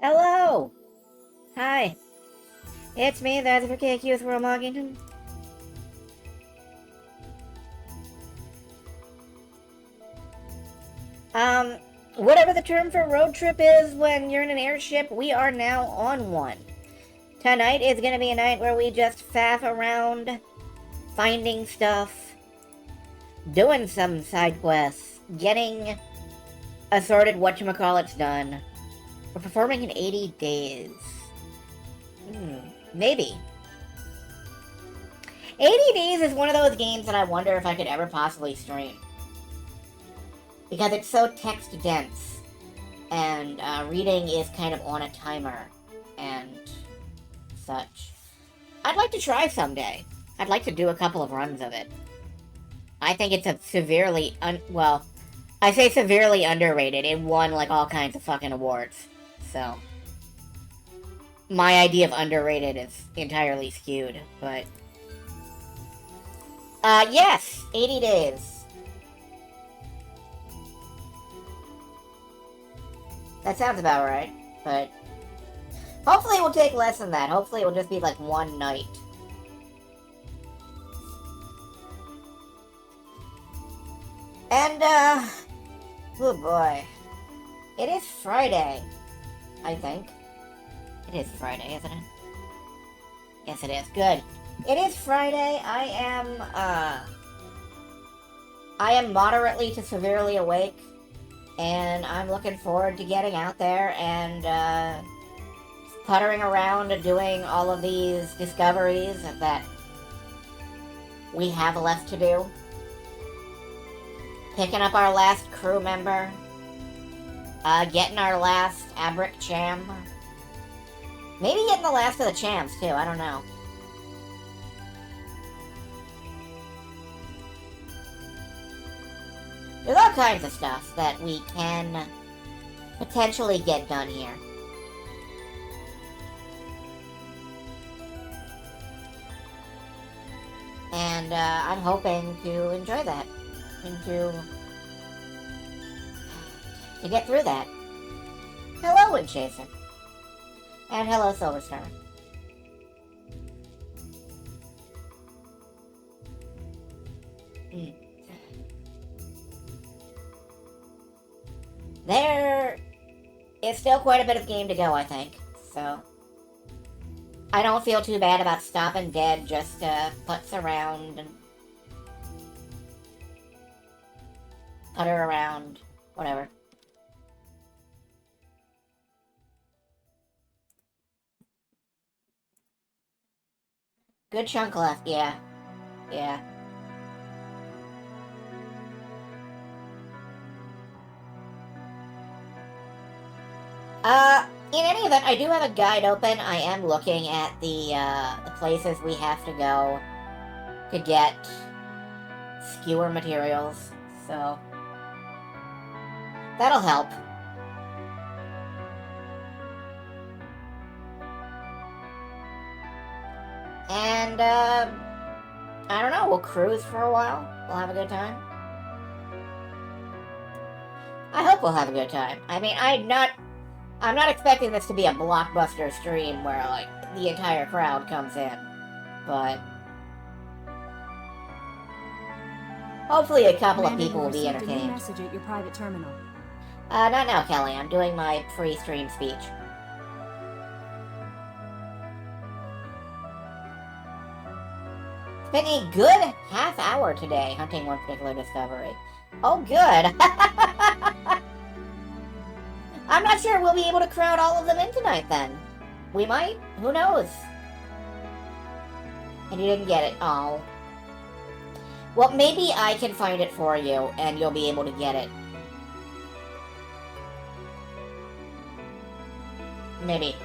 Hello! Hi. It's me, that's for KQ from Loggington. Whatever the term for road trip is when you're in an airship, we are now on one. Tonight is gonna be a night where we just faff around, finding stuff, doing some side quests, getting assorted whatchamacallits done. We're performing in 80 days. Maybe. 80 days is one of those games that I wonder if I could ever possibly stream. Because it's so text dense, and reading is kind of on a timer, and such. I'd like to try someday. I'd like to do a couple of runs of it. I think it's a severely, well, I say severely underrated. It won, like, all kinds of fucking awards. So, my idea of underrated is entirely skewed, but... yes! 80 days. That sounds about right, but... hopefully it will take less than that. Hopefully it will just be, like, one night. And, oh boy. It is Friday, I think. It is Friday, isn't it? Yes, it is. Good. It is Friday. I am moderately to severely awake, and I'm looking forward to getting out there and, puttering around and doing all of these discoveries that we have left to do. Picking up our last crew member. Getting our last Abric Cham. Maybe getting the last of the Chams, too. I don't know. There's all kinds of stuff that we can potentially get done here. And I'm hoping to enjoy that. And to get through that. Hello, Windchaser. And hello, Silverstar. There is still quite a bit of game to go, I think. So, I don't feel too bad about stopping dead just to putz around and putter around, whatever. Good chunk left, yeah. Yeah. In any event, I do have a guide open. I am looking at the places we have to go to get skewer materials, so that'll help. And, I don't know, we'll cruise for a while. We'll have a good time. I hope we'll have a good time. I mean, I'm not expecting this to be a blockbuster stream where, like, the entire crowd comes in. But hopefully a couple of people will be entertained. A new message at your private terminal. Not now, Kelly. I'm doing my pre-stream speech. It's been a good half hour today hunting one particular discovery. Oh, good. I'm not sure we'll be able to crowd all of them in tonight, then. We might. Who knows? And you didn't get it. Oh. Well, maybe I can find it for you, and you'll be able to get it. Maybe.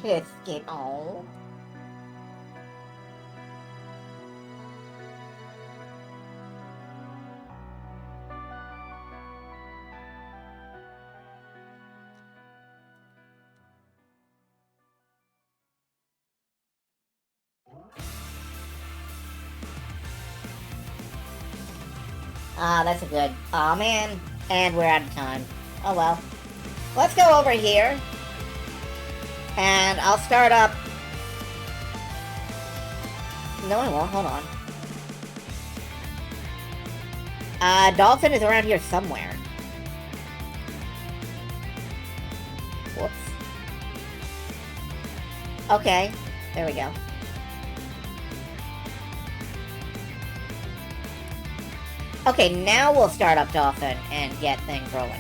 Escape. Oh. Ah, that's a good... Aw, man. And we're out of time. Oh, well. Let's go over here. And I'll start up... No, I won't. Hold on. Dolphin is around here somewhere. Whoops. Okay. There we go. Okay, now we'll start up Dolphin and get things rolling.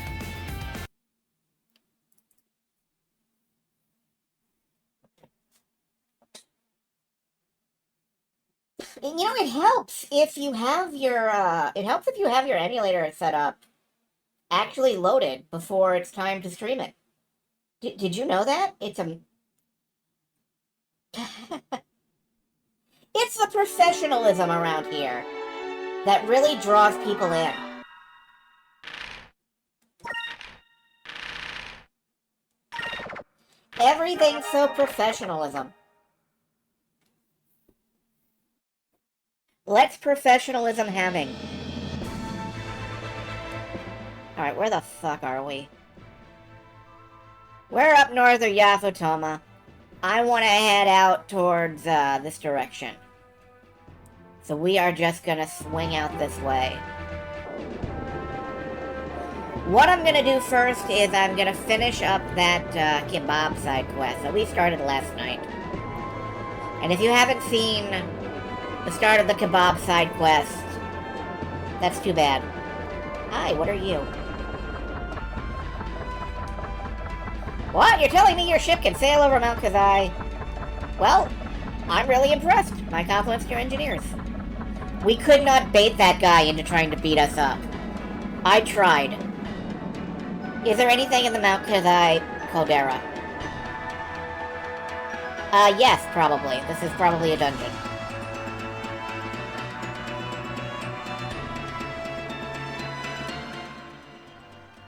You know, it helps if you have your, emulator set up actually loaded before it's time to stream it. Did you know that? It's a... It's the professionalism around here that really draws people in. Everything's so professionalism. Let's professionalism having. Alright, where the fuck are we? We're up north of Yafutoma. I want to head out towards this direction. So we are just gonna swing out this way. What I'm gonna do first is I'm gonna finish up that kebab side quest that we started last night. And if you haven't seen the start of the kebab side quest, that's too bad. Hi, what are you? What? You're telling me your ship can sail over Mount Kazai? Well, I'm really impressed. My compliments to your engineers. We could not bait that guy into trying to beat us up. I tried. Is there anything in the Mount Kazai caldera? Yes, probably. This is probably a dungeon.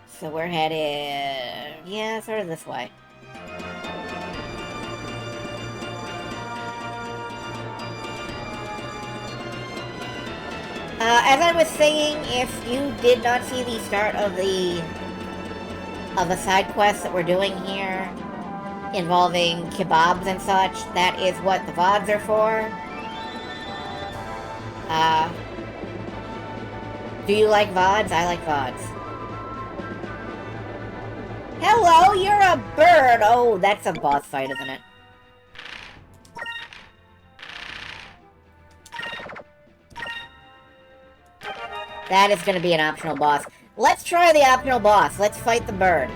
So we're headed... yeah, sort of this way. As I was saying, if you did not see the start of the side quests that we're doing here, involving kebabs and such, that is what the VODs are for. Do you like VODs? I like VODs. Hello, you're a bird! Oh, that's a boss fight, isn't it? That is going to be an optional boss. Let's try the optional boss. Let's fight the bird.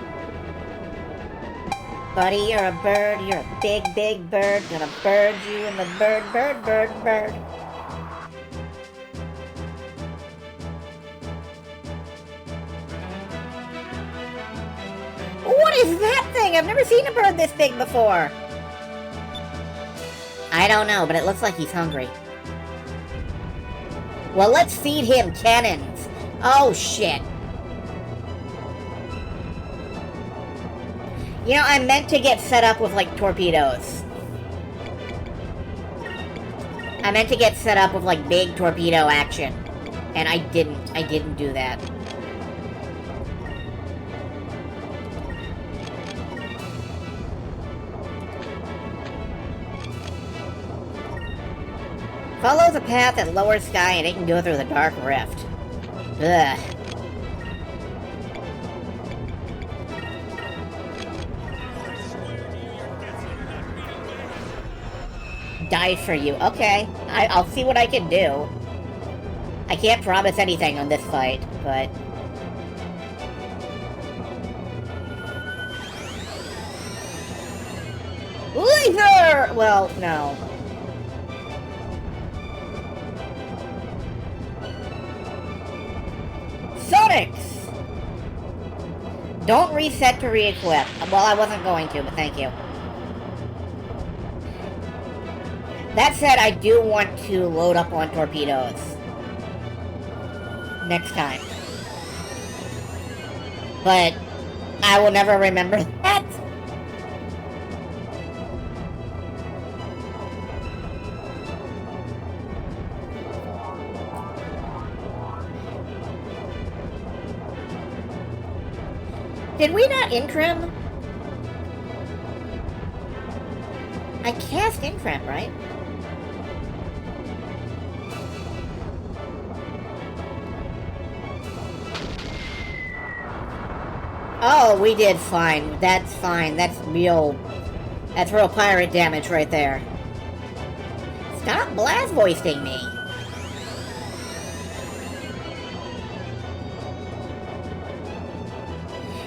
Buddy, you're a bird. You're a big, big bird. Gonna bird you in the bird. What is that thing? I've never seen a bird this big before. I don't know, but it looks like he's hungry. Well, let's feed him cannons. Oh, shit. You know, I meant to get set up with, like, torpedoes. I meant to get set up with, like, big torpedo action. And I didn't. I didn't do that. Follow the path at lower sky and it can go through the dark rift. Ugh. Die for you. Okay. I'll see what I can do. I can't promise anything on this fight, but... Laser! Well, no. Sonics! Don't reset to re-equip. Well, I wasn't going to, but thank you. That said, I do want to load up on torpedoes. Next time. But I will never remember that. Did we not incrim? I cast incrim, right? Oh, we did fine. That's fine. That's real pirate damage right there. Stop blast voicing me.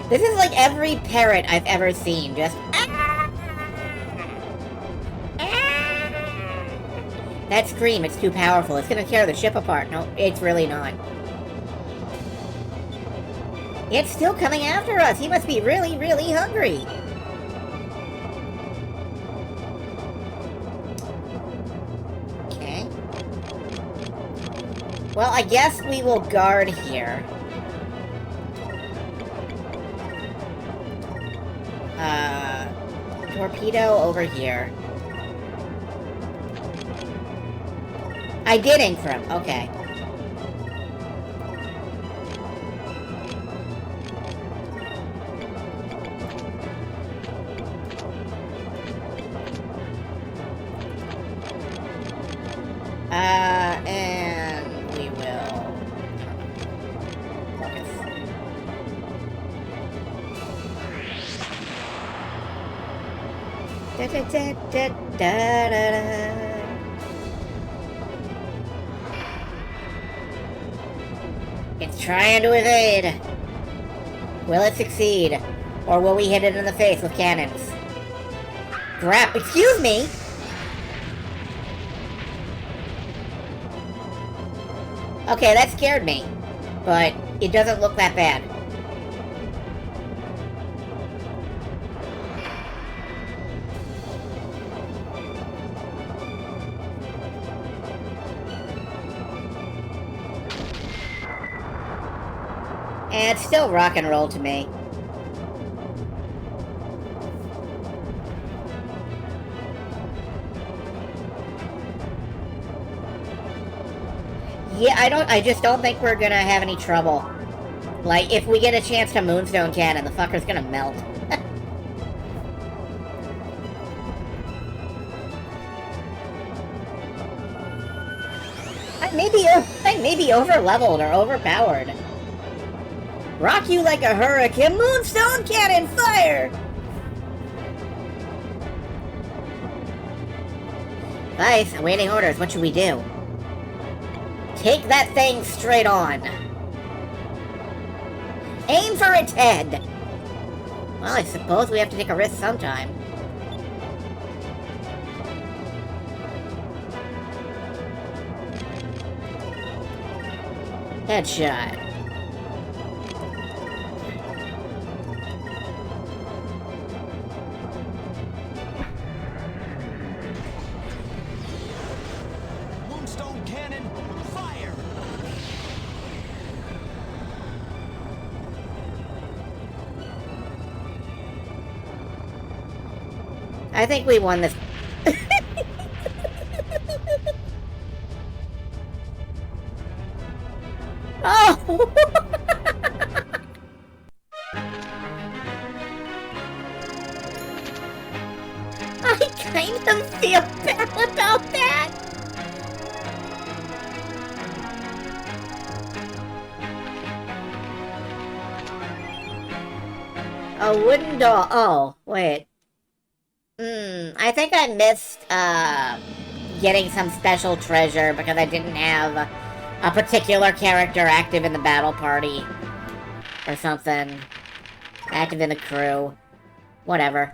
This is like every parrot I've ever seen. Just that scream, it's too powerful. It's gonna tear the ship apart. No, it's really not. It's still coming after us. He must be really, really hungry. Okay. Well, I guess we will guard here. Torpedo over here. I did incrim. Okay. And we will focus. Da da da da da da da. It's trying to evade. Will it succeed? Or will we hit it in the face with cannons? Crap, excuse me! Okay, that scared me. But it doesn't look that bad. And it's still rock and roll to me. Yeah, I just don't think we're gonna have any trouble. Like, if we get a chance to Moonstone Cannon, the fucker's gonna melt. I may be over-leveled or overpowered. Rock you like a hurricane, Moonstone Cannon, fire! Vice, awaiting orders, what should we do? Take that thing straight on. Aim for its head! Well, I suppose we have to take a risk sometime. Headshot. Moonstone Cannon, fire! I think we won this. Oh! I kind of feel bad about that. A wooden doll. Oh, wait. I think I missed, getting some special treasure because I didn't have a particular character active in the battle party. Or something. Active in the crew. Whatever.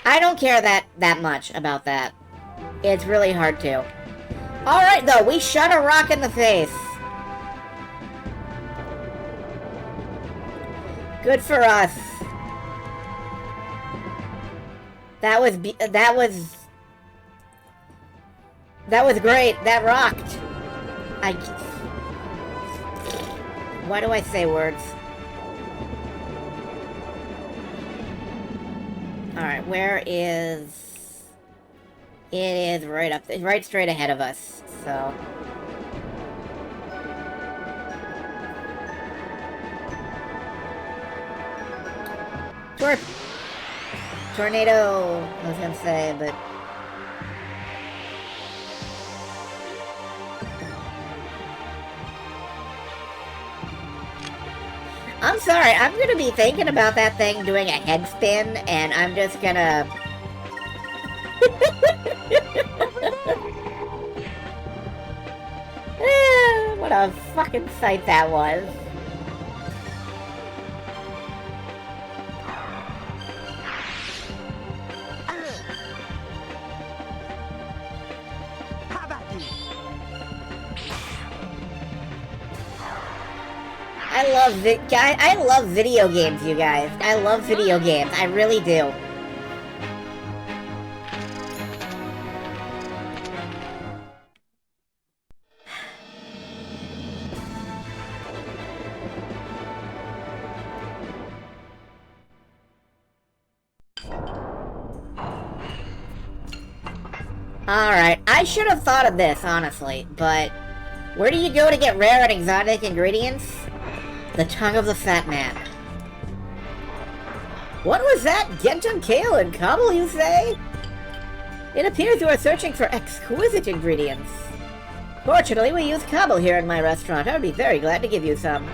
I don't care that much about that. It's really hard to. Alright, though, we shot a rock in the face. Good for us. That was great. That rocked. Why do I say words? Alright, where is... It is right up there, right straight ahead of us, so... Tornado, I was gonna say, but... I'm sorry, I'm gonna be thinking about that thing doing a head spin, and I'm just gonna... What a fucking sight that was. I love video games, you guys. I love video games. I really do. Alright, I should have thought of this, honestly, but where do you go to get rare and exotic ingredients? The tongue of the fat man. What was that? Gentum, kale, and cobble, you say? It appears you are searching for exquisite ingredients. Fortunately, we use cobble here in my restaurant. I would be very glad to give you some.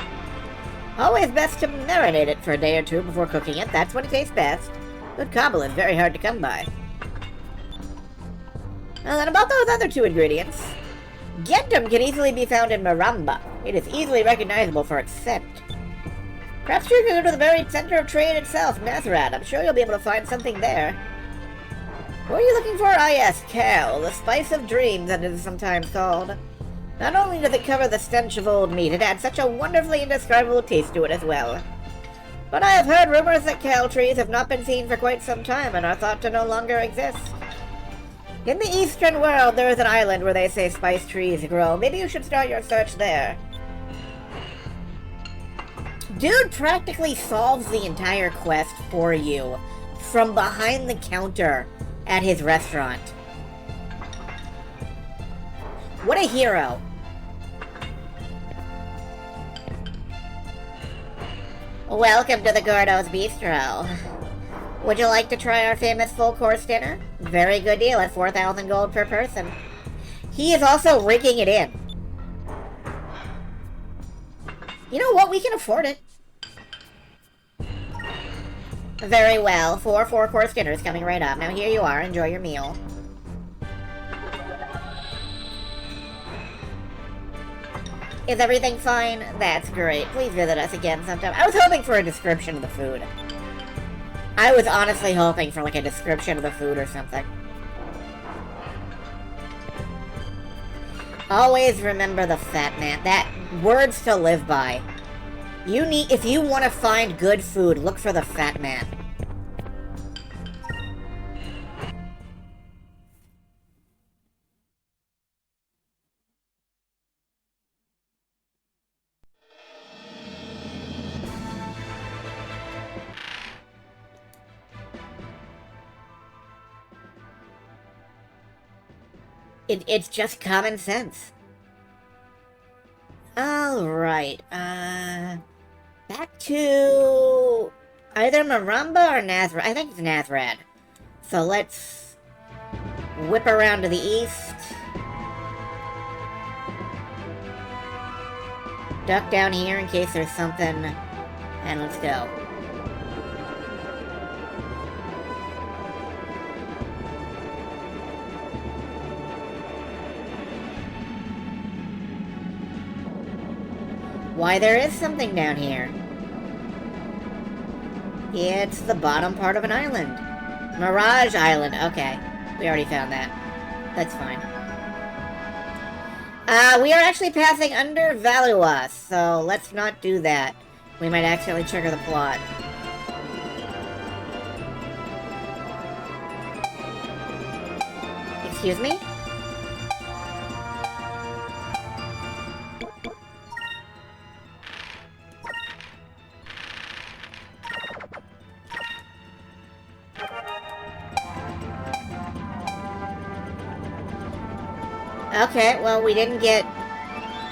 Always best to marinate it for a day or two before cooking it. That's when it tastes best. Good cobble is very hard to come by. Well, and about those other two ingredients. Gentum can easily be found in Maramba. It is easily recognizable for its scent. Perhaps you can go to the very center of trade itself, Nazarad. I'm sure you'll be able to find something there. What are you looking for? Ah yes, kale, the spice of dreams, as it is sometimes called. Not only does it cover the stench of old meat, it adds such a wonderfully indescribable taste to it as well. But I have heard rumors that kale trees have not been seen for quite some time and are thought to no longer exist. In the eastern world, there is an island where they say spice trees grow. Maybe you should start your search there. Dude practically solves the entire quest for you from behind the counter at his restaurant. What a hero. Welcome to the Gordo's Bistro. Would you like to try our famous full-course dinner? Very good deal at 4,000 gold per person. He is also rigging it in. You know what? We can afford it. Very well. 4 four-course dinners coming right up. Now here you are. Enjoy your meal. Is everything fine? That's great. Please visit us again sometime. I was hoping for a description of the food. I was honestly hoping for like a description of the food or something. Always remember the fat man. That words to live by. If you want to find good food, look for the fat man. It's just common sense. Alright, back to either Maramba or Nazarad. I think it's Nazarad. So let's whip around to the east. Duck down here in case there's something, and let's go. Why, there is something down here. It's the bottom part of an island. Mirage Island. Okay. We already found that. That's fine. We are actually passing under Valuas, so let's not do that. We might accidentally trigger the plot. Excuse me? Okay, well, we didn't get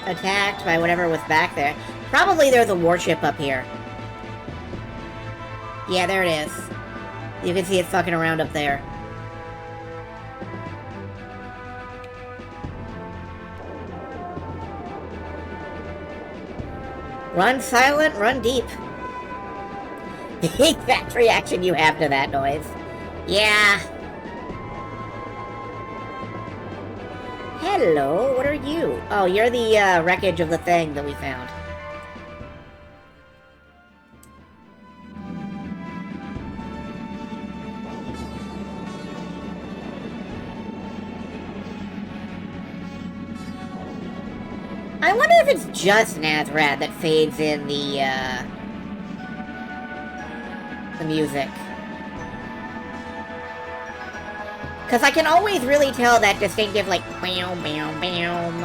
attacked by whatever was back there. Probably there's a warship up here. Yeah, there it is. You can see it fucking around up there. Run silent, run deep. The exact reaction you have to that noise. Yeah. Hello, what are you? Oh, you're the wreckage of the thing that we found. I wonder if it's just Nazrad that fades in the music. Because I can always really tell that distinctive, like, bam, bam, bam,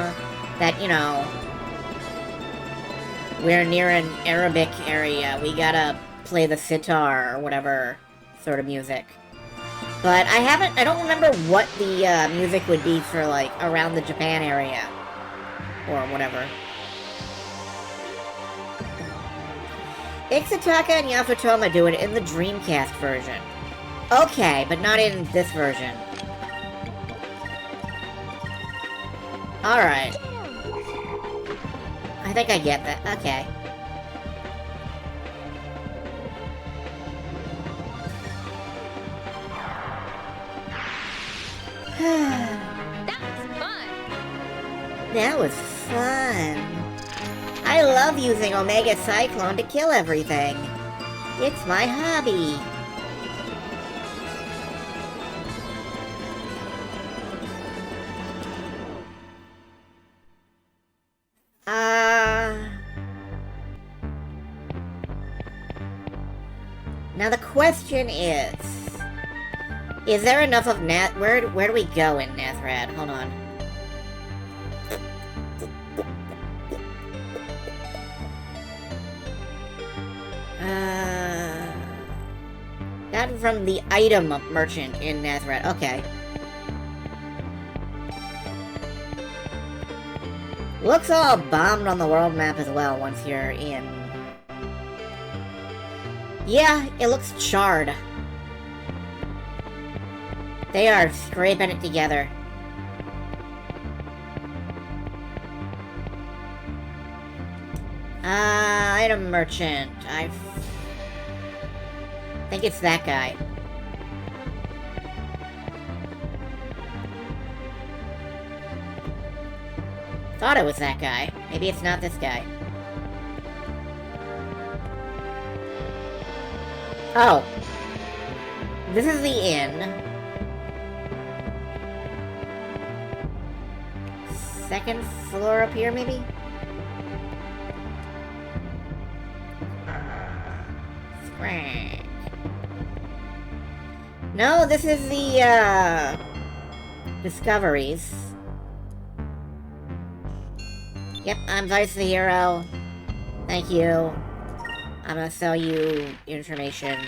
that, you know, we're near an Arabic area, we gotta play the sitar or whatever sort of music. But I don't remember what the music would be for, like, around the Japan area. Or whatever. Ixataka and Yafutoma do it in the Dreamcast version. Okay, but not in this version. Alright. I think I get that. Okay. That was fun. That was fun. I love using Omega Cyclone to kill everything. It's my hobby. Now the question is there enough of where do we go in Nazrad? Hold on. Got from the item merchant in Nazareth. Okay. Looks all bombed on the world map as well once you're in. Yeah, it looks charred. They are scraping it together. Item merchant. I think it's that guy. Thought it was that guy. Maybe it's not this guy. Oh. This is the inn. Second floor up here, maybe? Scrank. No, this is the, discoveries. Yep, I'm Vice the Hero. Thank you. I'm gonna sell you information.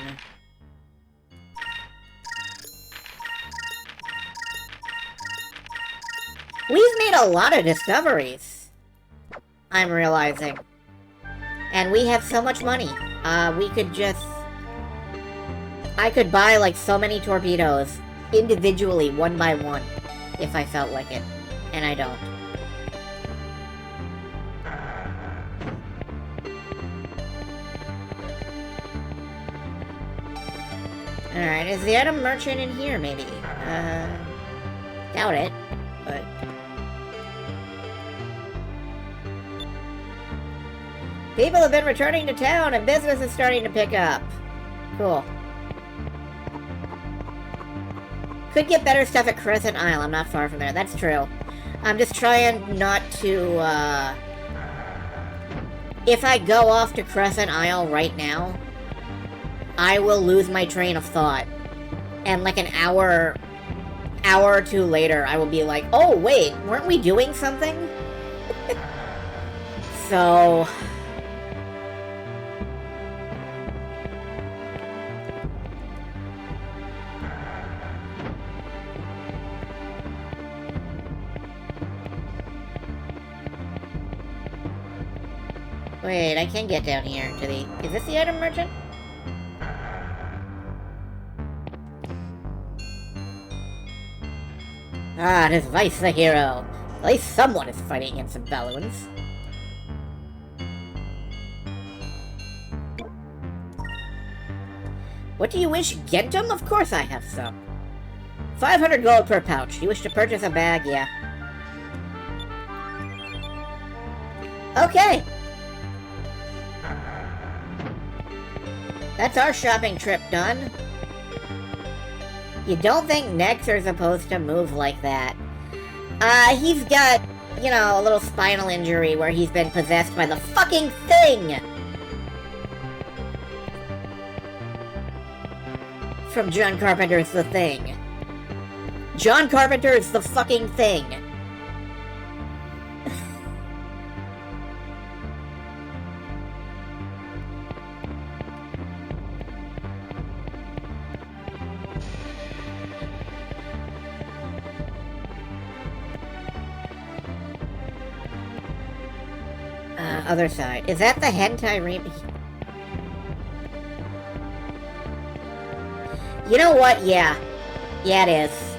We've made a lot of discoveries, I'm realizing. And we have so much money. We could just... I could buy, like, so many torpedoes individually, one by one, if I felt like it. And I don't. Alright, is the item merchant in here, maybe? Doubt it, but... People have been returning to town and business is starting to pick up. Cool. Could get better stuff at Crescent Isle, I'm not far from there, that's true. I'm just trying not to, if I go off to Crescent Isle right now, I will lose my train of thought. And like an hour or two later, I will be like, oh wait, weren't we doing something? So... Wait, I can get down here to the... Is this the item merchant? Ah, it is Vice the hero. At least someone is fighting against some balloons. What do you wish, Gentum? Of course I have some. 500 gold per pouch. You wish to purchase a bag? Yeah. Okay. That's our shopping trip done. You don't think necks are supposed to move like that? He's got, you know, a little spinal injury where he's been possessed by the fucking thing! From John Carpenter's The Thing. John Carpenter's The fucking Thing. Other side. Is that the hentai remake? You know what? Yeah. Yeah, it is.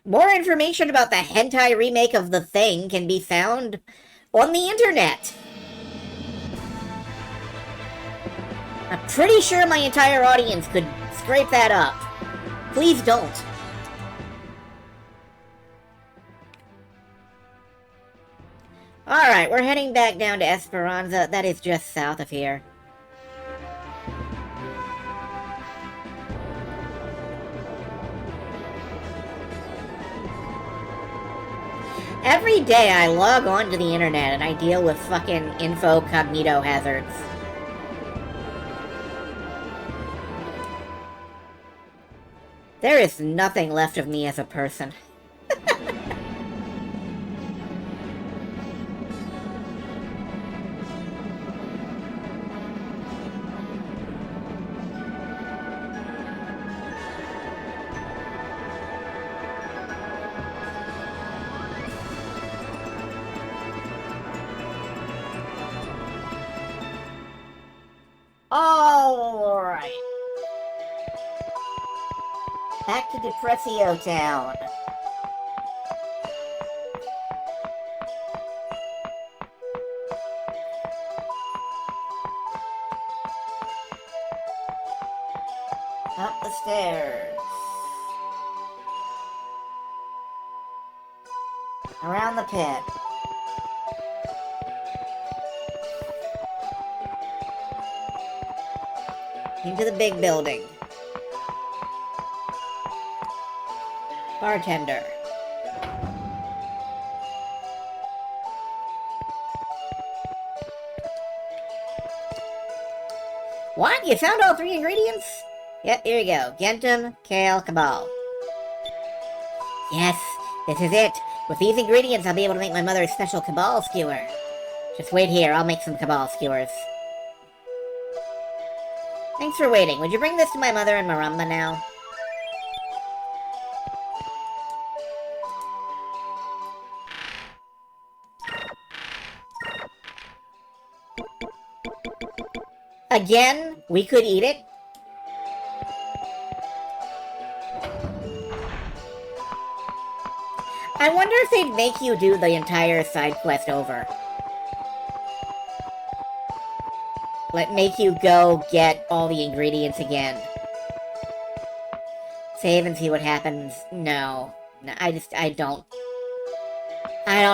More information about the hentai remake of The Thing can be found on the internet. I'm pretty sure my entire audience could scrape that up. Please don't. Alright, we're heading back down to Esperanza. That is just south of here. Every day I log on to the internet and I deal with fucking incognito hazards. There is nothing left of me as a person. Alright. Back to Depressio Town. Up the stairs. Around the pit. Into the big building. Bartender. What? You found all 3 ingredients? Yep, here you go. Gentum, kale, cabal. Yes, this is it. With these ingredients, I'll be able to make my mother's special cabal skewer. Just wait here, I'll make some cabal skewers. Thanks for waiting. Would you bring this to my mother in Maramba now? Again, we could eat it. I wonder if they'd make you do the entire side quest over. Like, make you go get all the ingredients again. Save and see what happens. No. No, I don't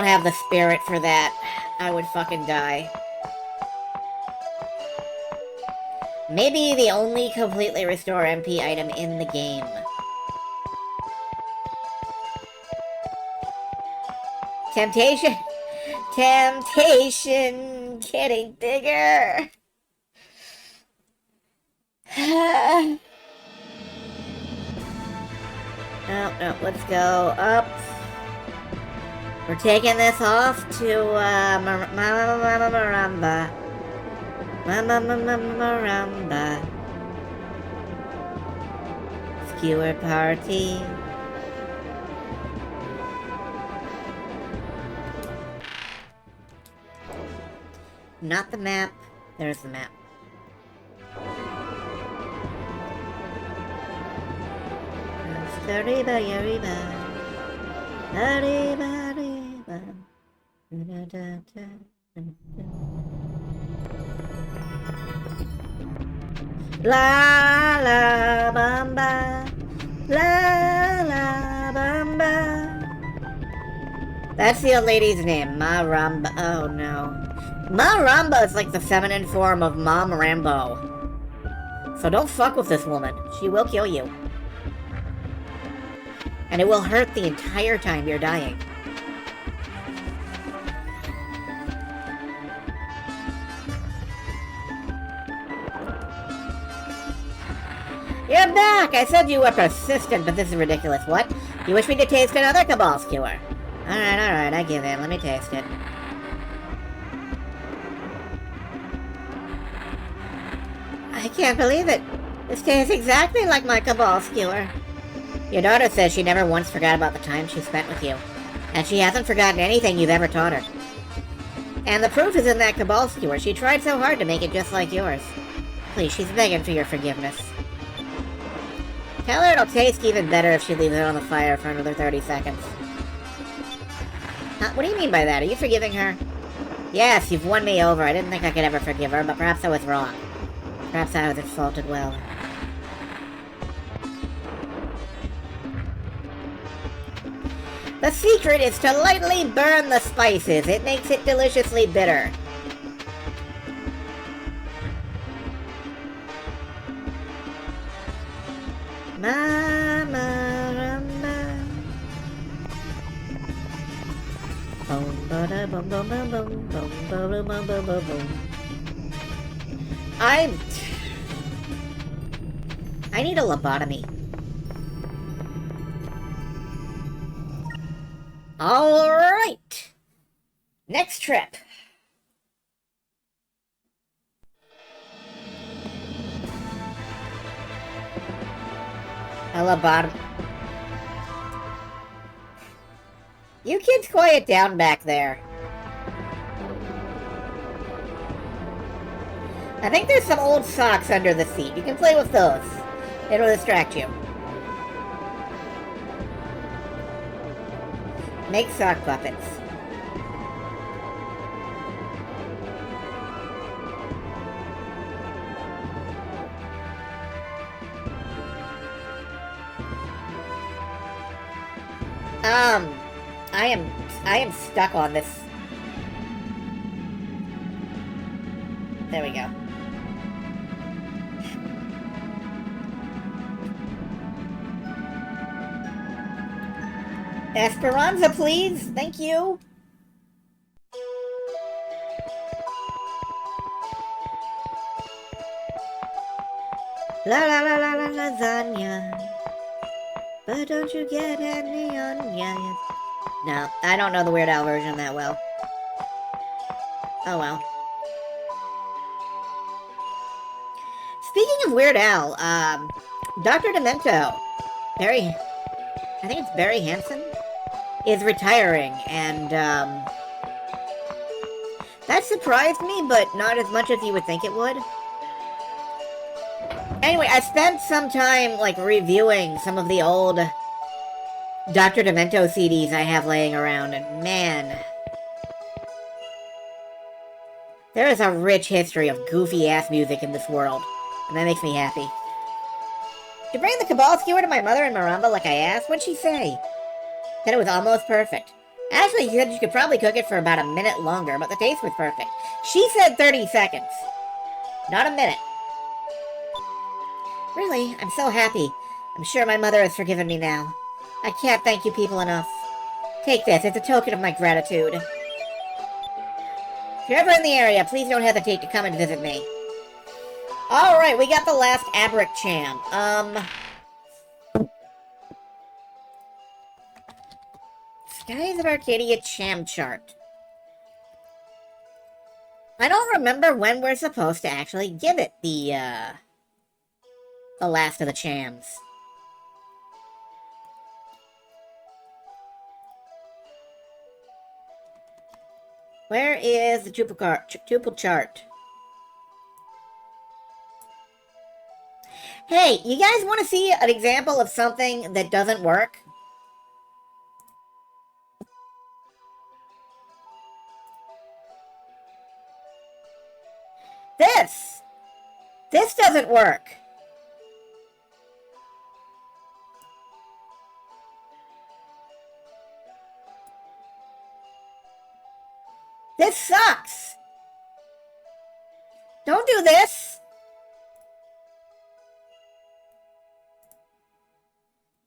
have the spirit for that. I would fucking die. Maybe the only completely restore MP item in the game. Temptation! Temptation! Getting bigger! No, no, let's go up. We're taking this off to, Maramba. Maramba. Skewer party. Not the map. There's the map. Arriba, arriba. Arriba, arriba. La la bamba. La la bamba. That's the old lady's name, Ma Ramba. Oh no. Ma Ramba is like the feminine form of Mom Rambo. So don't fuck with this woman. She will kill you. And it will hurt the entire time you're dying. You're back! I said you were persistent, but this is ridiculous. What? You wish me to taste another cabal skewer? Alright, I give in. Let me taste it. I can't believe it. This tastes exactly like my cabal skewer. Your daughter says she never once forgot about the time she spent with you. And she hasn't forgotten anything you've ever taught her. And the proof is in that cabal skewer. She tried so hard to make it just like yours. Please, she's begging for your forgiveness. Tell her it'll taste even better if she leaves it on the fire for another 30 seconds. What do you mean by that? Are you forgiving her? Yes, you've won me over. I didn't think I could ever forgive her, but perhaps I was wrong. Perhaps I was insulted well. The secret is to lightly burn the spices. It makes it deliciously bitter. Mama, boom, ba-da, boom, boom, boom, boom, boom, boom, boom, boom, boom, boom. I need a lobotomy. All right. Next trip. A lobotomy. You kids quiet down back there. I think there's some old socks under the seat. You can play with those. It'll distract you. Make sock puppets. I am stuck on this. There we go. Esperanza, please. Thank you. La la la la la lasagna. But don't you get any onions? No, I don't know the Weird Al version that well. Oh well. Speaking of Weird Al, Dr. Demento, I think it's Barry Hansen, is retiring, and, that surprised me, but not as much as you would think it would. Anyway, I spent some time, like, reviewing some of the old Dr. Demento CDs I have laying around, and man, there is a rich history of goofy-ass music in this world, and that makes me happy. To bring the cabal skewer to my mother in Maramba like I asked, what'd she say? Said it was almost perfect. Actually, she said you could probably cook it for about a minute longer, but the taste was perfect. She said 30 seconds. Not a minute. Really, I'm so happy. I'm sure my mother has forgiven me now. I can't thank you people enough. Take this, it's a token of my gratitude. If you're ever in the area, please don't hesitate to come and visit me. Alright, we got the last Abric Cham. Skies of Arcadia Cham chart. I don't remember when we're supposed to actually give it the last of the Chams. Where is the tuple chart? Hey, you guys want to see an example of something that doesn't work? This! This doesn't work. This sucks! Don't do this!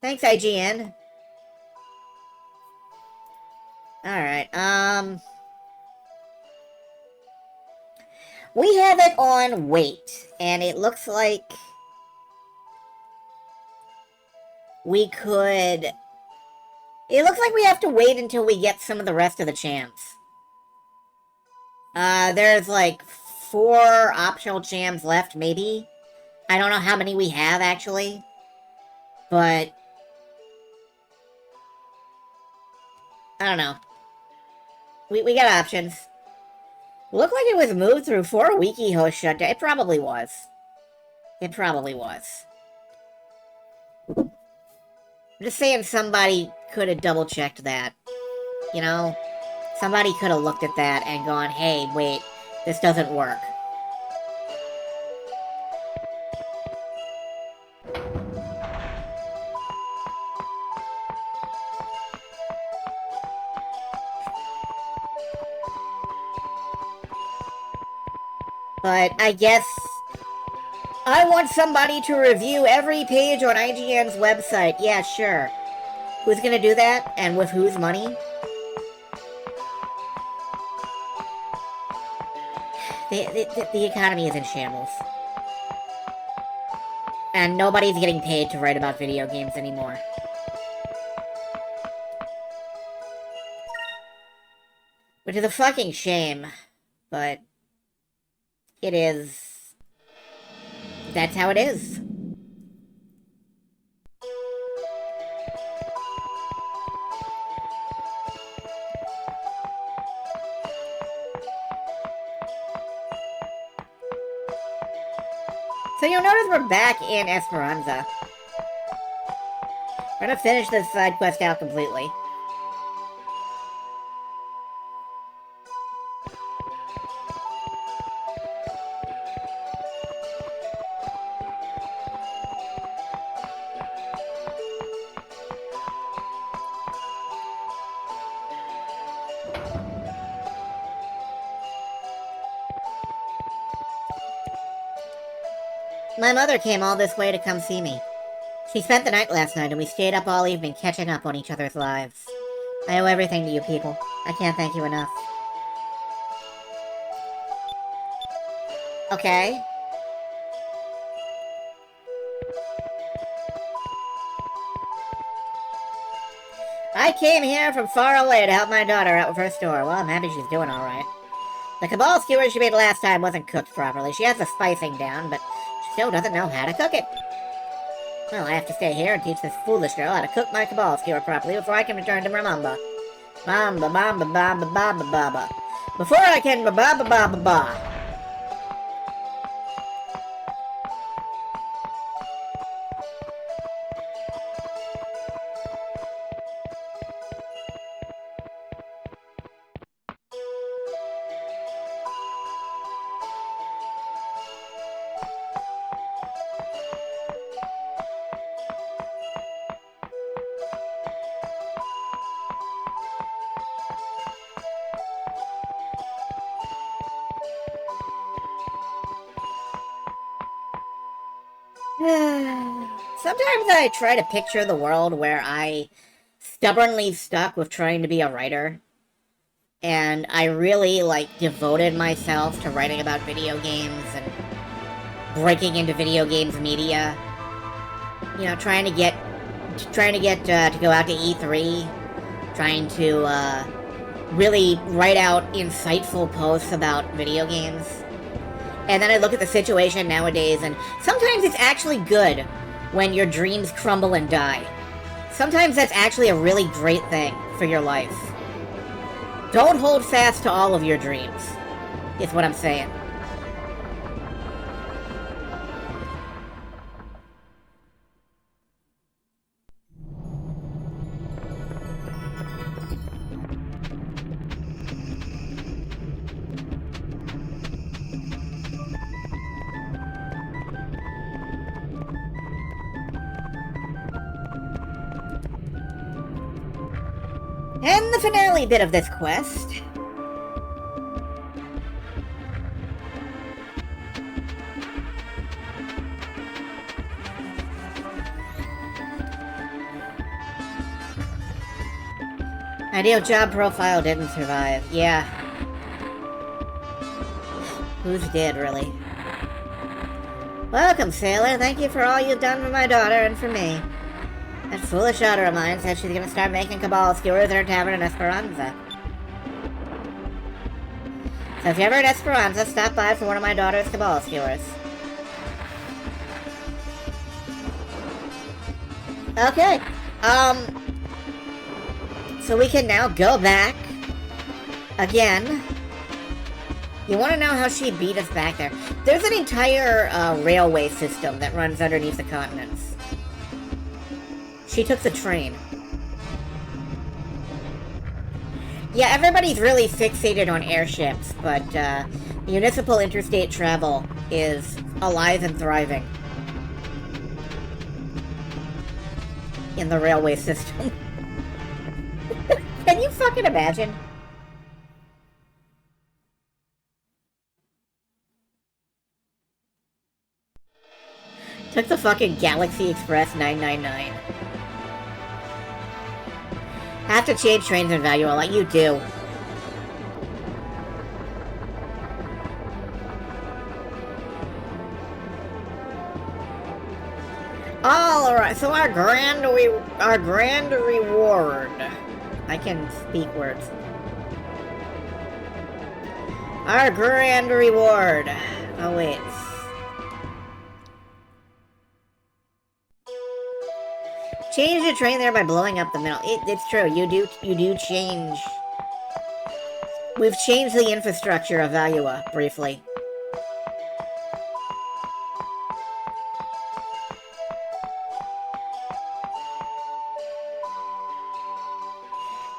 Thanks, IGN. Alright, we have it on wait, and it looks like we could... It looks like we have to wait until we get some of the rest of the champs. There's like 4 optional champs left, maybe? I don't know how many we have, actually. But... I don't know. We got options. Looked like it was moved through 4 wiki host shutdown. It probably was. It probably was. I'm just saying somebody could have double-checked that. You know? Somebody could have looked at that and gone, hey, wait, this doesn't work. But I guess I want somebody to review every page on IGN's website. Yeah, sure. Who's gonna do that? And with whose money? The economy is in shambles. And nobody's getting paid to write about video games anymore. Which is a fucking shame. But... it is... that's how it is. So you'll notice we're back in Esperanza. We're gonna finish this side quest out completely. My mother came all this way to come see me. She spent the night last night, and we stayed up all evening catching up on each other's lives. I owe everything to you people. I can't thank you enough. Okay. I came here from far away to help my daughter out with her store. Well, I'm happy she's doing alright. The cabal skewer she made last time wasn't cooked properly. She has the spicing down, but she still doesn't know how to cook it. Well, I have to stay here and teach this foolish girl how to cook my cabal skewer properly before I can return to Ramamba. Bamba, bamba, bamba, bamba, bamba. Before I can ba-ba, ba-ba, ba. Sometimes I try to picture the world where I stubbornly stuck with trying to be a writer. And I really, devoted myself to writing about video games and breaking into video games media. You know, trying to get to go out to E3. Trying to, really write out insightful posts about video games. And then I look at the situation nowadays, and sometimes it's actually good when your dreams crumble and die. Sometimes that's actually a really great thing for your life. Don't hold fast to all of your dreams, is what I'm saying. And the finale bit of this quest. Ideal job profile didn't survive. Yeah. Who's dead, really? Welcome, sailor. Thank you for all you've done for my daughter and for me. That foolish daughter of mine said she's gonna start making cabal skewers at her tavern in Esperanza. So if you're ever in Esperanza, stop by for one of my daughter's cabal skewers. Okay. So we can now go back again. You want to know how she beat us back there? There's an entire railway system that runs underneath the continents. She took the train. Yeah, everybody's really fixated on airships, but municipal interstate travel is alive and thriving in the railway system. Can you fucking imagine? Took the fucking Galaxy Express 999. Have to change trains in value a lot. You do. Alright, so our grand reward. I can speak words. Our grand reward. Oh wait. Change the train there by blowing up the middle. It's true. You do change. We've changed the infrastructure of Valua briefly.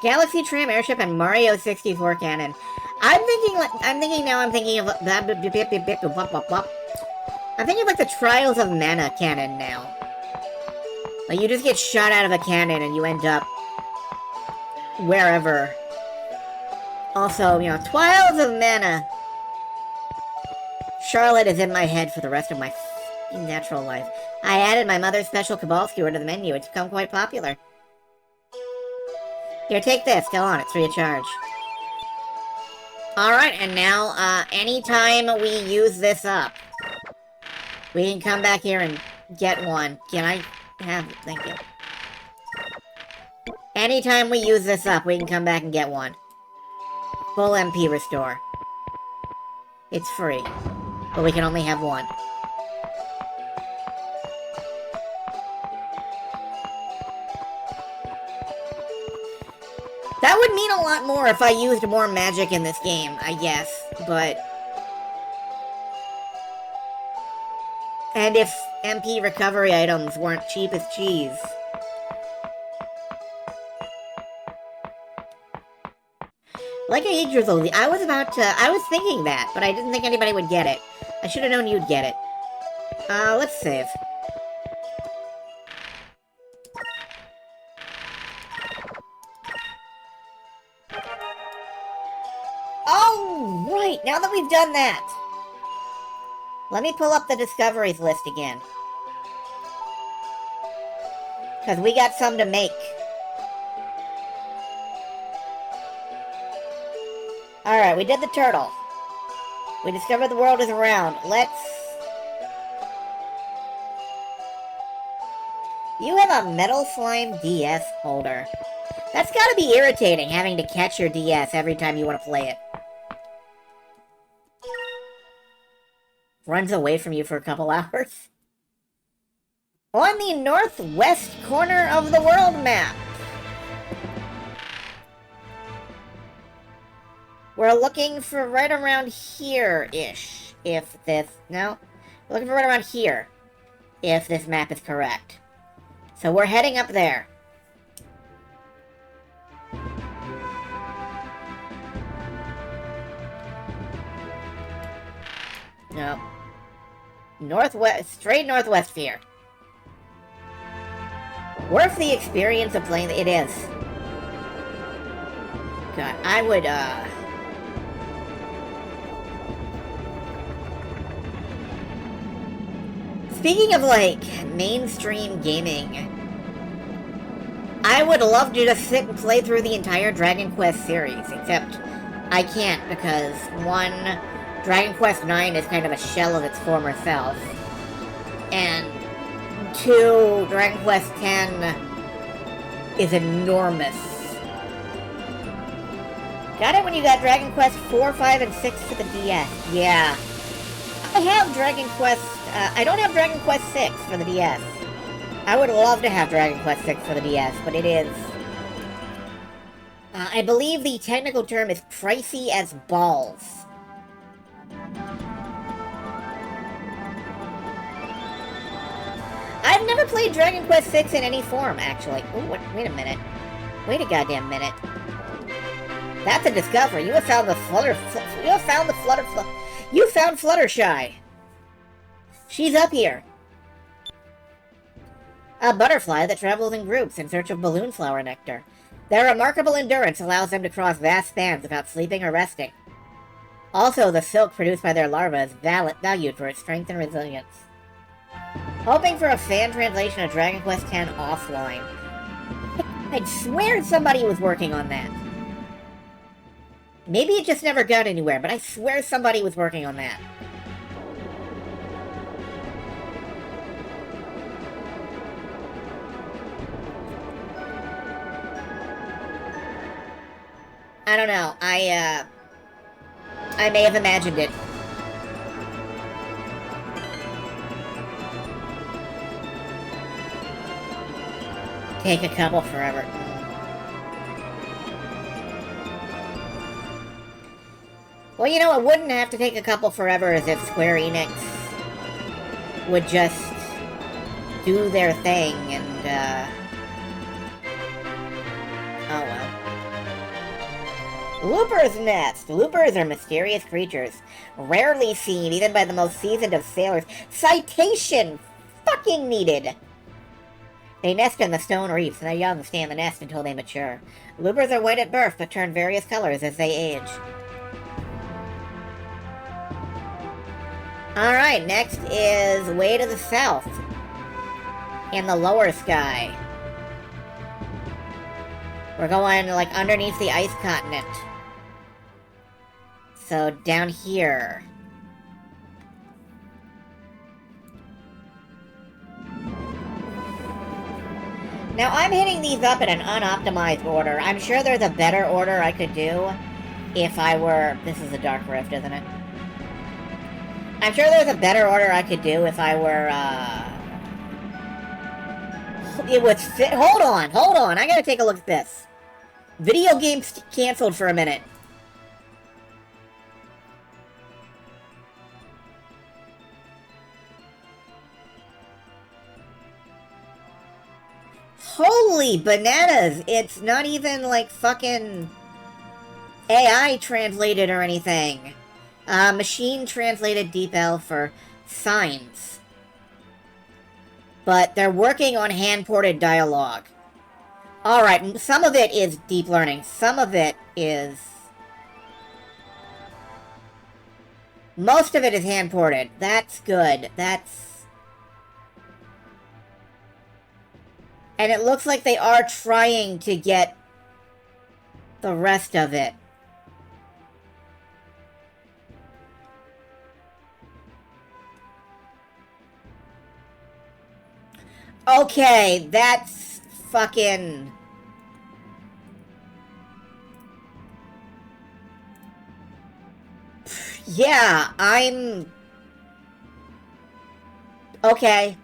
Galaxy Tram airship and Mario 64 cannon. I'm thinking of I'm thinking of like the Trials of Mana cannon now. Like, you just get shot out of a cannon and you end up wherever. Also, you know, Trials of Mana. Charlotte is in my head for the rest of my natural life. I added my mother's special Cabal skewer to the menu. It's become quite popular. Here, take this. Go on. It's free of charge. Alright, and now, anytime we use this up, we can come back here and get one. Can I have it? Thank you. Anytime we use this up, we can come back and get one. Full MP restore. It's free, but we can only have one. That would mean a lot more if I used more magic in this game, I guess, but... And if MP recovery items weren't cheap as cheese. Like a Yggdrasil, I was thinking that, but I didn't think anybody would get it. I should have known you'd get it. Let's save. Oh, right, now that we've done that. Let me pull up the discoveries list again. Because we got some to make. Alright, we did the turtle. We discovered the world is round. Let's... You have a Metal Slime DS holder. That's gotta be irritating, having to catch your DS every time you want to play it. Runs away from you for a couple hours. On the northwest corner of the world map. We're looking for right around here-ish. If this... No? We're looking for right around here. If this map is correct. So we're heading up there. No. Northwest, straight northwest here. Worth the experience of playing. It is. God, I would, Speaking of, like, mainstream gaming, I would love to just sit and play through the entire Dragon Quest series, except I can't because, one, Dragon Quest IX is kind of a shell of its former self, and two, Dragon Quest X is enormous. Got it when you got Dragon Quest 4, 5, and 6 for the DS. Yeah. I have Dragon Quest... I don't have Dragon Quest 6 for the DS. I would love to have Dragon Quest 6 for the DS, but it is... I believe the technical term is pricey as balls. I've never played Dragon Quest 6 in any form, actually. Ooh, wait a minute. Wait a goddamn minute. That's a discovery. You have found the You found Fluttershy. She's up here. A butterfly that travels in groups in search of balloon flower nectar. Their remarkable endurance allows them to cross vast spans without sleeping or resting. Also, the silk produced by their larvae is valued for its strength and resilience. Hoping for a fan translation of Dragon Quest X offline. I'd swear somebody was working on that. Maybe it just never got anywhere, but I swear somebody was working on that. I don't know. I may have imagined it. Take a couple forever. Well, you know, it wouldn't have to take a couple forever as if Square Enix would just do their thing and, oh well. Looper's Nest. Loopers are mysterious creatures, rarely seen even by the most seasoned of sailors. Citation fucking needed! They nest in the stone reefs, and their young stay in the nest until they mature. Loopers are white at birth, but turn various colors as they age. Alright, next is Way to the South. In the lower sky. We're going, like, underneath the ice continent. So, down here. Now, I'm hitting these up in an unoptimized order. I'm sure there's a better order I could do if I were... This is a Dark Rift, isn't it? I'm sure there's a better order I could do if I were, It was hold on, I gotta take a look at this. Video games canceled for a minute. Holy bananas! It's not even, like, fucking AI translated or anything. Machine translated DeepL for signs. But they're working on hand-ported dialogue. Alright, some of it is deep learning. Some of it is... Most of it is hand-ported. That's good. That's... And it looks like they are trying to get the rest of it. Okay, that's fucking... Yeah, I'm... Okay.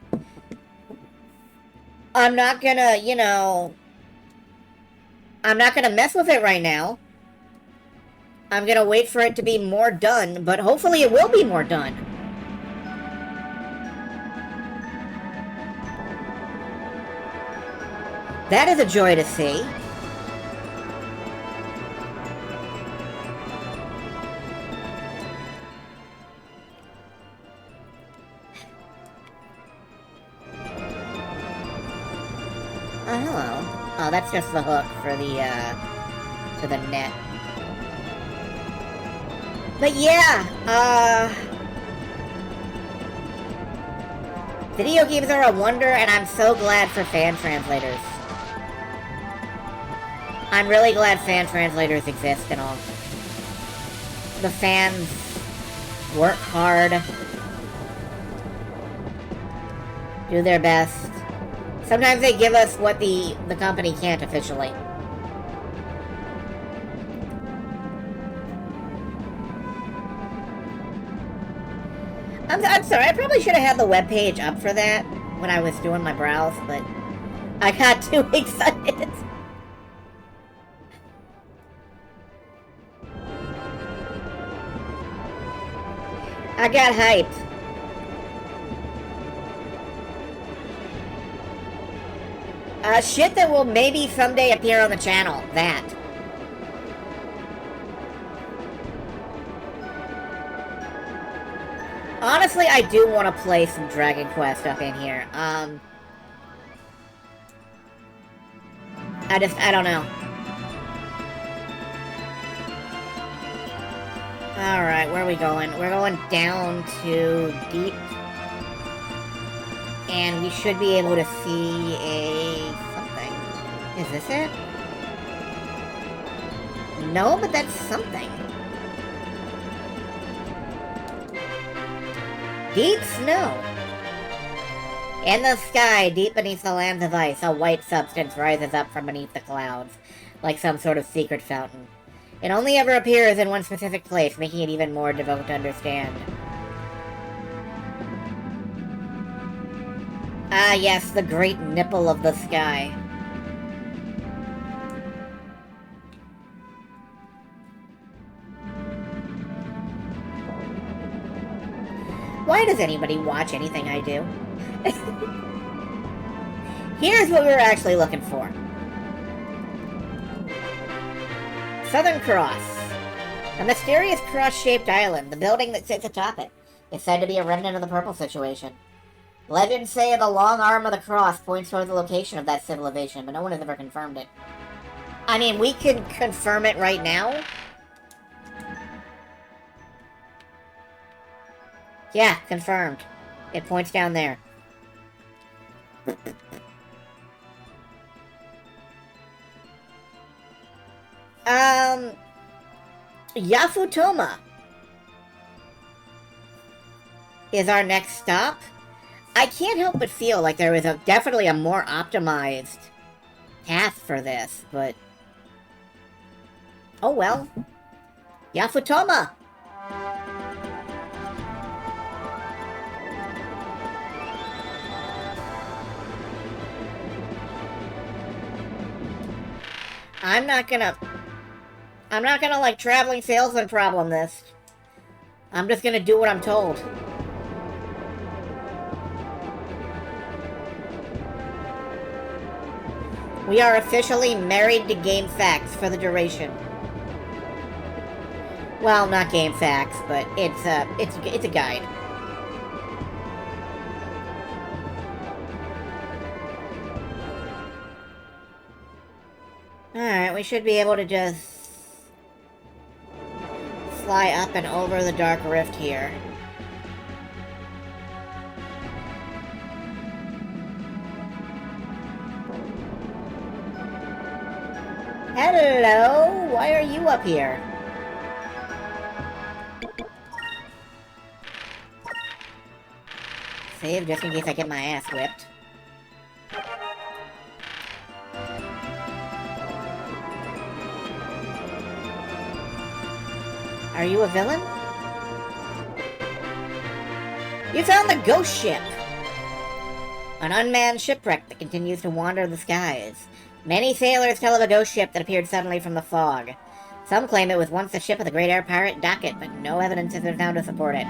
I'm not gonna, you know... I'm not gonna mess with it right now. I'm gonna wait for it to be more done, but hopefully it will be more done. That is a joy to see. Oh, hello. Oh, that's just the hook for the, to the net. But yeah, video games are a wonder, and I'm so glad for fan translators. I'm really glad fan translators exist and all. The fans work hard, do their best. Sometimes they give us what the company can't officially. I'm sorry, I probably should have had the webpage up for that when I was doing my browse, but I got too excited. I got hyped. Shit that will maybe someday appear on the channel. That. Honestly, I do want to play some Dragon Quest up in here. I don't know. Alright, where are we going? We're going down to deep. And we should be able to see a... something. Is this it? No, but that's something. Deep snow. In the sky, deep beneath the lands of ice, a white substance rises up from beneath the clouds, like some sort of secret fountain. It only ever appears in one specific place, making it even more difficult to understand. Ah, yes, the great nipple of the sky. Why does anybody watch anything I do? Here's what we were actually looking for. Southern Cross. A mysterious cross-shaped island, the building that sits atop it, is said to be a remnant of the Purple situation. Legends say the long arm of the cross points toward the location of that civilization, but no one has ever confirmed it. I mean, we can confirm it right now. Yeah, confirmed. It points down there. Yafutoma is our next stop. I can't help but feel like there was definitely a more optimized path for this, but... oh well. Yafutoma! I'm not gonna, like, traveling salesman problem this. I'm just gonna do what I'm told. We are officially married to Game Facts for the duration. Well, not Game Facts, but it's a guide. Alright, we should be able to just fly up and over the Dark Rift here. Hello! Why are you up here? Save just in case I get my ass whipped. Are you a villain? You found the ghost ship! An unmanned shipwreck that continues to wander the skies. Many sailors tell of a ghost ship that appeared suddenly from the fog. Some claim it was once the ship of the great air pirate Docket, but no evidence has been found to support it.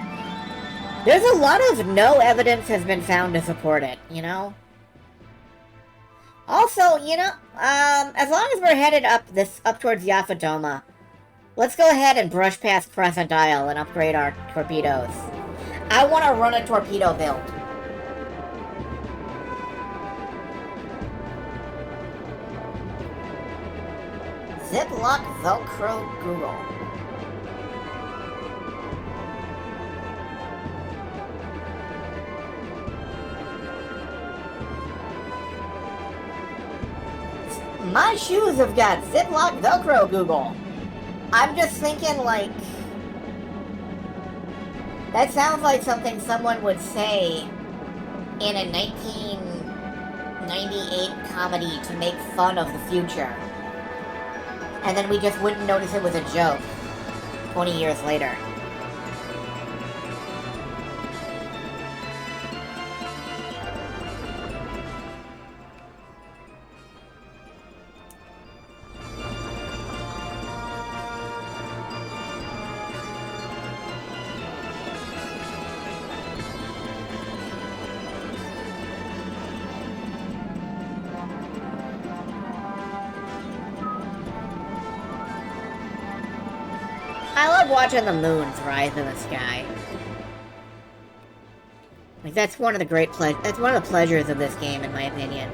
There's a lot of no evidence has been found to support it, you know? Also, you know, as long as we're headed up towards Yafutoma, let's go ahead and brush past Crescent Isle and upgrade our torpedoes. I want to run a torpedo build. Ziploc Velcro Google. My shoes have got Ziploc Velcro Google. I'm just thinking, like, that sounds like something someone would say in a 1998 comedy to make fun of the future. And then we just wouldn't notice it was a joke 20 years later. I love watching the moons rise in the sky. Like, that's one of the pleasures of this game, in my opinion.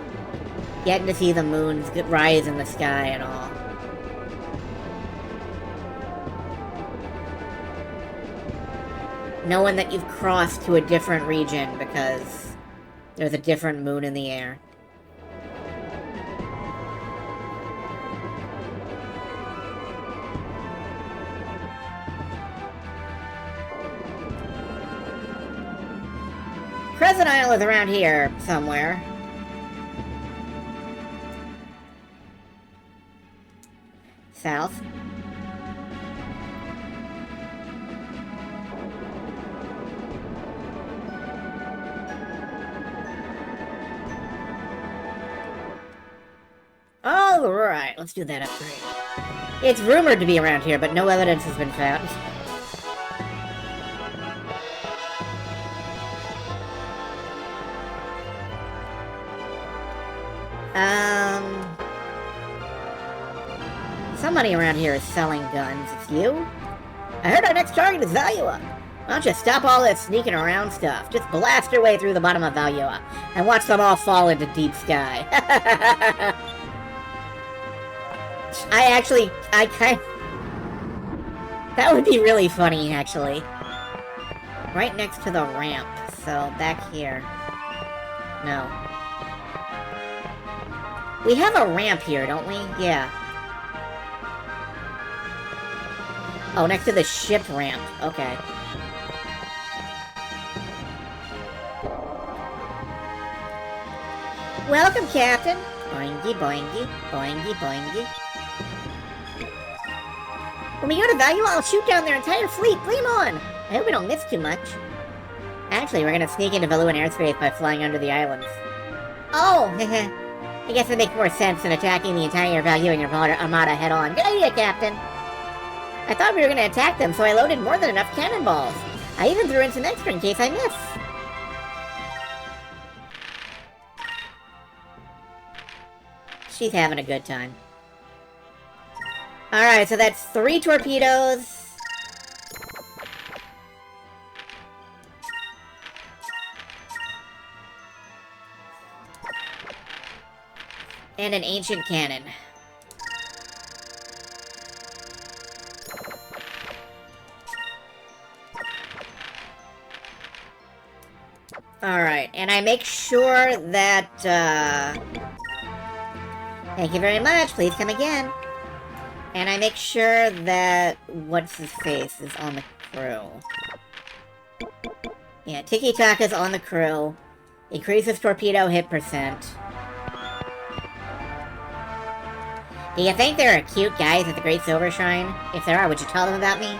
Getting to see the moons rise in the sky and all. Knowing that you've crossed to a different region because there's a different moon in the air. Crescent Isle is around here somewhere. South. All right, let's do that upgrade. It's rumored to be around here, but no evidence has been found. Somebody around here is selling guns. It's you? I heard our next target is Valua. Why don't you stop all this sneaking around stuff? Just blast your way through the bottom of Valua and watch them all fall into deep sky. That would be really funny, actually. Right next to the ramp, so back here. No. We have a ramp here, don't we? Yeah. Oh, next to the ship ramp. Okay. Welcome, Captain. Boingy, boingy, boingy, boingy. When we go to Valua, I'll shoot down their entire fleet. Flame on! I hope we don't miss too much. Actually, we're gonna sneak into Valuan airspace by flying under the islands. Oh, I guess it makes more sense than attacking the entire Valuan Armada head-on. Good idea, Captain. I thought we were gonna attack them, so I loaded more than enough cannonballs. I even threw in some extra in case I miss. She's having a good time. Alright, so that's 3 torpedoes. And an ancient cannon. Alright, and I make sure that, thank you very much, please come again. And I make sure that what's-his-face is on the crew. Yeah, Tiki-Taka's on the crew. Increases torpedo hit percent. Do you think there are cute guys at the Great Silver Shrine? If there are, would you tell them about me?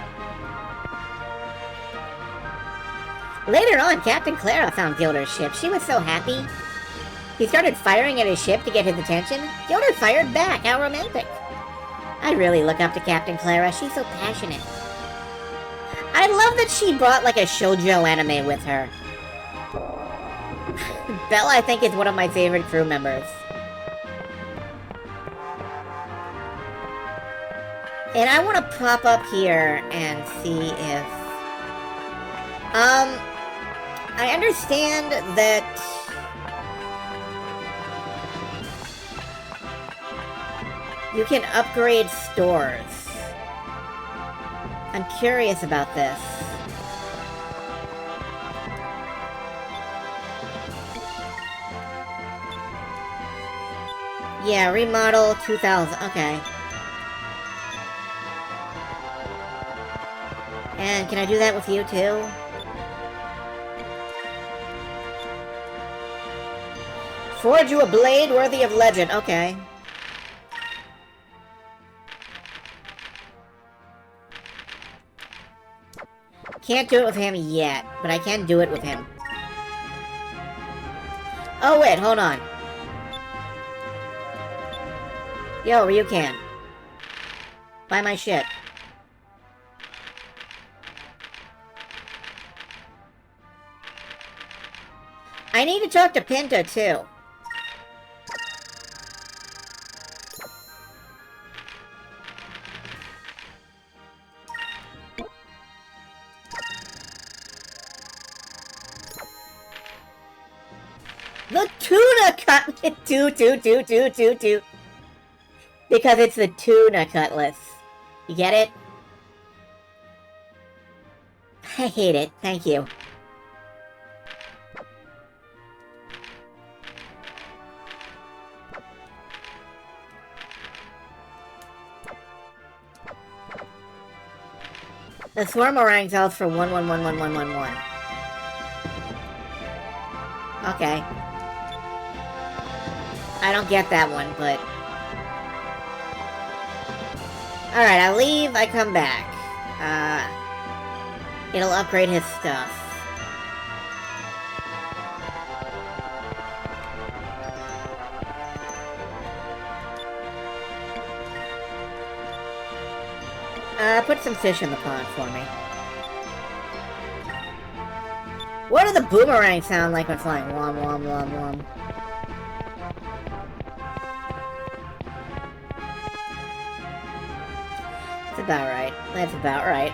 Later on, Captain Clara found Gilder's ship. She was so happy. He started firing at his ship to get his attention. Gilder fired back. How romantic. I really look up to Captain Clara. She's so passionate. I love that she brought, like, a shoujo anime with her. Belle, I think, is one of my favorite crew members. And I want to pop up here and see if... I understand that... You can upgrade stores. I'm curious about this. Yeah, remodel 2000. Okay. And can I do that with you too? Forge you a blade worthy of legend. Okay. Can't do it with him yet, but I can do it with him. Oh wait, hold on. Yo, you can. Buy my shit. I need to talk to Pinta, too. The tuna cutlet! Two. Because it's the tuna cutlass. You get it? I hate it. Thank you. The swarm orang sells for 1111111. Okay. I don't get that one, but... Alright, I leave, I come back. It'll upgrade his stuff. Put some fish in the pond for me. What do the boomerangs sound like when flying? Wom, wom, wom, wom. That's about right. That's about right.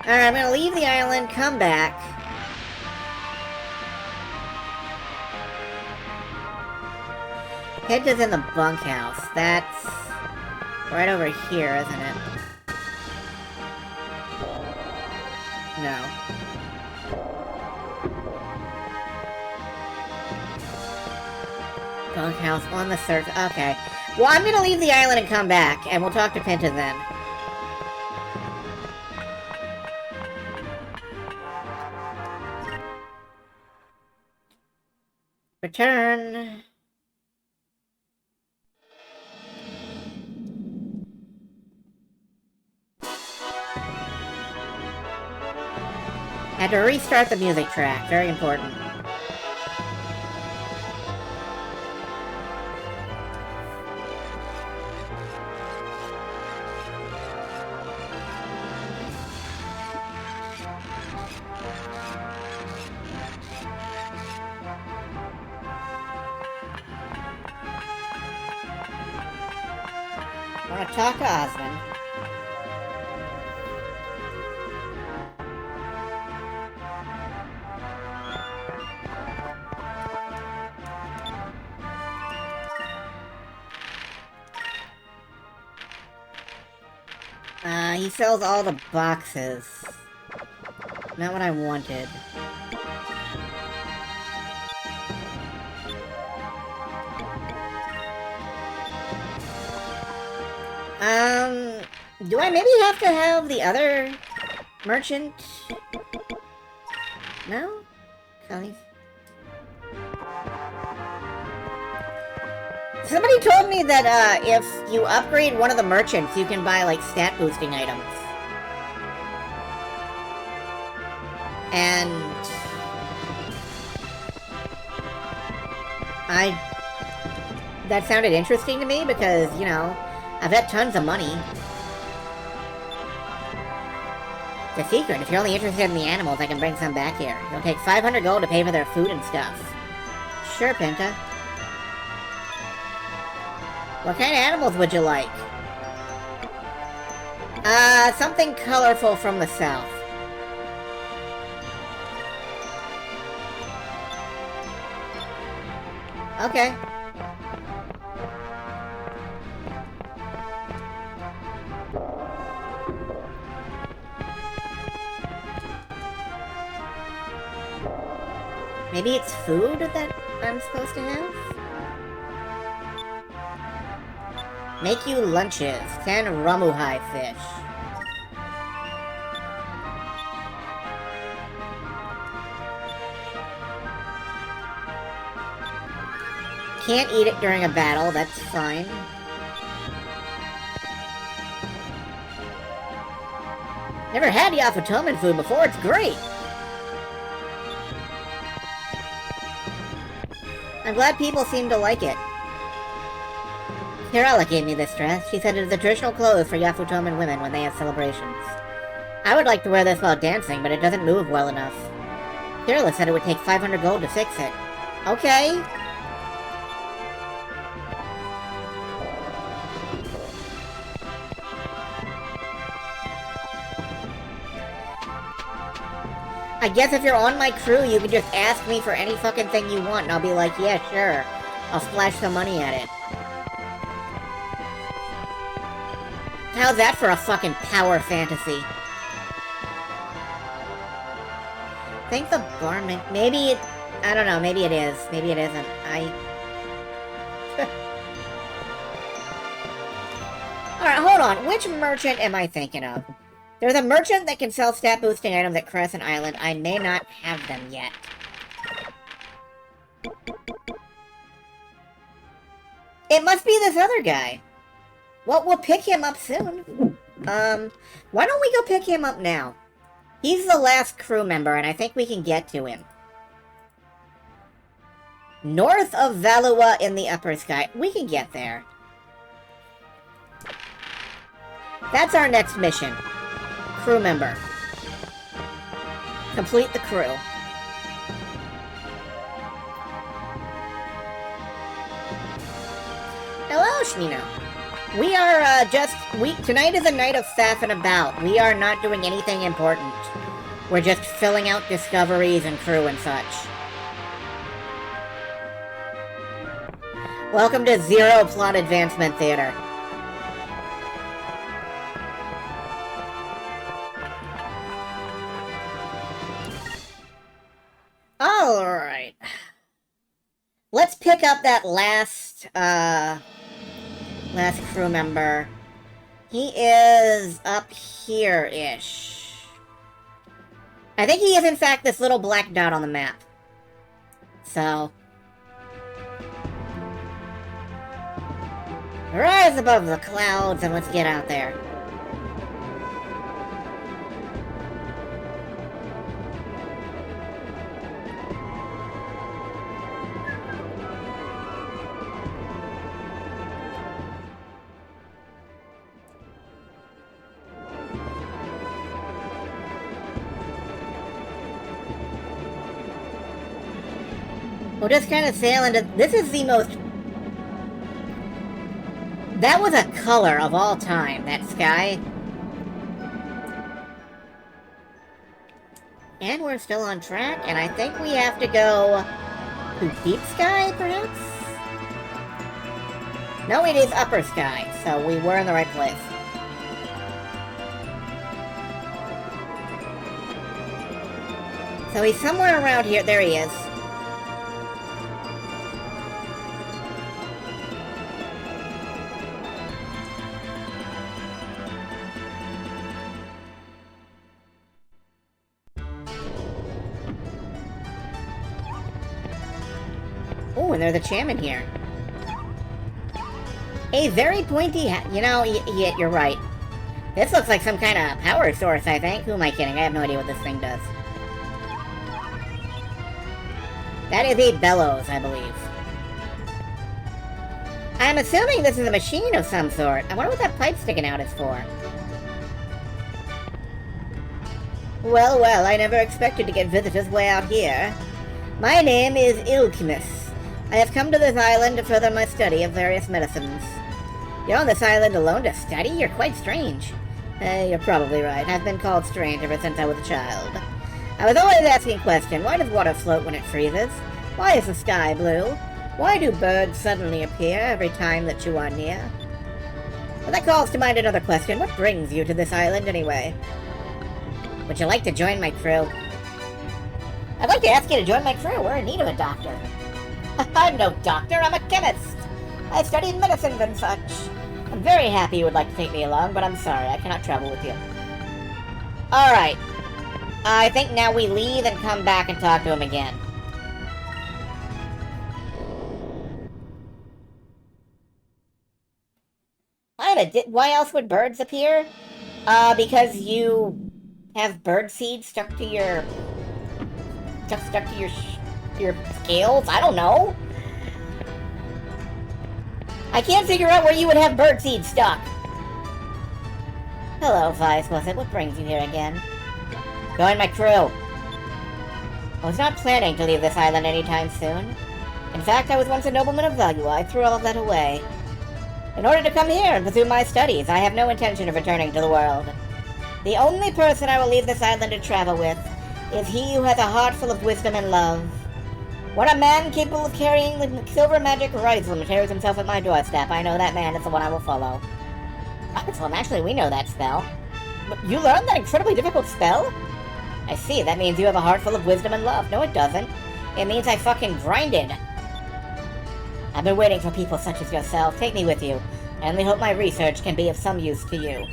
Alright, I'm gonna leave the island, come back. Pinta's in the bunkhouse. That's right over here, isn't it? No. Bunkhouse on the surface. Okay. Well, I'm gonna leave the island and come back, and we'll talk to Pinta then. Return. Had to restart the music track. Very important. I want to talk to Osmond. He sells all the boxes. Not what I wanted. Do I maybe have to have the other merchant? No? Cullies? Somebody told me that, if you upgrade one of the merchants, you can buy, like, stat-boosting items. And... that sounded interesting to me because, you know, I've had tons of money. It's a secret. If you're only interested in the animals, I can bring some back here. It'll take 500 gold to pay for their food and stuff. Sure, Pinta. What kind of animals would you like? Something colorful from the south. Okay. Maybe it's food that I'm supposed to have? Make you lunches. 10 Ramuhai fish. Can't eat it during a battle, that's fine. Never had Yafutomen food before, it's great! I'm glad people seem to like it. Kirella gave me this dress. She said it is a traditional clothes for Yafutomen women when they have celebrations. I would like to wear this while dancing, but it doesn't move well enough. Kirella said it would take 500 gold to fix it. Okay. I guess if you're on my crew, you can just ask me for any fucking thing you want, and I'll be like, yeah, sure. I'll splash some money at it. How's that for a fucking power fantasy? I think the barman... Maybe it... I don't know, maybe it is. Maybe it isn't. Alright, hold on. Which merchant am I thinking of? There's a merchant that can sell stat-boosting items at Crescent Island. I may not have them yet. It must be this other guy. Well, we'll pick him up soon. Why don't we go pick him up now? He's the last crew member, and I think we can get to him. North of Valua in the upper sky. We can get there. That's our next mission. Crew member. Complete the crew. Hello, Shnino. We are, tonight is a night of faffing about. We are not doing anything important. We're just filling out discoveries and crew and such. Welcome to Zero Plot Advancement Theater. Alright. Let's pick up that last crew member. He is up here-ish. I think he is, in fact, this little black dot on the map. So... rise above the clouds and let's get out there. We'll just kind of sail into... This is the most... That was a color of all time, that sky. And we're still on track, and I think we have to go to Deep Sky, perhaps? No, it is Upper Sky, so we were in the right place. So he's somewhere around here. There he is. Oh, and there's a chairman here. A very pointy hat. You know, yeah, you're right. This looks like some kind of power source, I think. Who am I kidding? I have no idea what this thing does. That is a bellows, I believe. I'm assuming this is a machine of some sort. I wonder what that pipe sticking out is for. Well, well, I never expected to get visitors way out here. My name is Ilkmis. I have come to this island to further my study of various medicines. You're on this island alone to study? You're quite strange. You're probably right. I've been called strange ever since I was a child. I was always asking a question. Why does water float when it freezes? Why is the sky blue? Why do birds suddenly appear every time that you are near? Well, that calls to mind another question. What brings you to this island, anyway? Would you like to join my crew? I'd like to ask you to join my crew. We're in need of a doctor. I'm no doctor. I'm a chemist. I studied medicine and such. I'm very happy you would like to take me along, but I'm sorry. I cannot travel with you. Alright. I think now we leave and come back and talk to him again. Why else would birds appear? Because you have bird seed stuck to your... stuck to your scales? I don't know. I can't figure out where you would have bird seed stuck. Hello, Vice, was it? What brings you here again? Join my crew. I was not planning to leave this island anytime soon. In fact, I was once a nobleman of value. I threw all of that away. In order to come here and pursue my studies, I have no intention of returning to the world. The only person I will leave this island to travel with is he who has a heart full of wisdom and love. When a man capable of carrying the silver magic rifle carries himself at my doorstep, I know that man is the one I will follow. Excellent, actually we know that spell. But you learned that incredibly difficult spell? I see, that means you have a heart full of wisdom and love. No, it doesn't. It means I fucking grinded. I've been waiting for people such as yourself. Take me with you. I only hope my research can be of some use to you.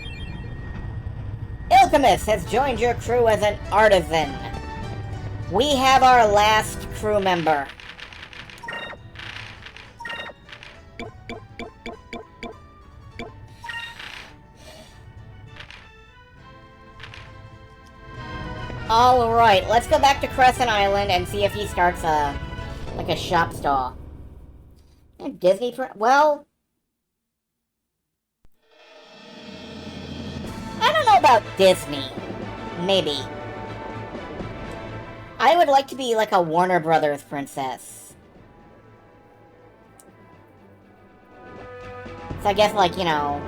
Ilkamus has joined your crew as an artisan. We have our last crew member. Alright, let's go back to Crescent Island and see if he starts like a shop stall. Disney, well, I don't know about Disney. Maybe. I would like to be like a Warner Brothers princess. So I guess like, you know,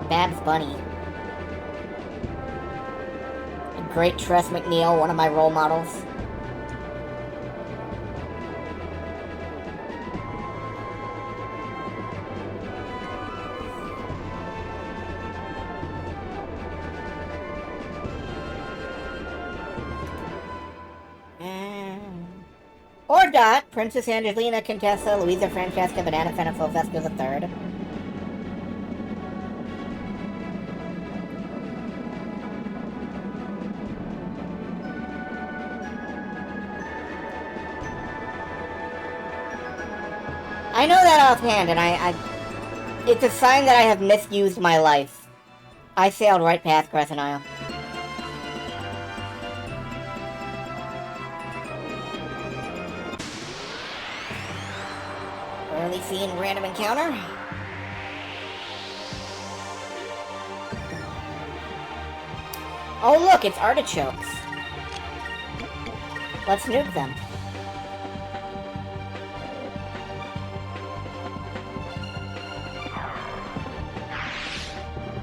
Babs Bunny. Great Tress MacNeille, one of my role models. Or Dot, Princess Angelina, Contessa, Louisa Francesca, Banana Fenifil, Vesco III. I know that offhand, and it's a sign that I have misused my life. I sailed right past Crescent Isle. Early scene random encounter. Oh look, it's artichokes. Let's nuke them.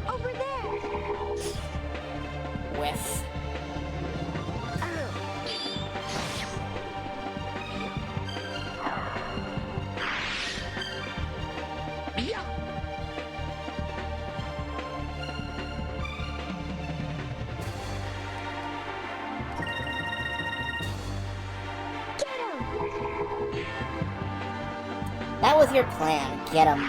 Over there. Whiff. That was your plan. Get him.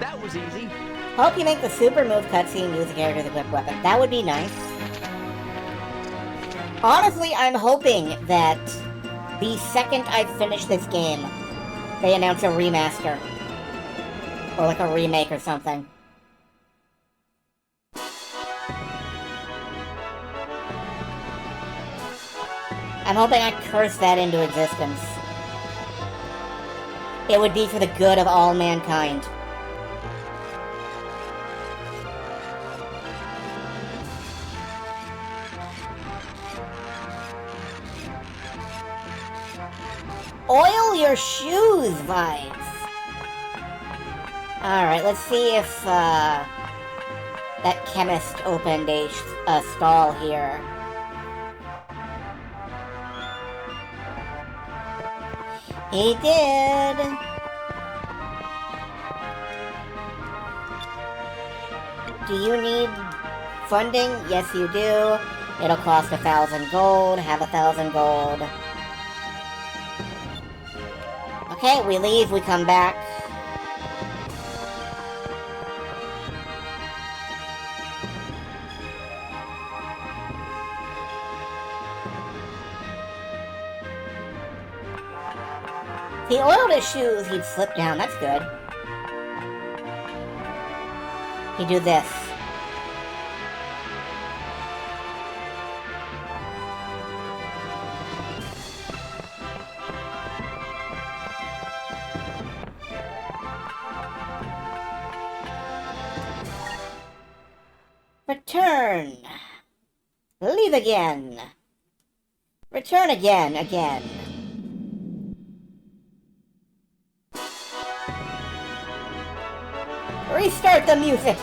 That was easy. Hope you make the super move cutscene use the character's equipped weapon. That would be nice. Honestly, I'm hoping that the second I finish this game, they announce a remaster. Or like a remake or something. I'm hoping I curse that into existence. It would be for the good of all mankind. Oil your shoes, Vice! Alright, let's see if, that chemist opened a stall here. He did. Do you need funding? Yes, you do. It'll cost 1,000 gold. Have 1,000 gold. Okay, we leave. We come back. If he oiled his shoes, he'd slip down. That's good. He'd do this. Return. Leave again. Return again, again. Restart the music!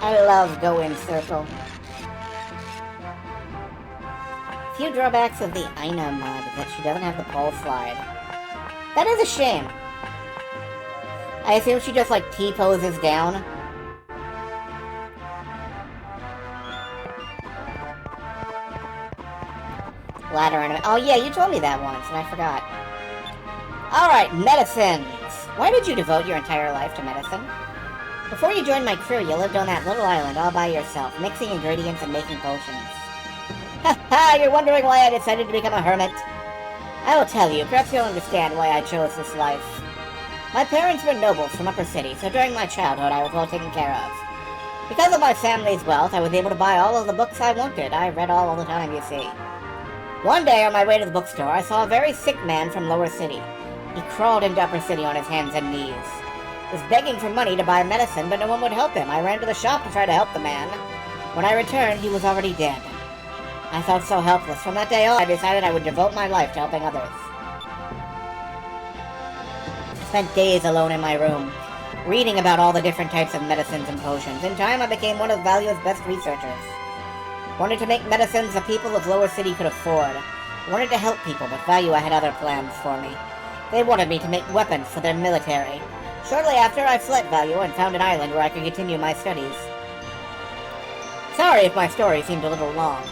I love Go In Circle. Few drawbacks of the Aina mod is that she doesn't have the pole slide. That is a shame. I assume she just like T-poses down. Ladder anime. Oh yeah, you told me that once, and I forgot. Alright, medicines! Why did you devote your entire life to medicine? Before you joined my crew, you lived on that little island all by yourself, mixing ingredients and making potions. Haha, you're wondering why I decided to become a hermit? I will tell you, perhaps you'll understand why I chose this life. My parents were nobles from Upper City, so during my childhood I was well taken care of. Because of my family's wealth, I was able to buy all of the books I wanted. I read all the time, you see. One day, on my way to the bookstore, I saw a very sick man from Lower City. He crawled into Upper City on his hands and knees. He was begging for money to buy medicine, but no one would help him. I ran to the shop to try to help the man. When I returned, he was already dead. I felt so helpless. From that day on, I decided I would devote my life to helping others. I spent days alone in my room, reading about all the different types of medicines and potions. In time, I became one of Value's best researchers. Wanted to make medicines the people of Lower City could afford. Wanted to help people, but Value had other plans for me. They wanted me to make weapons for their military. Shortly after, I fled Value and found an island where I could continue my studies. Sorry if my story seemed a little long.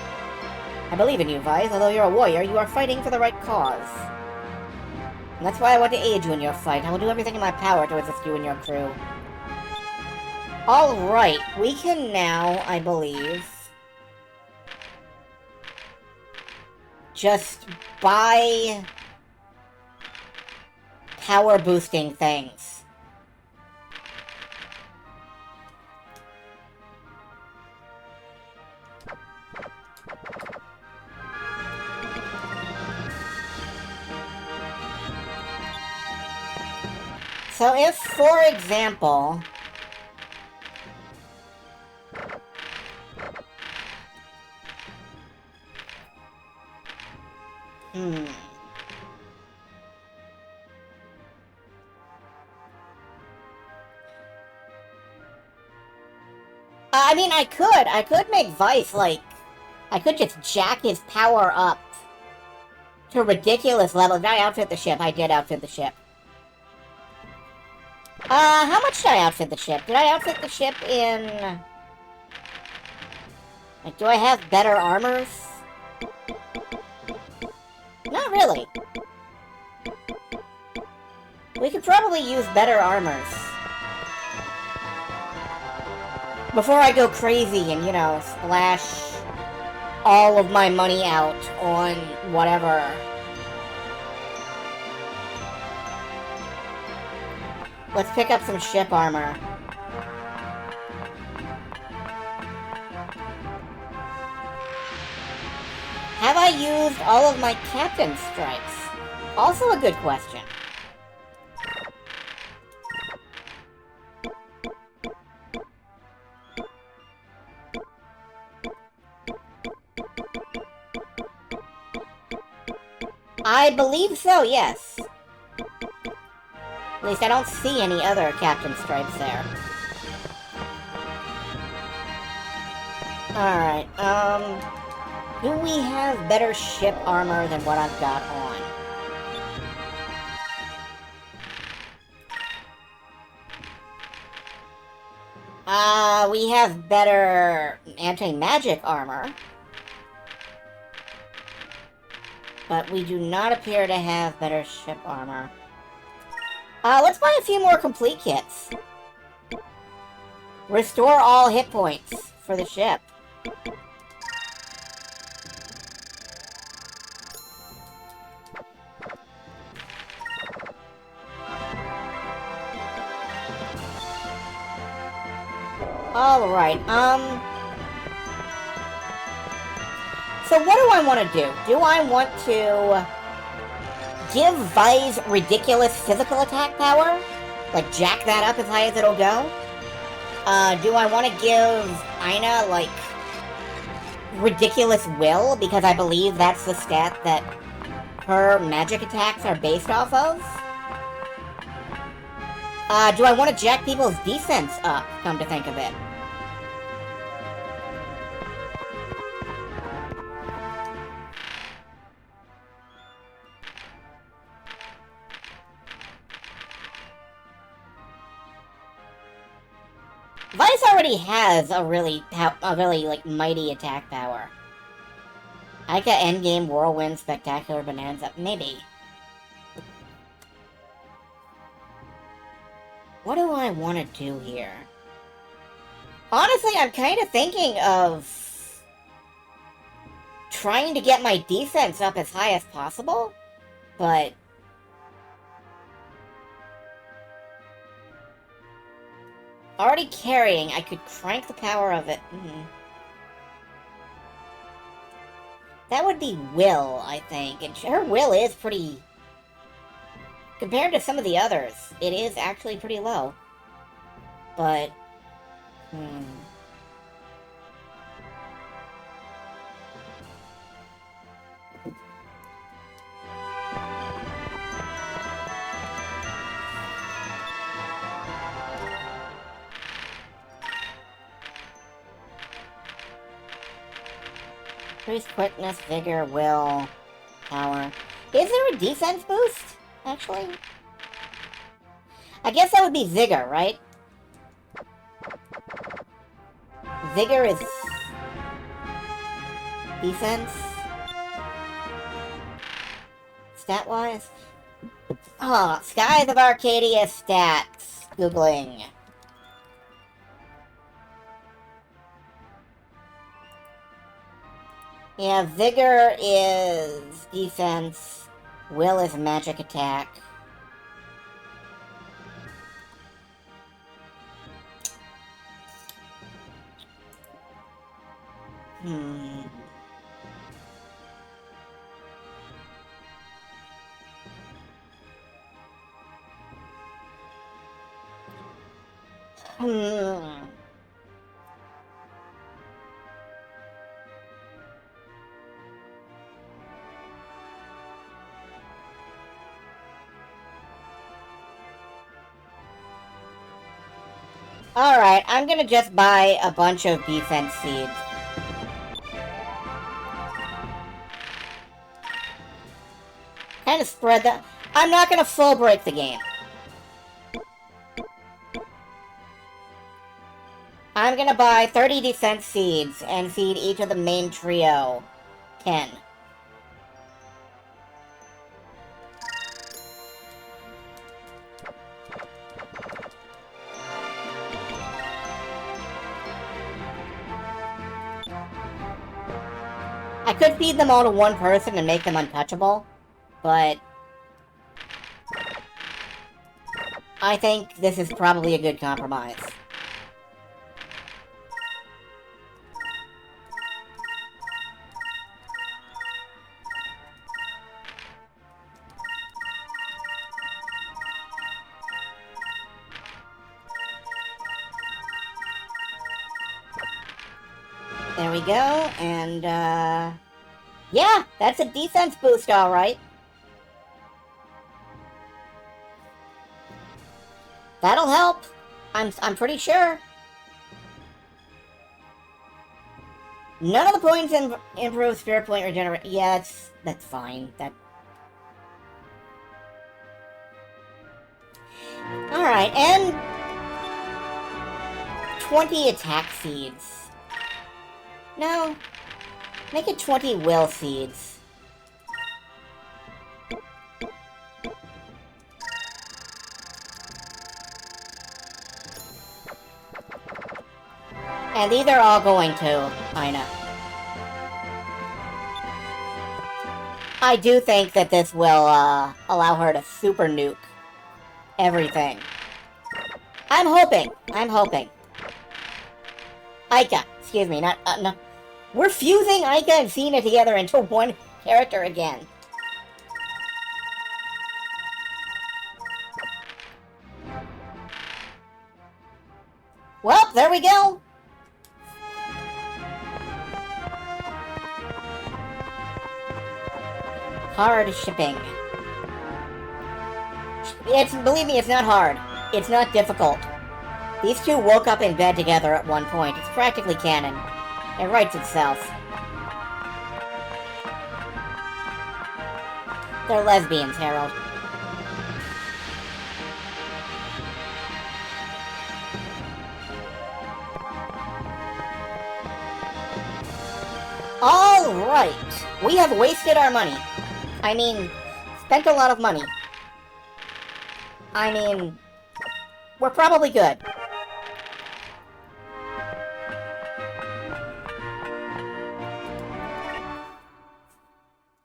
I believe in you, Vice. Although you're a warrior, you are fighting for the right cause. And that's why I want to aid you in your fight. I will do everything in my power to assist you and your crew. Alright, we can now, I believe, just buy power boosting things. So if, for example, I mean, I could make Vice, like, I could just jack his power up to a ridiculous level. Did I outfit the ship? I did outfit the ship. How much did I outfit the ship? Did I outfit the ship in... Like, do I have better armors? Not really. We could probably use better armors. Before I go crazy and, you know, splash all of my money out on whatever. Let's pick up some ship armor. Have I used all of my captain stripes? Also a good question. I believe so, yes. At least I don't see any other Captain Stripes there. Alright, do we have better ship armor than what I've got on? We have better anti-magic armor. But we do not appear to have better ship armor. Let's buy a few more complete kits. Restore all hit points for the ship. Alright, so what do I want to do? Do I want to give Vi's ridiculous physical attack power? Like, jack that up as high as it'll go? Do I want to give Aina, like, ridiculous will? Because I believe that's the stat that her magic attacks are based off of? Do I want to jack people's defense up, come to think of it? Vice already has a really, like, mighty attack power. Ica Endgame Whirlwind Spectacular Bonanza, maybe. What do I want to do here? Honestly, I'm kind of thinking of trying to get my defense up as high as possible, but already carrying, I could crank the power of it. That would be will, I think, and her will is pretty... Compared to some of the others, it is actually pretty low. But... Increase quickness, vigor, will, power. Is there a defense boost, actually? I guess that would be vigor, right? Vigor is defense. Stat-wise? Oh, Skies of Arcadia stats. Googling. Yeah, Vigor is defense, Will is magic attack. Hmm. Alright, I'm gonna just buy a bunch of defense seeds. Kind of spread that. I'm not gonna full break the game. I'm gonna buy 30 defense seeds and feed each of the main trio 10. I could feed them all to one person and make them untouchable, but I think this is probably a good compromise. There we go, and, yeah, that's a defense boost, alright. That'll help. I'm pretty sure. None of the points improve spirit point regeneration. Yeah, that's fine. Alright, and 20 attack seeds. No. Make it 20 will seeds. And these are all going to Ina. I do think that this will allow her to super nuke everything. I'm hoping. Aika, excuse me, not no. We're fusing Aika and Cena together into one character again. Well, there we go. Hard shipping. Believe me, it's not hard. It's not difficult. These two woke up in bed together at one point. It's practically canon. It writes itself. They're lesbians, Harold. Alright. We have wasted our money. I mean, spent a lot of money. I mean, we're probably good.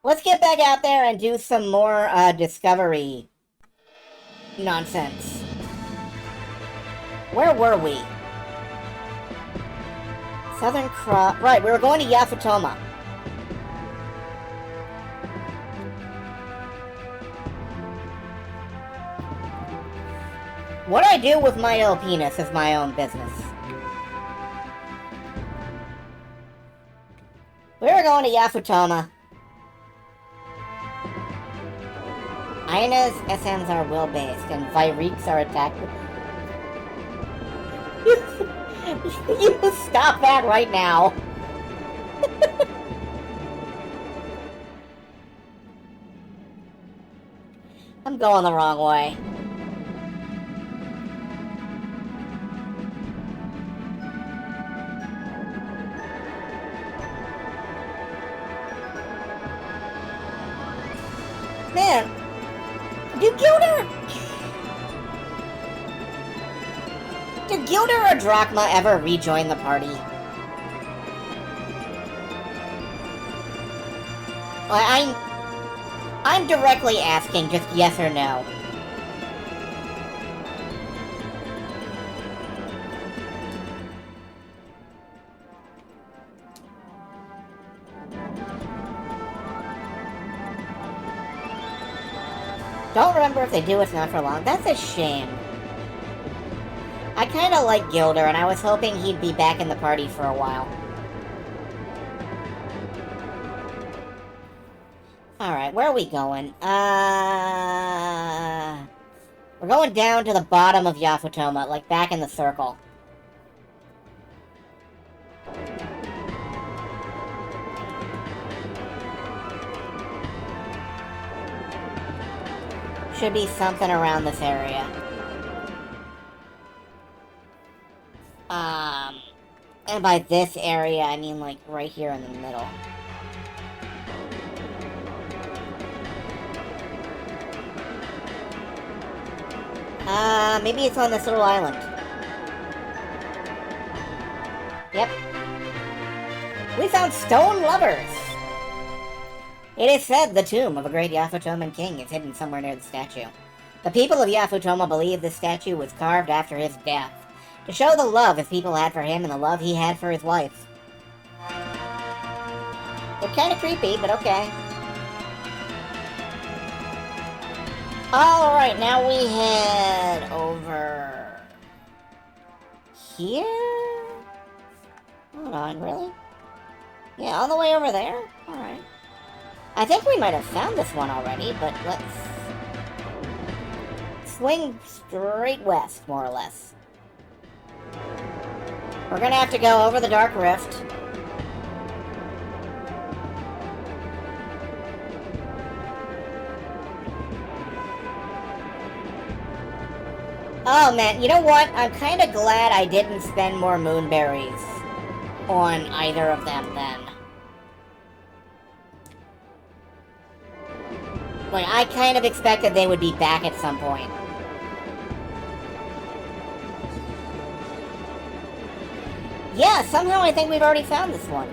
Let's get back out there and do some more discovery nonsense. Where were we? Southern Cross. Right, we were going to Yafutoma. What I do with my own penis is my own business. We were going to Yafutoma. Ina's SMs are will-based, and Vyreeks are attacked with... You stop that right now! I'm going the wrong way. Man! Do Gilder or Drachma ever rejoin the party? I'm directly asking, just yes or no. Don't remember if they do, it's not for long. That's a shame. I kinda like Gilder, and I was hoping he'd be back in the party for a while. Alright, where are we going? We're going down to the bottom of Yafutoma, like back in the circle. Should be something around this area. And by this area, I mean like right here in the middle. Maybe it's on this little island. Yep. We found stone lovers! It is said the tomb of a great Yafutoman king is hidden somewhere near the statue. The people of Yafutoma believe this statue was carved after his death, to show the love his people had for him and the love he had for his wife. They're kind of creepy, but okay. Alright, now we head over... here? Hold on, really? Yeah, all the way over there? Alright. I think we might have found this one already, but let's swing straight west, more or less. We're gonna have to go over the Dark Rift. Oh man, you know what? I'm kind of glad I didn't spend more moonberries on either of them then. Like, I kind of expected they would be back at some point. Yeah, somehow I think we've already found this one.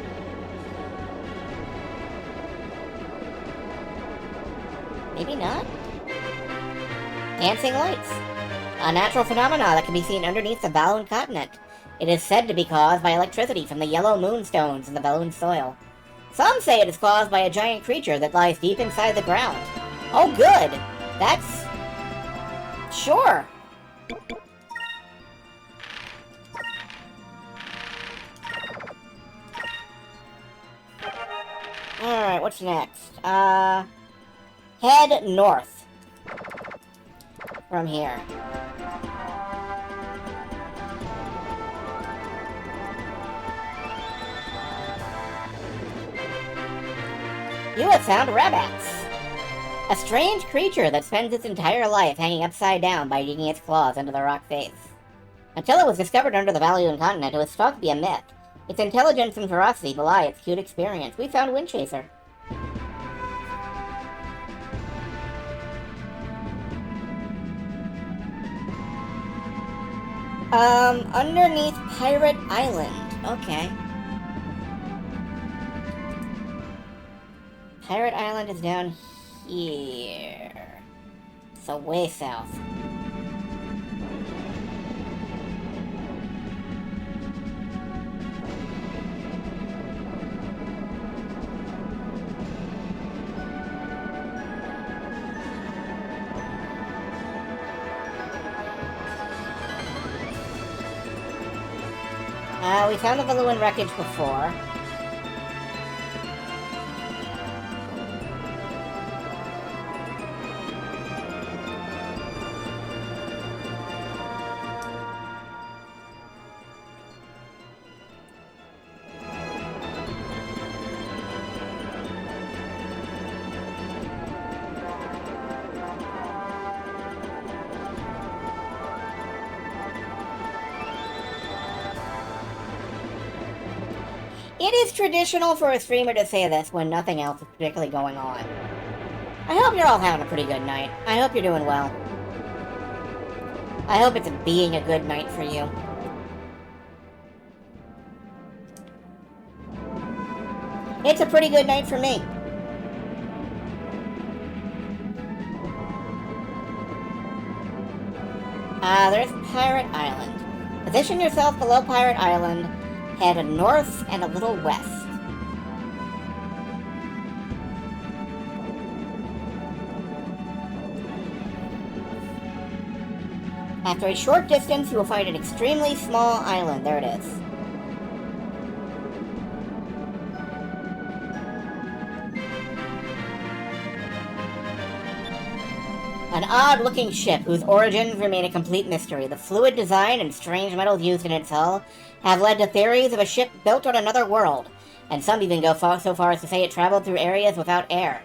Maybe not? Dancing lights. A natural phenomenon that can be seen underneath the Balloon continent. It is said to be caused by electricity from the yellow moonstones in the Balloon soil. Some say it is caused by a giant creature that lies deep inside the ground. Oh, good! That's... sure! Alright, what's next? Head north. From here. You have found rabbits! A strange creature that spends its entire life hanging upside down by digging its claws into the rock face. Until it was discovered under the Balloon continent, it was thought to be a myth. Its intelligence and ferocity belie its cute experience. We found Windchaser. Underneath Pirate Island. Okay. Pirate Island is down here. So way south. We found the Balloon wreckage before. It is traditional for a streamer to say this when nothing else is particularly going on. I hope you're all having a pretty good night. I hope you're doing well. I hope it's being a good night for you. It's a pretty good night for me. There's Pirate Island. Position yourself below Pirate Island. Head north and a little west. After a short distance, you will find an extremely small island. There it is. An odd-looking ship whose origins remain a complete mystery. The fluid design and strange metals used in its hull have led to theories of a ship built on another world, and some even go so far as to say it traveled through areas without air.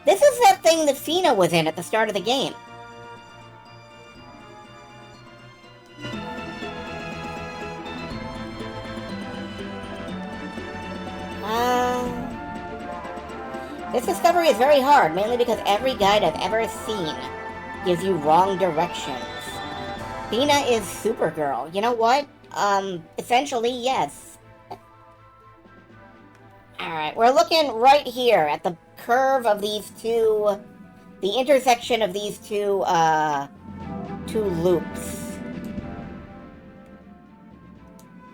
This is that thing that Fina was in at the start of the game. This discovery is very hard, mainly because every guide I've ever seen gives you wrong directions. Fina is Supergirl. You know what? Essentially, yes. Alright, we're looking right here at the curve of these two... the intersection of these two loops.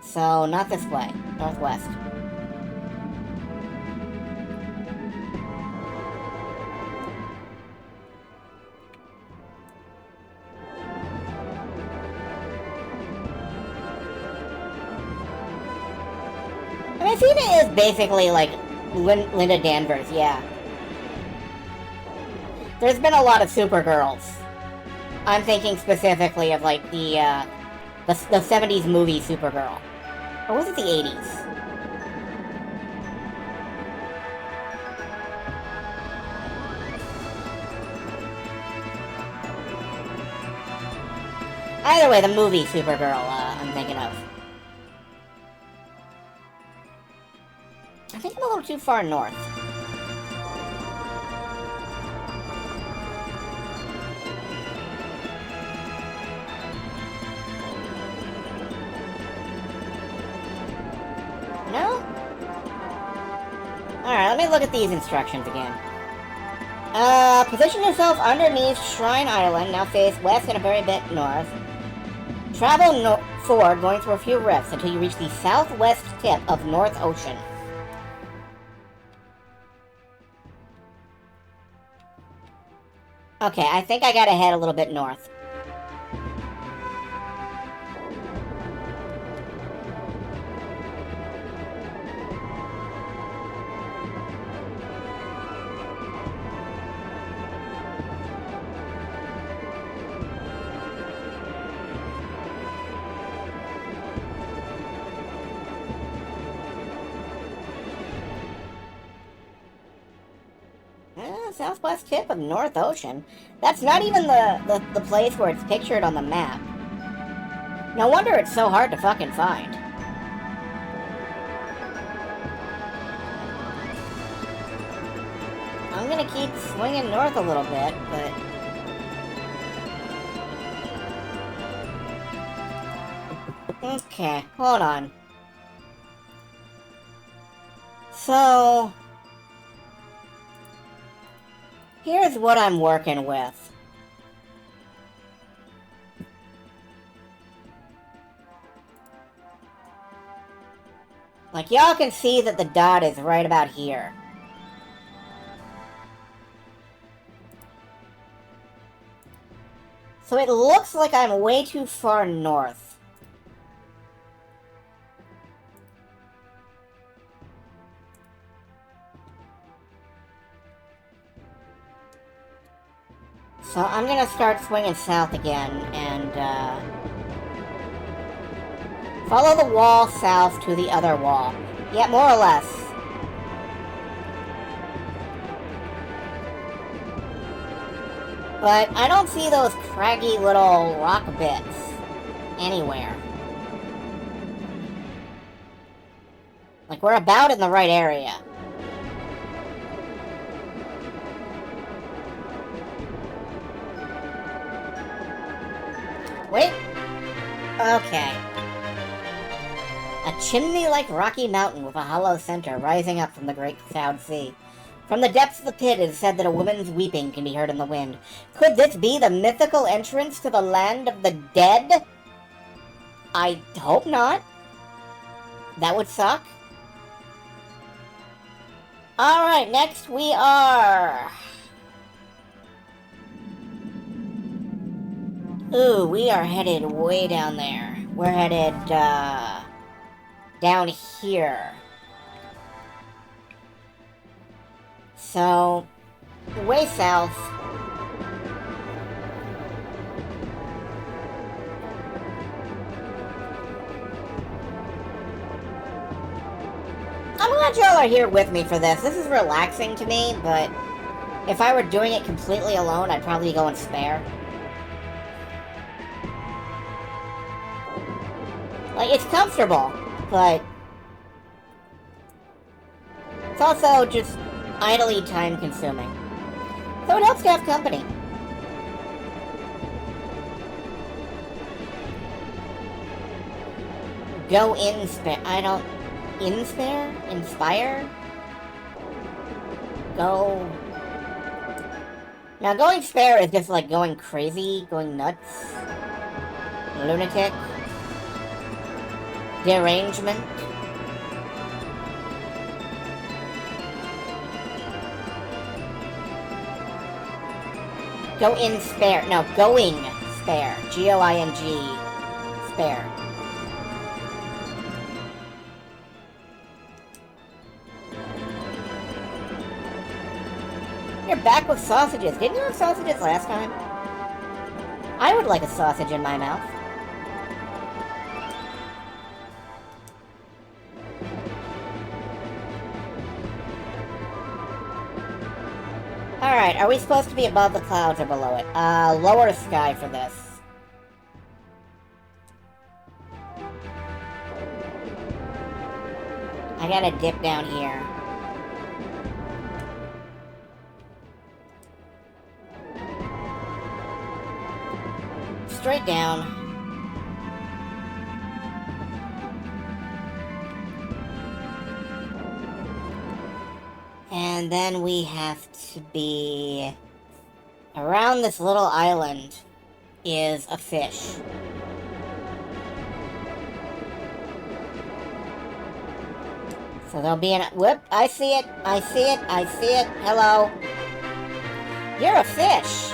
So, not this way. Northwest. I mean, Fina is basically like Linda Danvers, yeah. There's been a lot of Supergirls. I'm thinking specifically of, like, the 70s movie Supergirl. Or was it the 80s? Either way, the movie Supergirl, I'm thinking of. I think I'm a little too far north. No? Alright, let me look at these instructions again. Position yourself underneath Shrine Island, now face west and a very bit north. Travel forward, going through a few rifts until you reach the southwest tip of North Ocean. Okay, I think I gotta head a little bit north. Southwest tip of North Ocean? That's not even the place where it's pictured on the map. No wonder it's so hard to fucking find. I'm gonna keep swinging north a little bit, but... Okay, hold on. So... here's what I'm working with. Like, y'all can see that the dot is right about here. So it looks like I'm way too far north. So I'm gonna start swinging south again, and, follow the wall south to the other wall. Yeah, more or less. But I don't see those craggy little rock bits anywhere. Like, we're about in the right area. Wait. Okay. A chimney-like rocky mountain with a hollow center rising up from the great South Sea. From the depths of the pit, it is said that a woman's weeping can be heard in the wind. Could this be the mythical entrance to the land of the dead? I hope not. That would suck. Alright, next we are... Ooh, we are headed way down there. We're headed, down here. So, way south. I'm glad y'all are here with me for this. This is relaxing to me, but if I were doing it completely alone, I'd probably go and spare. Like, it's comfortable, but it's also just idly time-consuming. So it helps to have company. Go inspire. I don't... Inspire? Inspire? Go... Now, going spare is just like going crazy, going nuts. Lunatic. Derangement. Go in spare. No, going spare. G-O-I-N-G. Spare. You're back with sausages. Didn't you have sausages last time? I would like a sausage in my mouth. Alright, are we supposed to be above the clouds or below it? Lower sky for this. I gotta dip down here. Straight down. And then we have to be... Around this little island is a fish. So there'll be an... Whoop, I see it, I see it, I see it. Hello. You're a fish.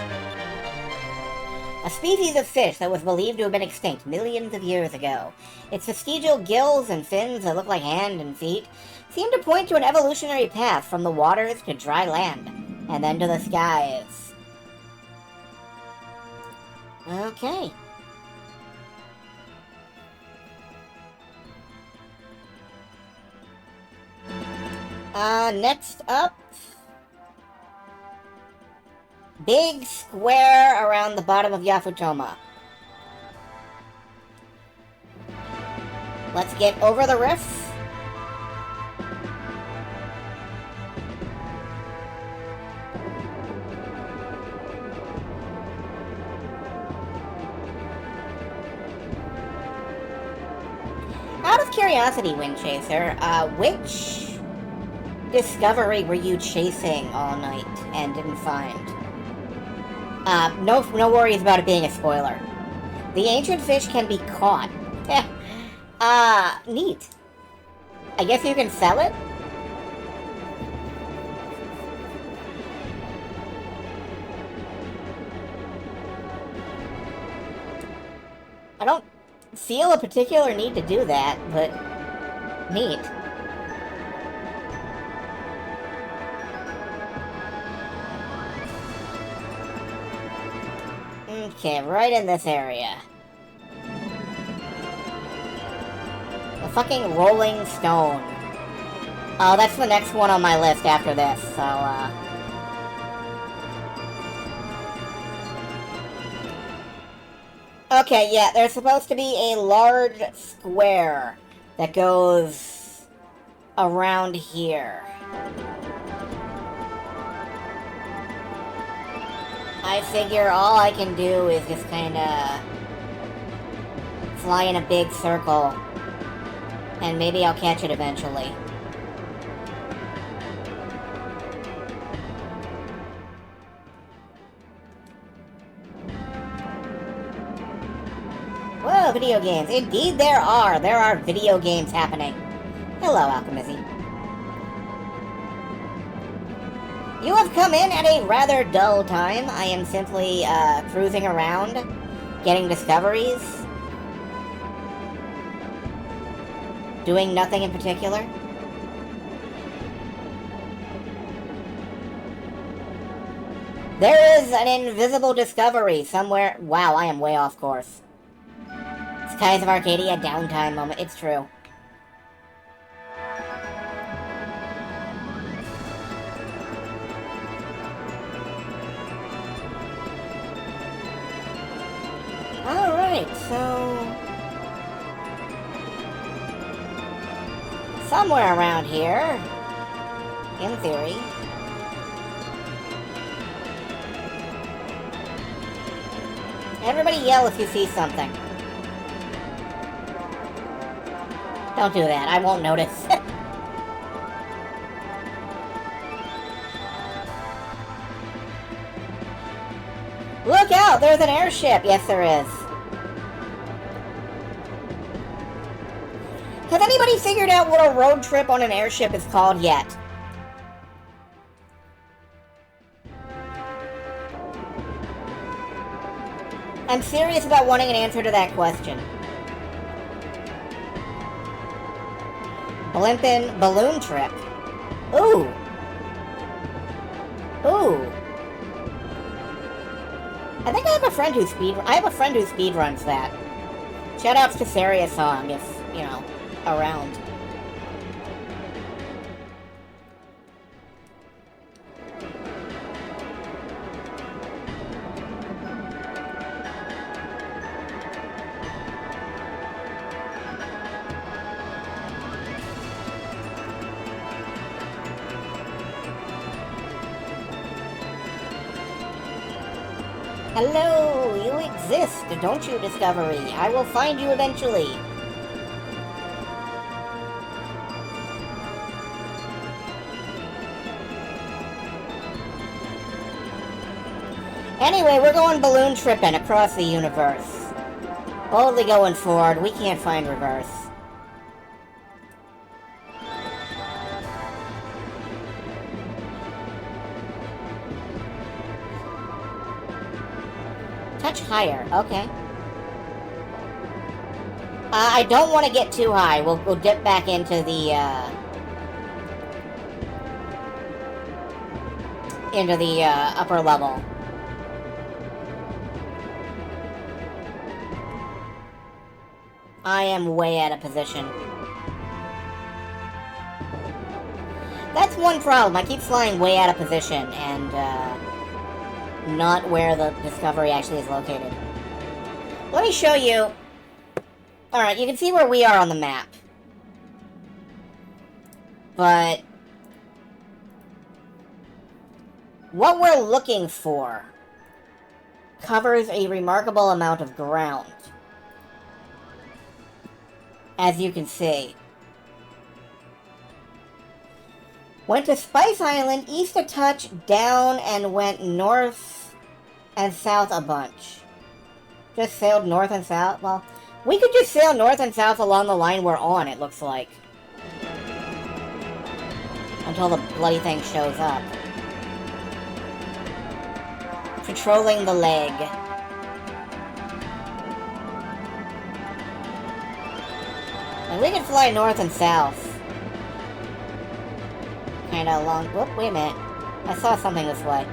A species of fish that was believed to have been extinct millions of years ago. Its vestigial gills and fins that look like hands and feet seem to point to an evolutionary path from the waters to dry land, and then to the skies. Okay. Next up... Big square around the bottom of Yafutoma. Let's get over the riff. Out of curiosity, Wind Chaser, which discovery were you chasing all night and didn't find? No worries about it being a spoiler. The ancient fish can be caught. Neat. I guess you can sell it? I don't feel a particular need to do that, but neat. Okay, right in this area. The fucking Rolling Stone. Oh, that's the next one on my list after this, so, Okay, yeah, there's supposed to be a large square that goes around here. I figure all I can do is just kinda fly in a big circle, and maybe I'll catch it eventually. Whoa, video games. Indeed there are. There are video games happening. Hello, Alchemizzy. You have come in at a rather dull time. I am simply, cruising around, getting discoveries, doing nothing in particular. There is an invisible discovery somewhere. Wow, I am way off course. Skies of Arcadia, downtime moment. It's true. Alright, so... somewhere around here, in theory. Everybody yell if you see something. Don't do that, I won't notice. Look out, there's an airship! Yes, there is. Has anybody figured out what a road trip on an airship is called yet? I'm serious about wanting an answer to that question. Blimpin' balloon trip. Ooh. Ooh. I think I have a friend who speedruns that. Shoutouts to Saria Song if, you know, around. Hello, you exist, don't you, Discovery? I will find you eventually. Anyway, we're going balloon tripping across the universe. Boldly going forward, we can't find reverse. Touch higher, okay. I don't want to get too high. We'll dip back into the upper level. I am way out of position. That's one problem. I keep flying way out of position and not where the Discovery actually is located. Let me show you. Alright, you can see where we are on the map. But what we're looking for covers a remarkable amount of ground. As you can see. Went to Spice Island, east a touch, down, and went north and south a bunch. Just sailed north and south? Well, we could just sail north and south along the line we're on, it looks like. Until the bloody thing shows up. Patrolling the leg. And we can fly north and south. Kinda along... Whoop, wait a minute. I saw something this way.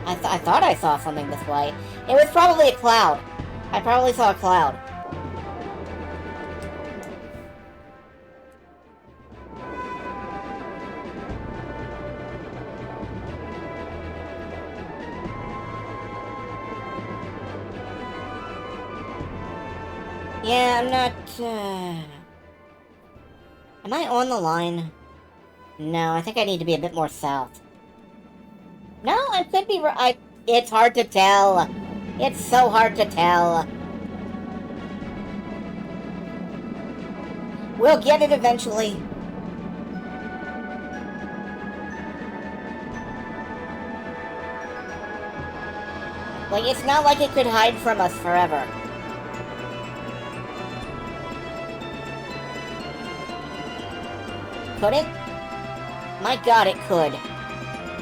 I thought I saw something this way. It was probably a cloud. I probably saw a cloud. Yeah, I'm not, Am I on the line? No, I think I need to be a bit more south. No, I could be right. It's hard to tell. It's so hard to tell. We'll get it eventually. Like, it's not like it could hide from us forever. Could it? My god, it could.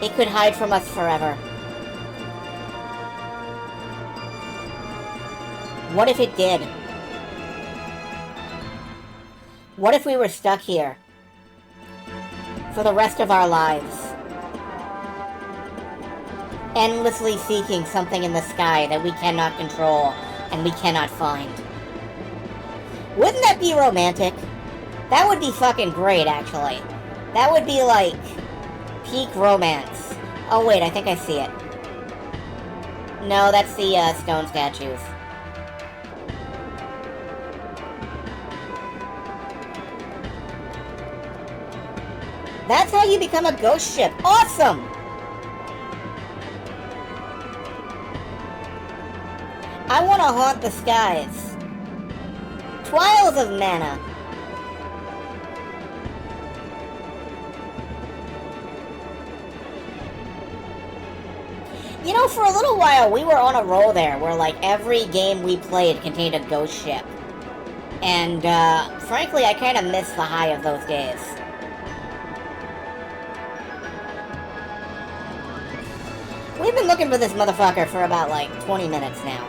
It could hide from us forever. What if it did? What if we were stuck here? For the rest of our lives? Endlessly seeking something in the sky that we cannot control and we cannot find. Wouldn't that be romantic? That would be fucking great, actually. That would be, like, peak romance. Oh, wait, I think I see it. No, that's the, stone statues. That's how you become a ghost ship. Awesome! I want to haunt the skies. Trials of mana. You know, for a little while, we were on a roll there, where, like, every game we played contained a ghost ship. And, frankly, I kind of miss the high of those days. We've been looking for this motherfucker for about, like, 20 minutes now.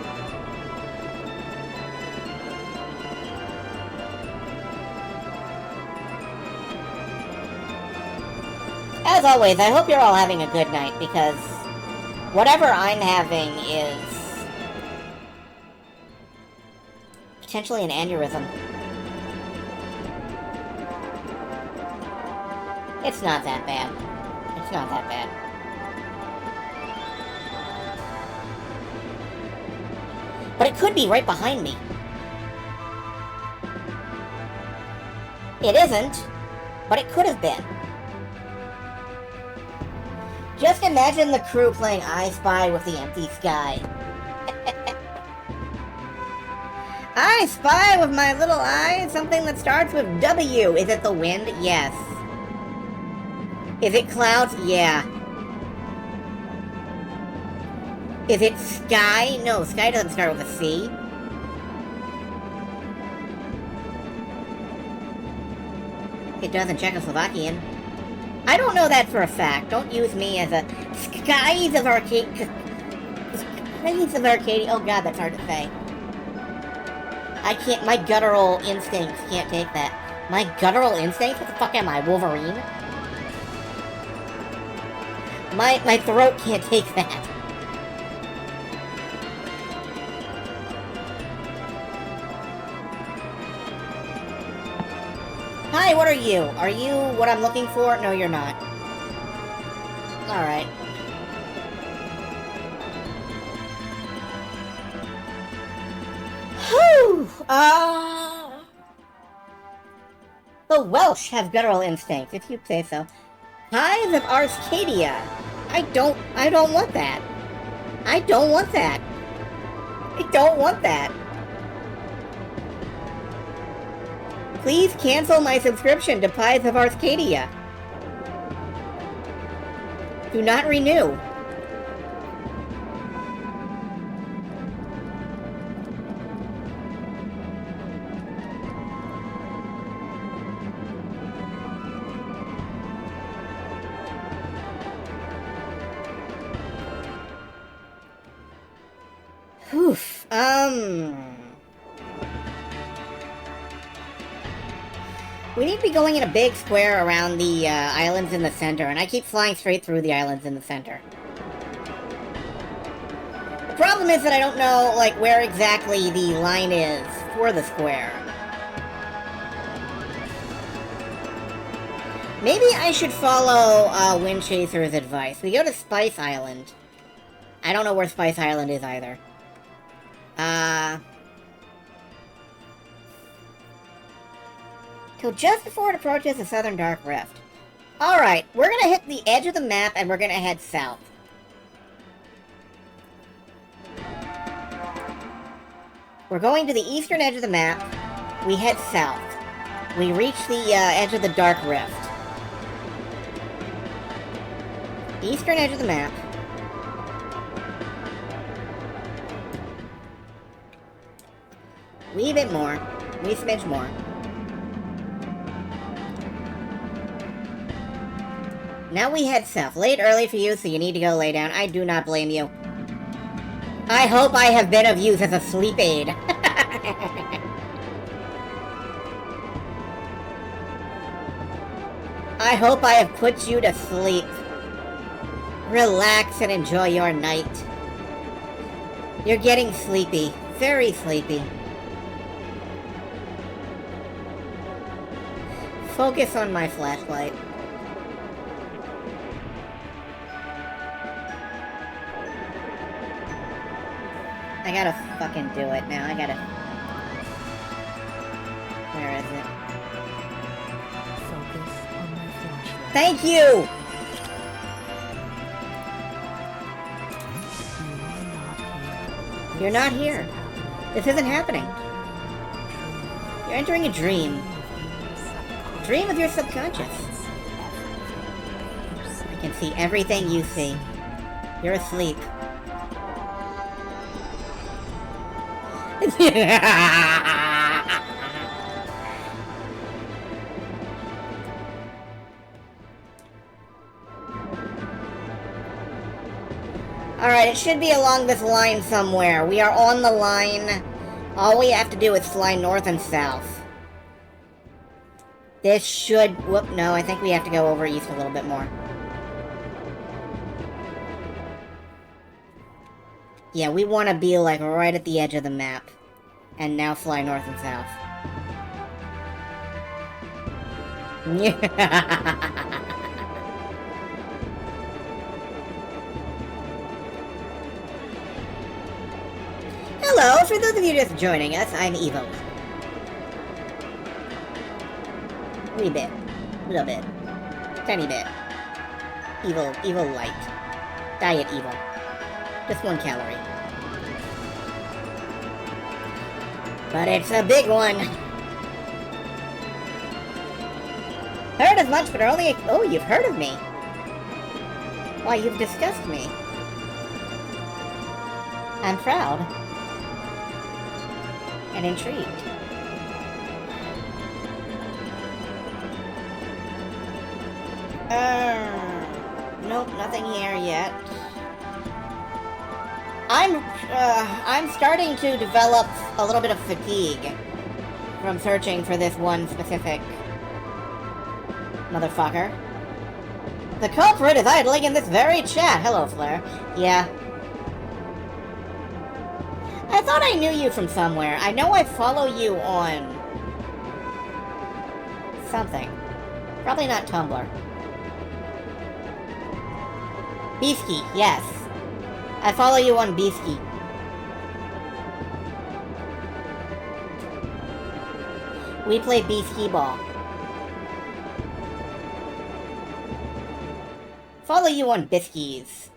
As always, I hope you're all having a good night, because Whatever I'm having is potentially an aneurysm. It's not that bad. It's not that bad. But it could be right behind me. It isn't, but it could have been. Just imagine the crew playing I Spy with the empty sky. I spy with my little eye something that starts with W. Is it the wind? Yes. Is it clouds? Yeah. Is it sky? No, sky doesn't start with a C. It does in Czechoslovakian. I don't know that for a fact. Don't use me as a skies of Arcadia. Skies of Arcadia. Oh god, that's hard to say. I can't. My guttural instincts can't take that. My guttural instincts? What the fuck am I, Wolverine? My throat can't take that. Hi, what are you? Are you what I'm looking for? No, you're not. Alright. Whew! The Welsh have guttural instincts, if you say so. Hives of Arcadia. I don't want that. I don't want that. I don't want that. Please cancel my subscription to Pies of Arcadia. Do not renew. Oof. We need to be going in a big square around the islands in the center, and I keep flying straight through the islands in the center. The problem is that I don't know, like, where exactly the line is for the square. Maybe I should follow Wind Chaser's advice. We go to Spice Island. I don't know where Spice Island is either. Till just before it approaches the Southern Dark Rift. Alright, we're gonna hit the edge of the map and we're gonna head south. We're going to the eastern edge of the map. We head south. We reach the edge of the Dark Rift. Eastern edge of the map. Wee bit more. Wee smidge more. Now we head south. Late early for you, so you need to go lay down. I do not blame you. I hope I have been of use as a sleep aid. I hope I have put you to sleep. Relax and enjoy your night. You're getting sleepy. Very sleepy. Focus on my flashlight. I gotta fucking do it now. I gotta... Where is it? Focus on my flashlight. Thank you! You're not here. This isn't happening. You're entering a dream. Dream of your subconscious. I can see everything you see. You're asleep. Alright, it should be along this line somewhere. We are on the line. All we have to do is fly north and south. This should... Whoop, no, I think we have to go over east a little bit more. Yeah, we want to be, like, right at the edge of the map. And now fly north and south. Hello, for those of you just joining us, I'm Evo. Wee bit. Little bit. Tiny bit. Evil light. Diet evil. Just 1 calorie. But it's a big one. Heard as much, but only... Oh, you've heard of me. Why, you've discussed me. I'm proud. And intrigued. Nope, nothing here yet. I'm starting to develop a little bit of fatigue from searching for this one specific motherfucker. The culprit is idling in this very chat. Hello, Flare. Yeah. I thought I knew you from somewhere. I know I follow you on... something. Probably not Tumblr. Beefsky, yes. I follow you on Beefsky. We play Beefsky ball. Follow you on Biskies.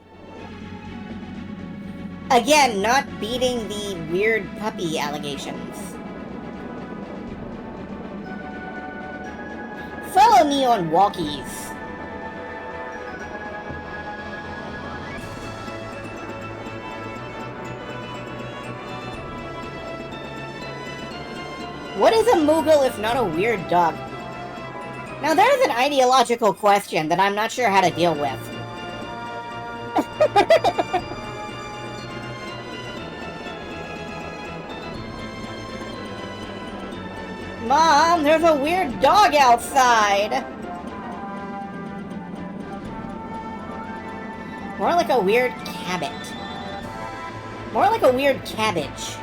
Again, not beating the weird puppy allegations. Follow me on Walkies. What is a Moogle if not a weird dog? Now there's an ideological question that I'm not sure how to deal with. Mom, there's a weird dog outside! More like a weird cabbit. More like a weird cabbage.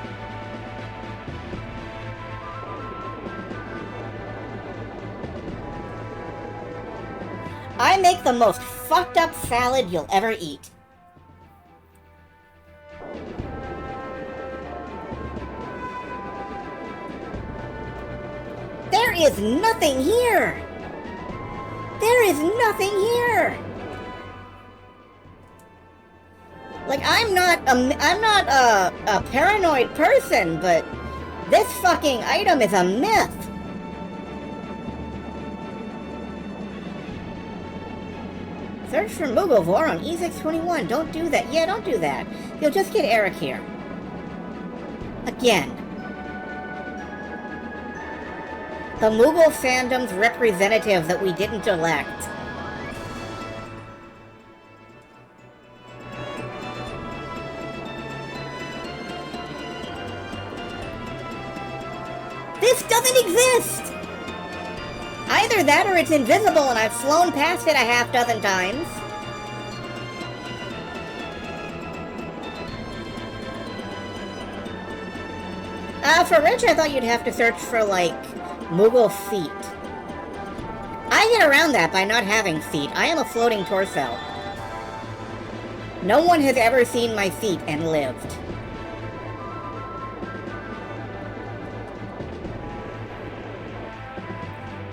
I make the most fucked up salad you'll ever eat. There is nothing here! There is nothing here! Like, I'm not a paranoid person, but this fucking item is a myth. Search for Mooglevore on E621. Don't do that. Yeah, don't do that. You'll just get Eric here. Again. The Moogle fandom's representative that we didn't elect. This doesn't exist! Either that or it's invisible and I've flown past it a half dozen times. For Rich, I thought you'd have to search for, like, Moogle feet. I get around that by not having feet. I am a floating torso. No one has ever seen my feet and lived.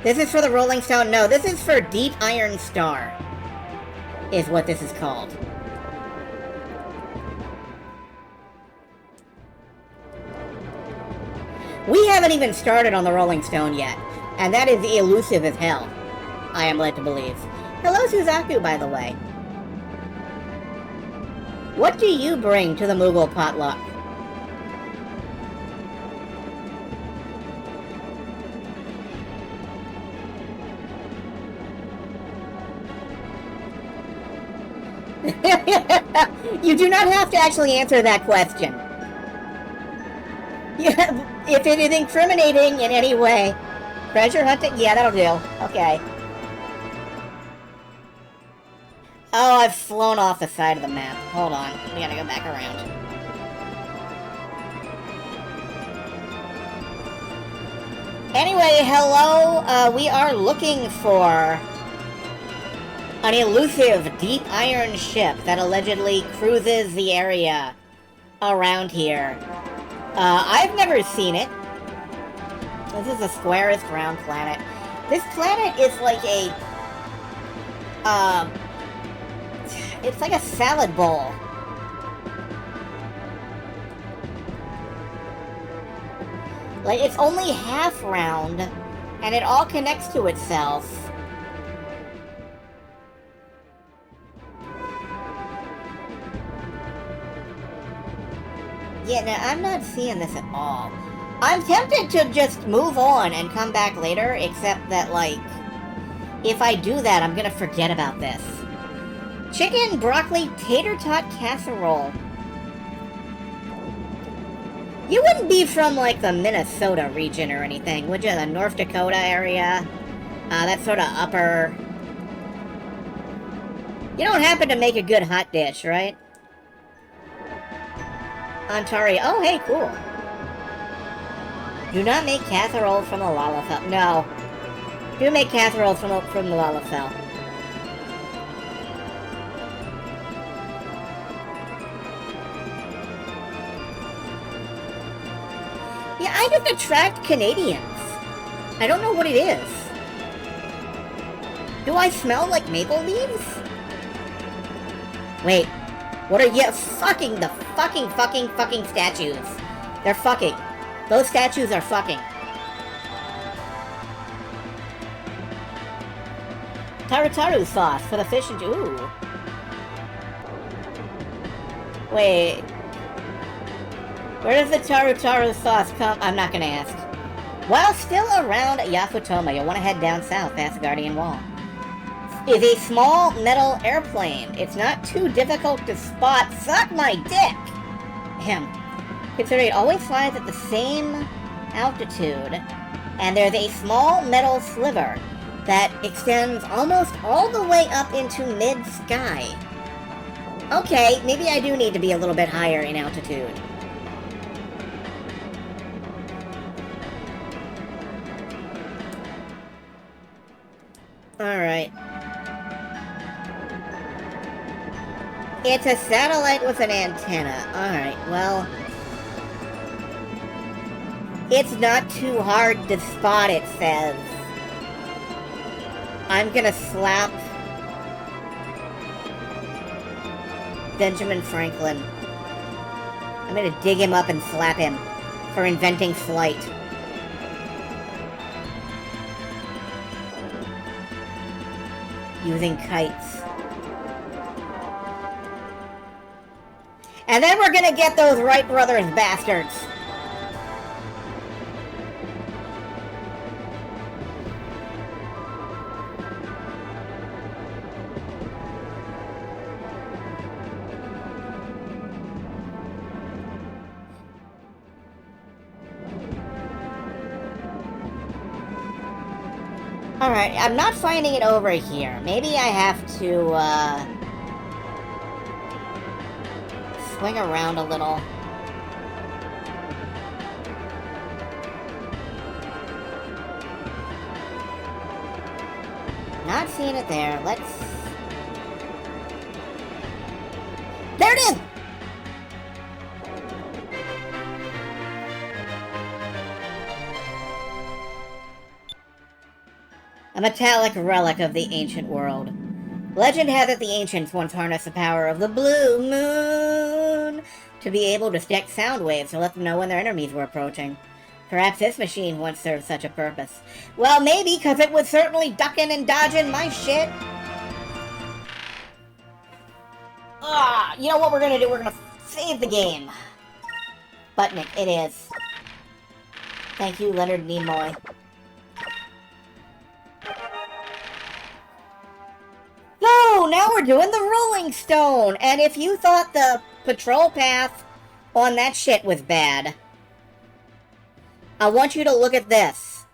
This is for the Rolling Stone? No, this is for Deep Iron Star, is what this is called. We haven't even started on the Rolling Stone yet, and that is elusive as hell, I am led to believe. Hello, Suzaku, by the way. What do you bring to the Moogle potluck? You do not have to actually answer that question. If it is incriminating in any way. Treasure hunting? Yeah, that'll do. Okay. Oh, I've flown off the side of the map. Hold on. We gotta go back around. Anyway, hello. We are looking for an elusive deep iron ship that allegedly cruises the area around here. I've never seen it. This is the squarest round planet. This planet is like a, it's like a salad bowl. Like, it's only half round, and it all connects to itself. Yeah, no, I'm not seeing this at all. I'm tempted to just move on and come back later, except that, like, if I do that, I'm gonna forget about this. Chicken, broccoli, tater tot casserole. You wouldn't be from, like, the Minnesota region or anything, would you? The North Dakota area? That sort of upper... You don't happen to make a good hot dish, right? Ontario. Oh, hey, cool. Do not make casserole from the Lalafell. No. Do make casserole from the Lalafell. Yeah, I just attract Canadians. I don't know what it is. Do I smell like maple leaves? Wait. What are you fucking the fucking statues? They're fucking. Those statues are fucking. Tartaru sauce for the fish and... Ooh. Wait. Where does the tartaru sauce come? I'm not gonna ask. While still around Yafutoma, you'll want to head down south past the Guardian Wall. Is a small metal airplane. It's not too difficult to spot. Suck my dick! Ahem. Consider it always flies at the same altitude, and there's a small metal sliver that extends almost all the way up into mid-sky. Okay, maybe I do need to be a little bit higher in altitude. Alright. It's a satellite with an antenna. Alright, well... It's not too hard to spot, it says. I'm gonna slap... Benjamin Franklin. I'm gonna dig him up and slap him for inventing flight. Using kites. And then we're gonna get those Wright brothers bastards. Alright, I'm not finding it over here. Maybe I have to, swing around a little. Not seeing it there. Let's... There it is! A metallic relic of the ancient world. Legend has it the ancients once harnessed the power of the blue moon to be able to detect sound waves to let them know when their enemies were approaching. Perhaps this machine once served such a purpose. Well, maybe, because it was certainly ducking and dodging my shit. You know what we're gonna do? We're gonna save the game. Butnick, it is. Thank you, Leonard Nimoy. So, now we're doing the Rolling Stone, and if you thought the patrol path on that shit was bad, I want you to look at this.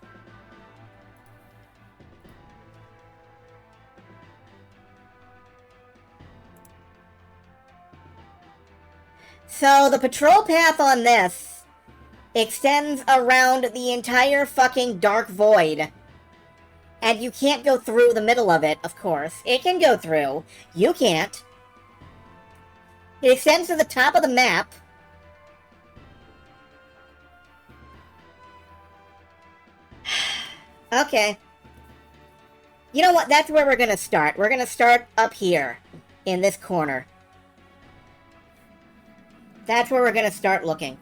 So, the patrol path on this extends around the entire fucking dark void. And you can't go through the middle of it, of course. It can go through. You can't. It extends to the top of the map. Okay. You know what? That's where we're gonna start. We're gonna start up here, in this corner. That's where we're gonna start looking.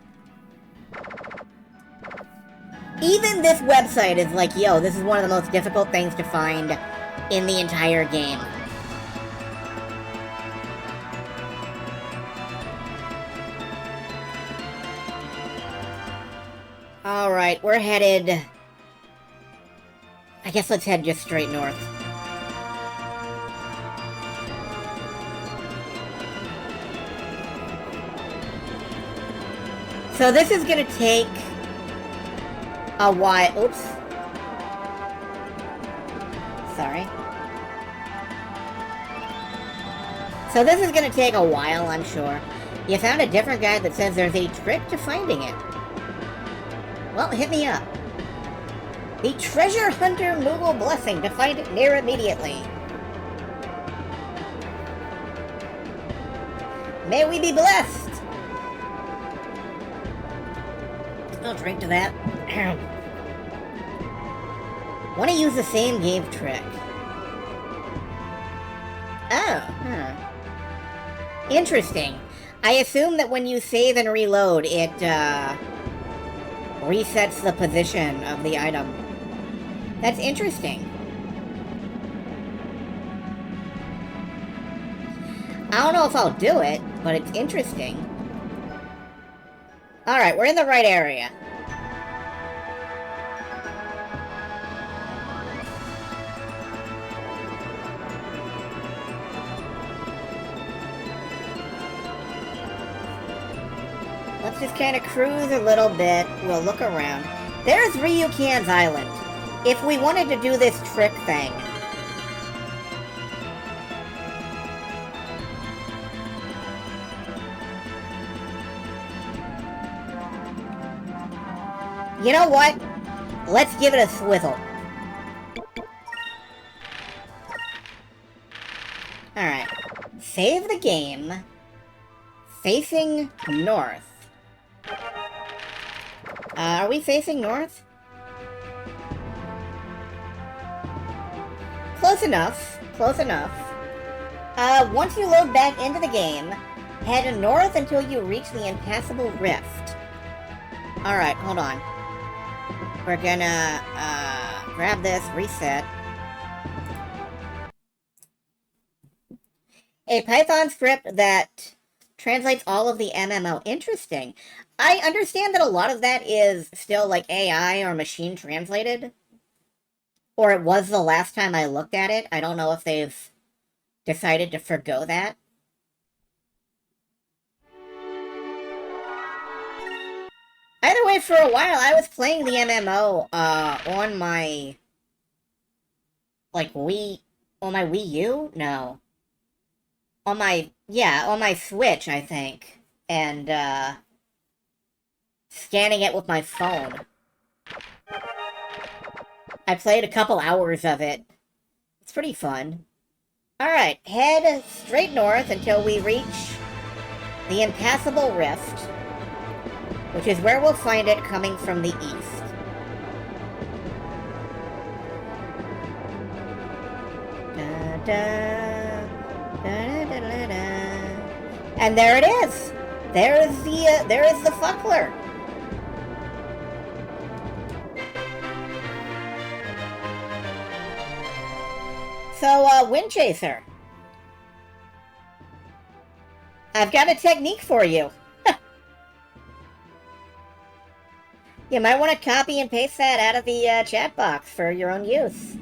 Even this website is like, yo, this is one of the most difficult things to find in the entire game. Alright, we're headed... I guess let's head just straight north. So this is gonna take a while. Oops. Sorry. So this is gonna take a while, I'm sure. You found a different guide that says there's a trick to finding it. Well, hit me up. The Treasure Hunter Moogle Blessing to find it near immediately. May we be blessed! I'll drink to that. Want to use the same game trick. Oh, huh. Interesting. I assume that when you save and reload, it, resets the position of the item. That's interesting. I don't know if I'll do it, but it's interesting. Alright, we're in the right area. Let's just kind of cruise a little bit. We'll look around. There's Ryukan's Island. If we wanted to do this trick thing. You know what? Let's give it a swizzle. Alright. Save the game. Facing north. Are we facing north? Close enough. Close enough. Once you load back into the game, head north until you reach the impassable rift. Alright, hold on. We're gonna, grab this, reset. A Python script that translates all of the MMO. Interesting. I understand that a lot of that is still, like, AI or machine translated. Or it was the last time I looked at it. I don't know if they've decided to forgo that. Either way, for a while, I was playing the MMO, on my... like, on my Wii U? No. On my... yeah, on my Switch, I think. And, scanning it with my phone. I played a couple hours of it. It's pretty fun. Alright, head straight north until we reach the impassable rift, which is where we'll find it coming from the east. Da, da, da, da, da, da. And there it is! There is the Fuckler! So, Wind Chaser. I've got a technique for you. You might want to copy and paste that out of the chat box for your own use.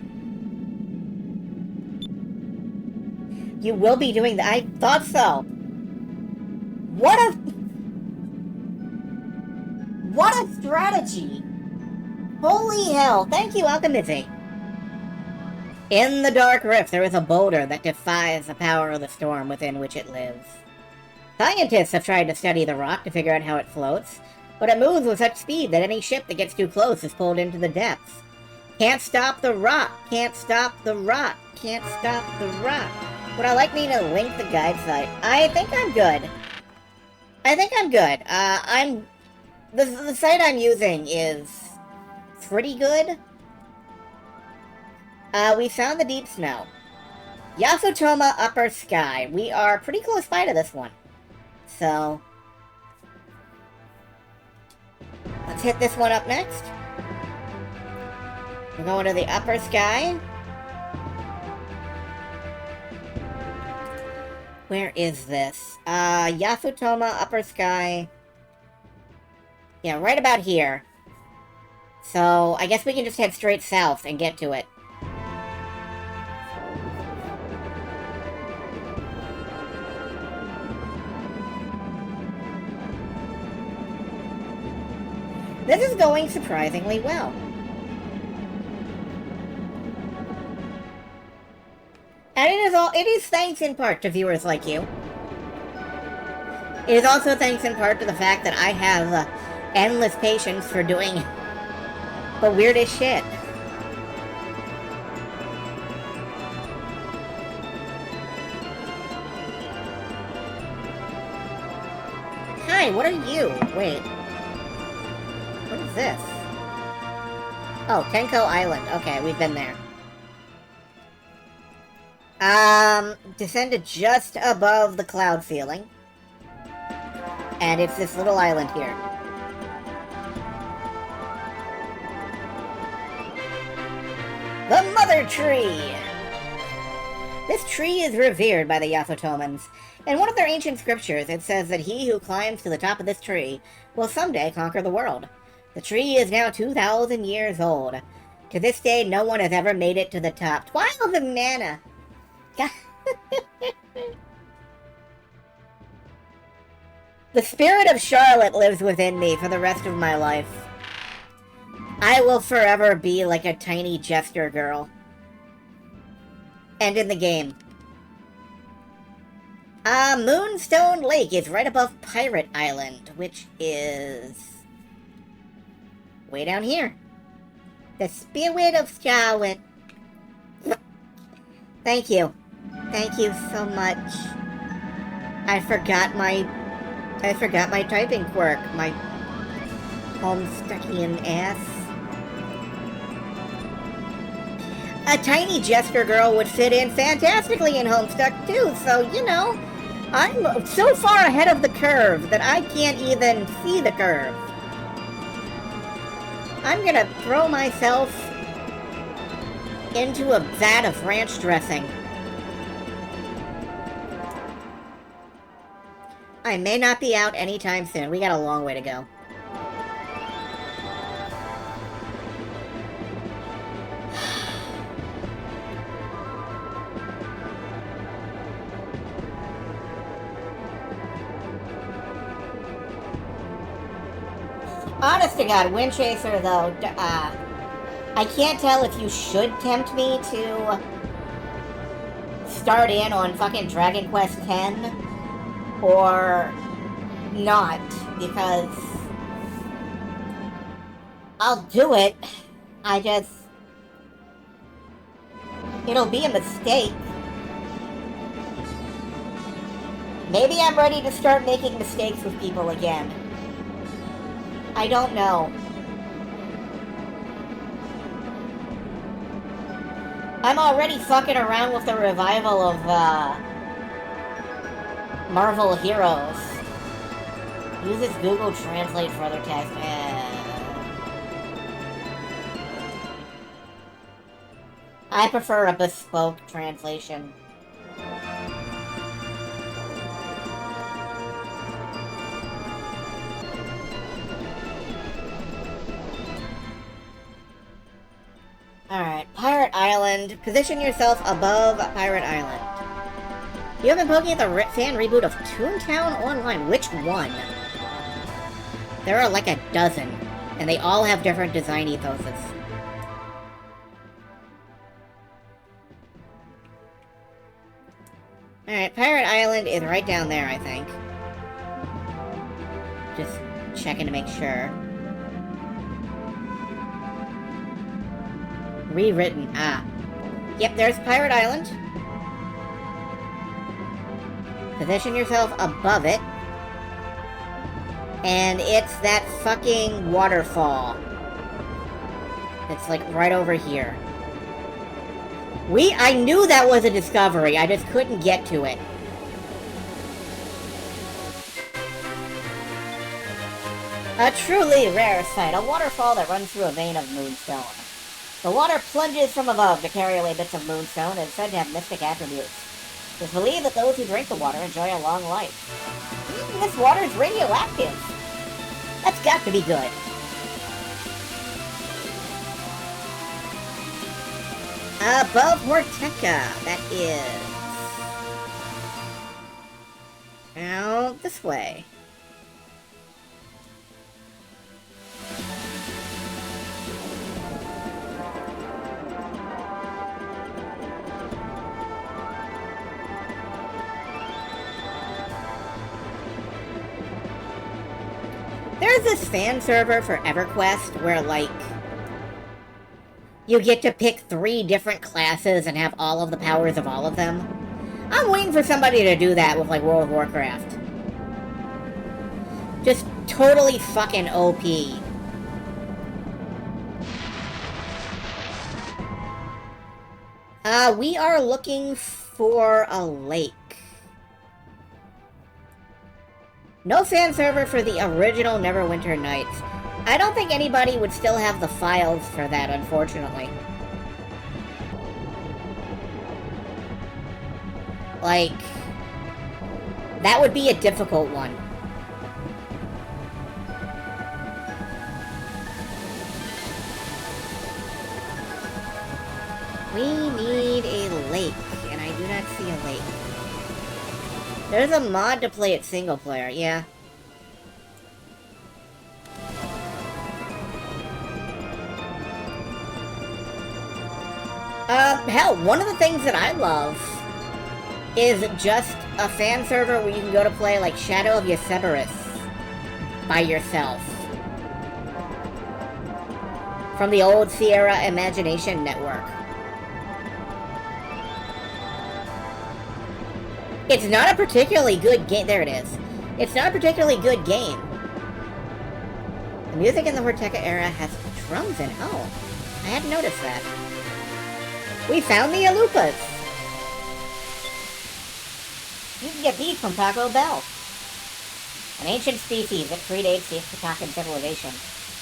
You will be doing that. I thought so. What a strategy. Holy hell. Thank you, Alchemizzy. In the Dark Rift, there is a boulder that defies the power of the storm within which it lives. Scientists have tried to study the rock to figure out how it floats, but it moves with such speed that any ship that gets too close is pulled into the depths. Can't stop the rock, can't stop the rock, can't stop the rock. Would I like me to link the guide site? I think I'm good. I think I'm good. The site I'm using is pretty good. We found the deep snow. Yasutoma Upper Sky. We are pretty close by to this one. So, let's hit this one up next. We're going to the Upper Sky. Where is this? Yasutoma Upper Sky. Yeah, right about here. So, I guess we can just head straight south and get to it. This is going surprisingly well. And it is thanks in part to viewers like you. It is also thanks in part to the fact that I have endless patience for doing the weirdest shit. Hi, what are you? Wait. What is this? Oh, Tenko Island. Okay, we've been there. Descended just above the cloud ceiling. And it's this little island here. The Mother Tree! This tree is revered by the Yasotomans. In one of their ancient scriptures, it says that he who climbs to the top of this tree will someday conquer the world. The tree is now 2,000 years old. To this day, no one has ever made it to the top. 12 mana! The spirit of Charlotte lives within me for the rest of my life. I will forever be like a tiny jester girl. And in the game. Moonstone Lake is right above Pirate Island, which is way down here. The spirit of Charlotte. Thank you. Thank you so much. I forgot my typing quirk. My Homestuckian ass. A tiny jester girl would fit in fantastically in Homestuck too, so, you know, I'm so far ahead of the curve that I can't even see the curve. I'm gonna throw myself into a vat of ranch dressing. I may not be out anytime soon. We got a long way to go. Honest to God, Windchaser, though, I can't tell if you should tempt me to start in on fucking Dragon Quest X or not, because I'll do it. It'll be a mistake. Maybe I'm ready to start making mistakes with people again. I don't know. I'm already fucking around with the revival of, Marvel Heroes. Uses Google Translate for other text. I prefer a bespoke translation. Alright, Pirate Island. Position yourself above Pirate Island. You have been poking at the fan reboot of Toontown Online. Which one? There are like a dozen, and they all have different design ethoses. Alright, Pirate Island is right down there, I think. Just checking to make sure. Rewritten. Ah. Yep, there's Pirate Island. Position yourself above it. And it's that fucking waterfall. It's like right over here. I knew that was a discovery, I just couldn't get to it. A truly rare sight, a waterfall that runs through a vein of moonstone. The water plunges from above to carry away bits of moonstone and is said to have mystic attributes. It is believed that those who drink the water enjoy a long life. This water is radioactive. That's got to be good. Above Morteca, that is. Out this way. There's this fan server for EverQuest where, like, you get to pick 3 different classes and have all of the powers of all of them. I'm waiting for somebody to do that with, like, World of Warcraft. Just totally fucking OP. We are looking for a lake. No fan server for the original Neverwinter Nights. I don't think anybody would still have the files for that, unfortunately. Like, that would be a difficult one. We need a lake, and I do not see a lake. There's a mod to play it single player, yeah. Hell, one of the things that I love is just a fan server where you can go to play, like, Shadow of Yosebarus by yourself. From the old Sierra Imagination Network. It's not a particularly good game. There it is. It's not a particularly good game. The music in the Horteca era has drums in. Oh, I hadn't noticed that. We found the Alupas. You can get these from Taco Bell. An ancient species that predates the Ixtacan civilization.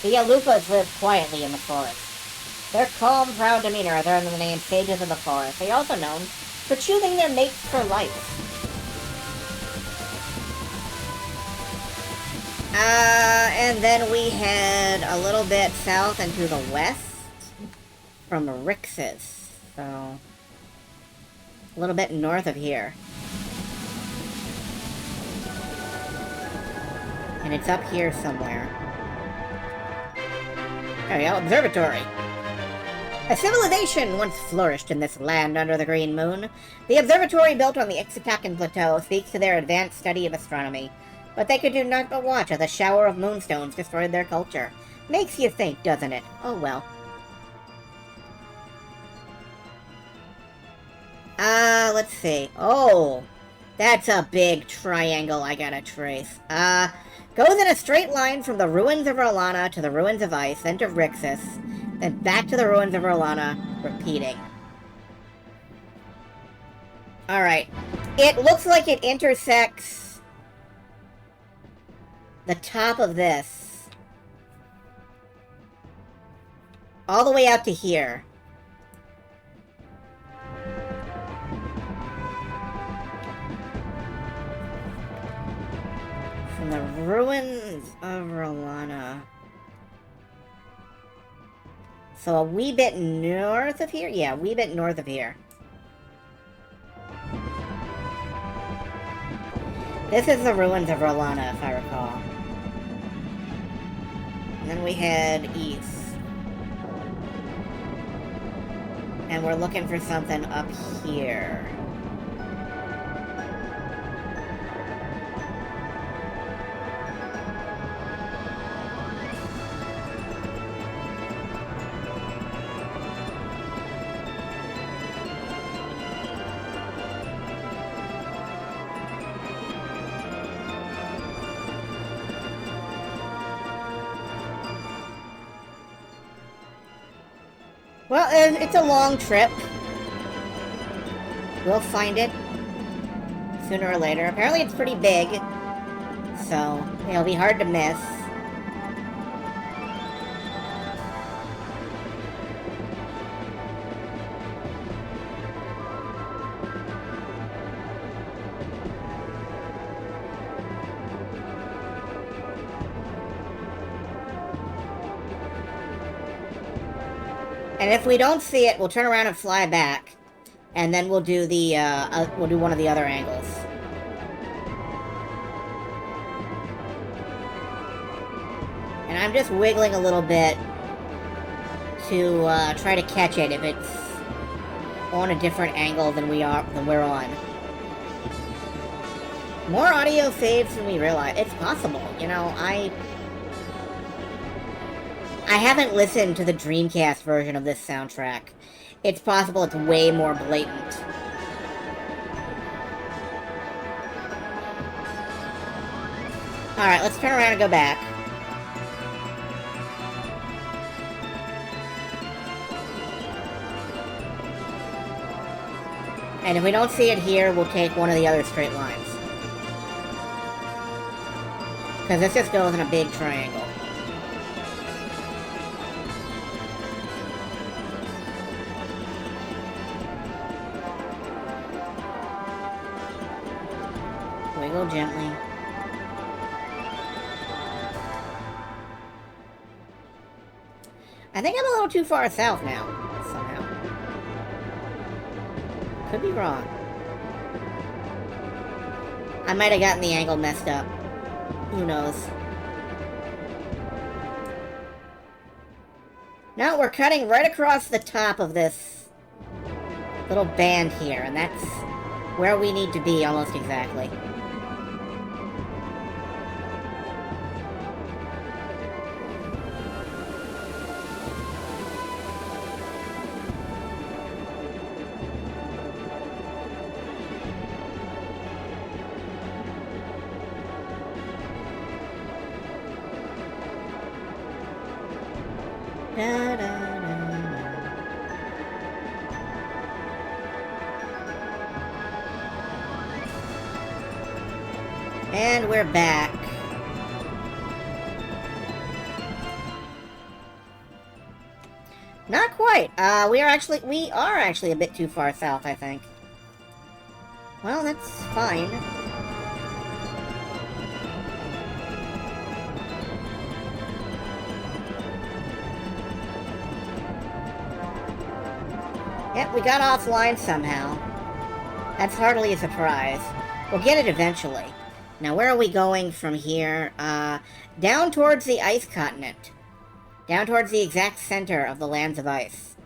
The Alupas live quietly in the forest. Their calm, proud demeanor has earned them the name Sages of the Forest. They are also known for choosing their mates for life. And then we head a little bit south and to the west from Rixus. So, a little bit north of here. And it's up here somewhere. There we go, observatory. A civilization once flourished in this land under the green moon. The observatory built on the Ixtacan Plateau speaks to their advanced study of astronomy. But they could do nothing but watch as a shower of moonstones destroyed their culture. Makes you think, doesn't it? Oh well. Let's see. Oh, that's a big triangle I gotta trace. Goes in a straight line from the ruins of Orlana to the ruins of Ice, then to Rixus, then back to the ruins of Orlana, repeating. Alright. It looks like it intersects the top of this. All the way out to here. From the ruins of Rolana. So a wee bit north of here? Yeah, a wee bit north of here. This is the ruins of Rolana, if I recall. And then we head east. And we're looking for something up here. Well, it's a long trip. We'll find it sooner or later. Apparently it's pretty big, so it'll be hard to miss. And if we don't see it, we'll turn around and fly back. And then we'll do the, we'll do one of the other angles. And I'm just wiggling a little bit to, try to catch it if it's on a different angle than we're on. More audio saves than we realize. It's possible, you know, I haven't listened to the Dreamcast version of this soundtrack. It's possible it's way more blatant. Alright, let's turn around and go back. And if we don't see it here, we'll take one of the other straight lines. Because this just goes in a big triangle. Wiggle gently. I think I'm a little too far south now, somehow. Could be wrong. I might have gotten the angle messed up. Who knows? No, we're cutting right across the top of this little band here, and that's where we need to be almost exactly. Da, da, da, da. And we're back. Not quite. We are actually a bit too far south, I think. Well, that's fine. Yep, we got offline somehow. That's hardly a surprise. We'll get it eventually. Now, where are we going from here? Down towards the ice continent. Down towards the exact center of the lands of ice.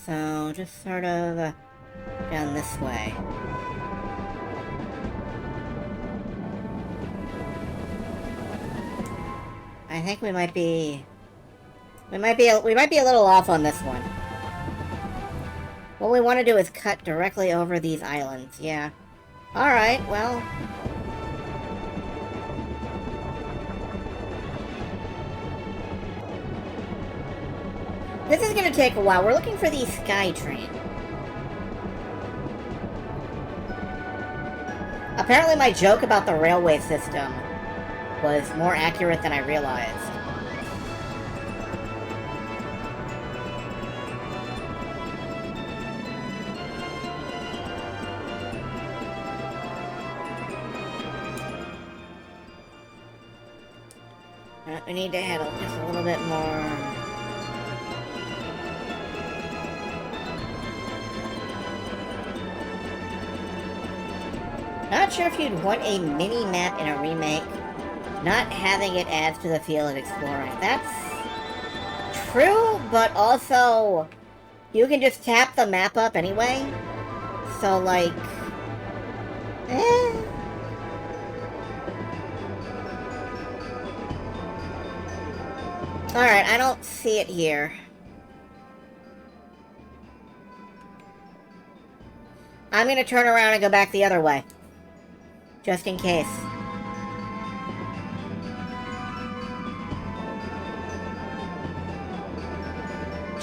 So, just sort of down this way. I think we might be a little off on this one. What we want to do is cut directly over these islands, yeah. Alright, well. This is gonna take a while. We're looking for the SkyTrain. Apparently my joke about the railway system was more accurate than I realized. We need to handle just a little bit more. Not sure if you'd want a mini-map in a remake. Not having it adds to the feel of exploring. That's true, but also you can just tap the map up anyway. So, like, Alright, I don't see it here. I'm gonna turn around and go back the other way. Just in case.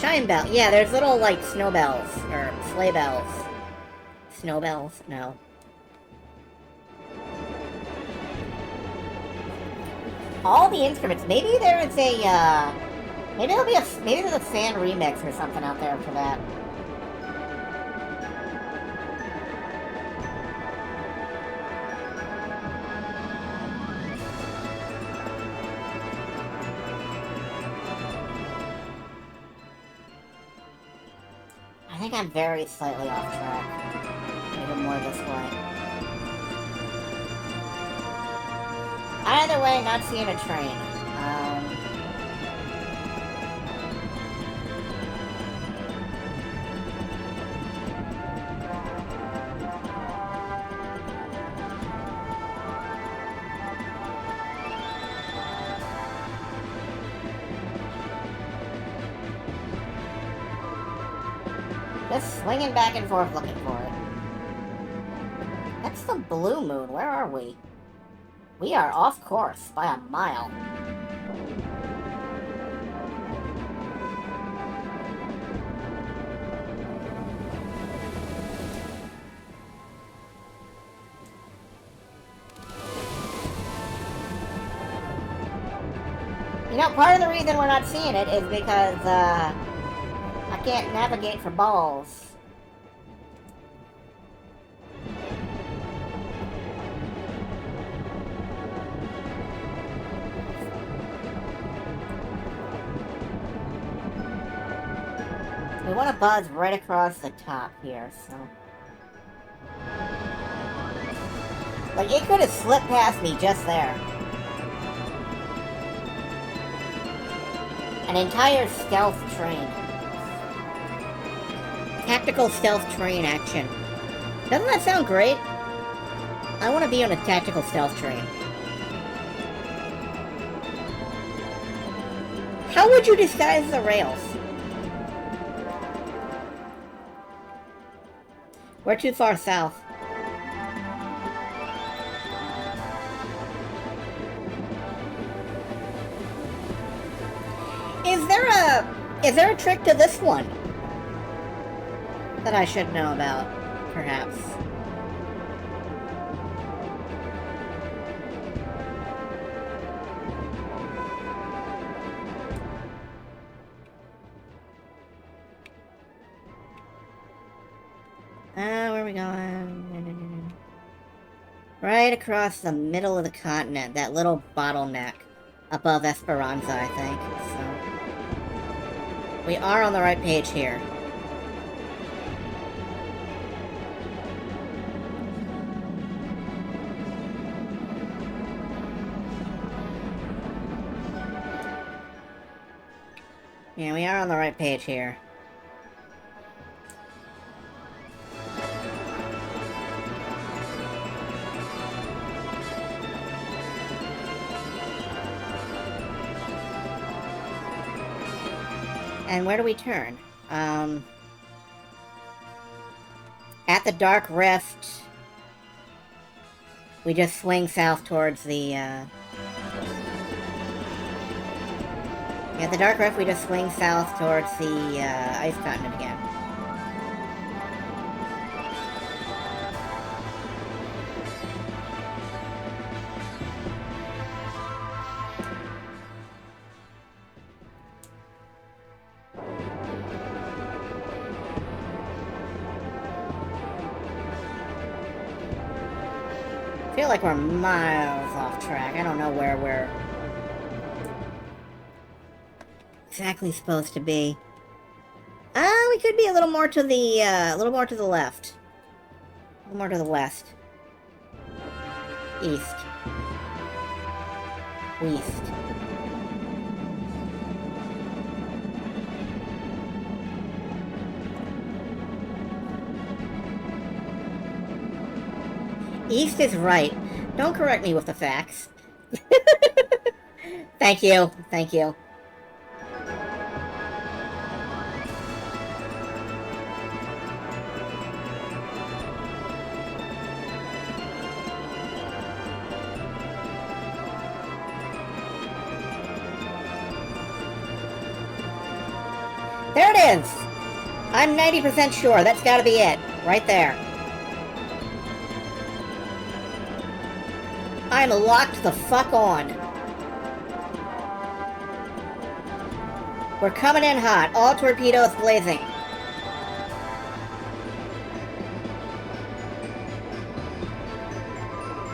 Chime bell. Yeah, there's little, like, snow bells. Or sleigh bells. Snow bells? No. All the instruments. Maybe there is a, maybe there's a fan remix or something out there for that. I think I'm very slightly off track. Maybe more this way. Either way, not seeing a train. Just swinging back and forth looking for it. That's the blue moon. Where are we? We are off course by a mile. You know, part of the reason we're not seeing it is because, I can't navigate for balls. We want to buzz right across the top here, so... Like, it could have slipped past me just there. An entire stealth train. Tactical stealth train action. Doesn't that sound great? I want to be on a tactical stealth train. How would you disguise the rails? We're too far south. Is there a trick to this one that I should know about, perhaps? Where are we going? Right across the middle of the continent, that little bottleneck above Esperanza, I think. So we are on the right page here. Yeah, we are on the right page here. And where do we turn? At the Dark Rift, we just swing south towards the, At the Dark Rift, we just swing south towards the, Ice Continent again. I feel like we're miles off track. I don't know where we're exactly supposed to be. We could be a little more to the, a little more to the left. A little more to the west. East. West. East is right. Don't correct me with the facts. Thank you. Thank you. There it is! I'm 90% sure that's gotta be it. Right there. I'm locked the fuck on. We're coming in hot. All torpedoes blazing.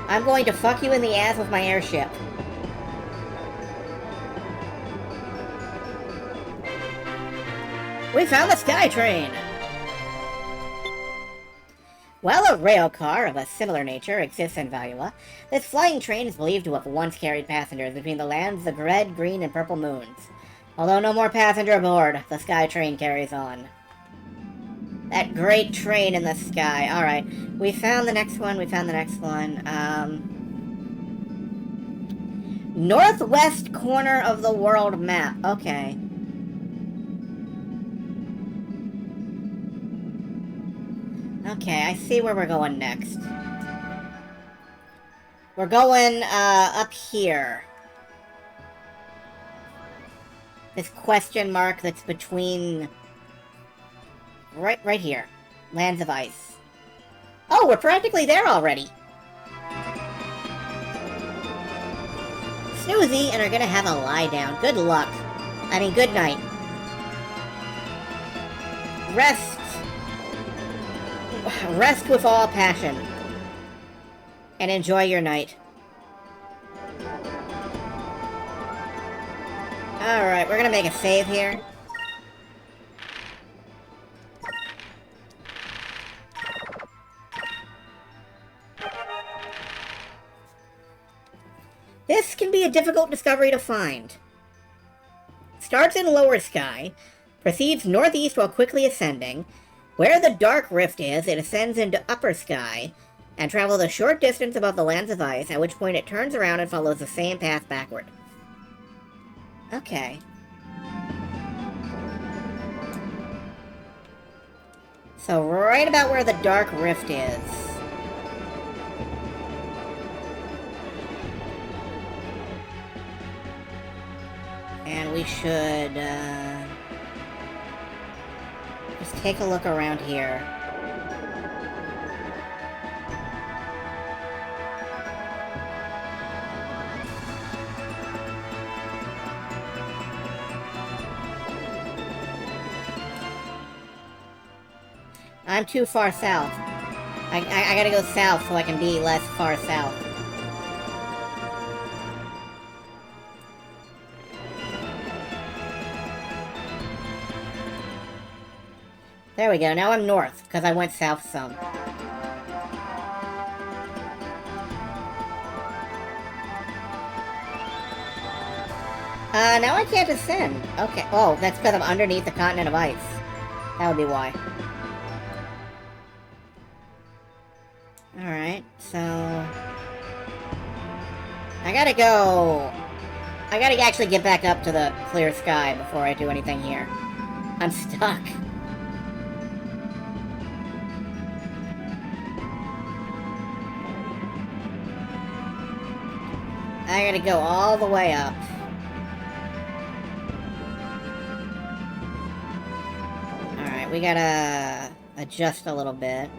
I'm going to fuck you in the ass with my airship. We found the SkyTrain! While a rail car of a similar nature exists in Valua, this flying train is believed to have once carried passengers between the lands of the red, green, and purple moons. Although no more passenger aboard, the SkyTrain carries on. That great train in the sky. Alright, we found the next one, northwest corner of the world map. Okay. Okay, I see where we're going next. We're going, up here. This question mark that's between... Right here. Lands of Ice. Oh, we're practically there already! Snoozy and are gonna have a lie down. Good luck. I mean, good night. Rest with all passion. And enjoy your night. Alright, we're gonna make a save here. This can be a difficult discovery to find. Starts in lower sky, proceeds northeast while quickly ascending. Where the dark rift is, it ascends into upper sky, and travels a short distance above the lands of ice, at which point it turns around and follows the same path backward. Okay. So right about where the dark rift is. And we should, just take a look around here. I'm too far south. I gotta go south so I can be less far south. There we go, now I'm north, because I went south some. Now I can't ascend. Okay, oh, that's because I'm underneath the continent of ice. That would be why. Alright, so... I gotta actually get back up to the clear sky before I do anything here. I'm stuck. I gotta go all the way up. Alright, we gotta adjust a little bit.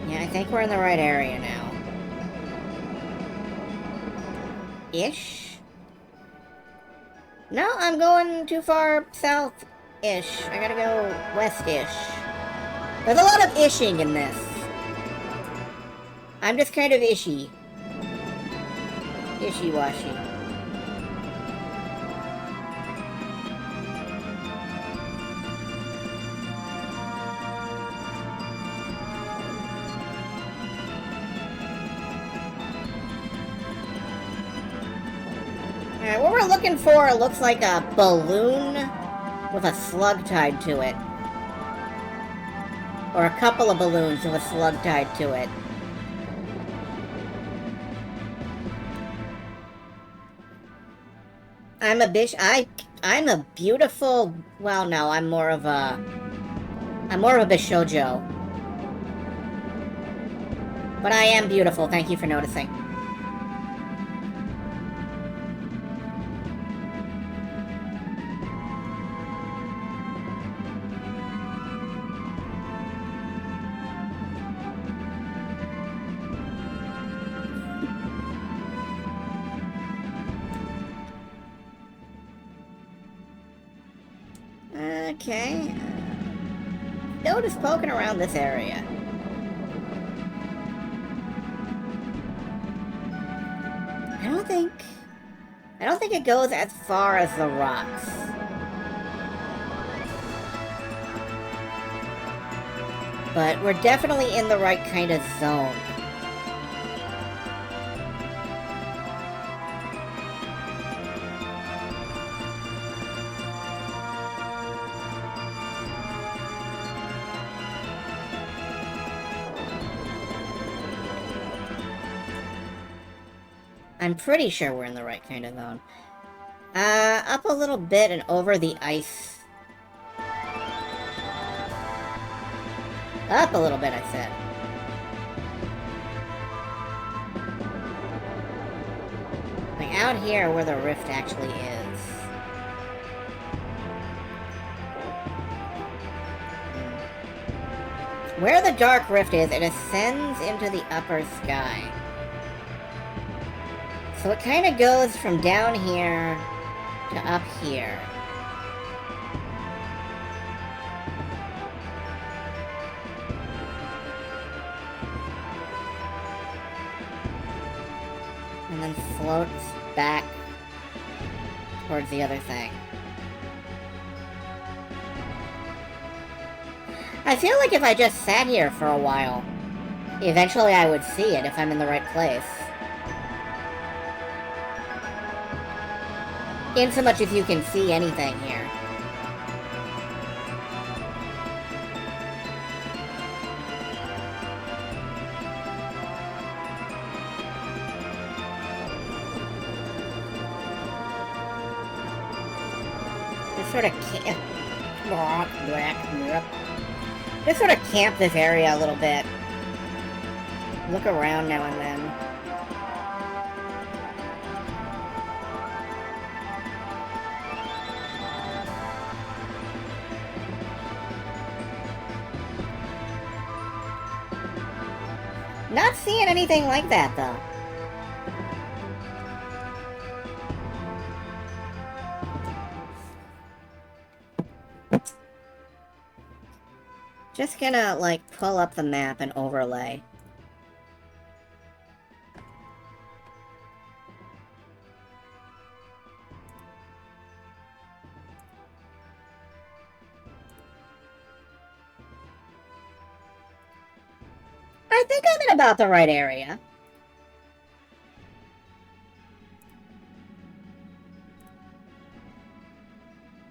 Yeah, I think we're in the right area now. Ish? No, I'm going too far south-ish. I gotta go west-ish. There's a lot of ishing in this. I'm just kind of ishy. Ishy-washy. Alright, what we're looking for looks like a balloon with a slug tied to it. Or a couple of balloons with a slug tied to it. I'm a beautiful... Well, no, I'm more of a Bishoujo. But I am beautiful, thank you for noticing. Okay. Notice poking around this area. I don't think it goes as far as the rocks. But we're definitely in the right kind of zone. I'm pretty sure we're in the right kind of zone. Up a little bit and over the ice. Up a little bit, I said. Like out here where the rift actually is. Where the dark rift is, it ascends into the upper sky. So it kind of goes from down here to up here. And then floats back towards the other thing. I feel like if I just sat here for a while, eventually I would see it if I'm in the right place. Insomuch if you can see anything here. Just sort of just sort of camp this area a little bit. Look around now and then. Not seeing anything like that, though. Just gonna, like, pull up the map and overlay. I think I'm in about the right area.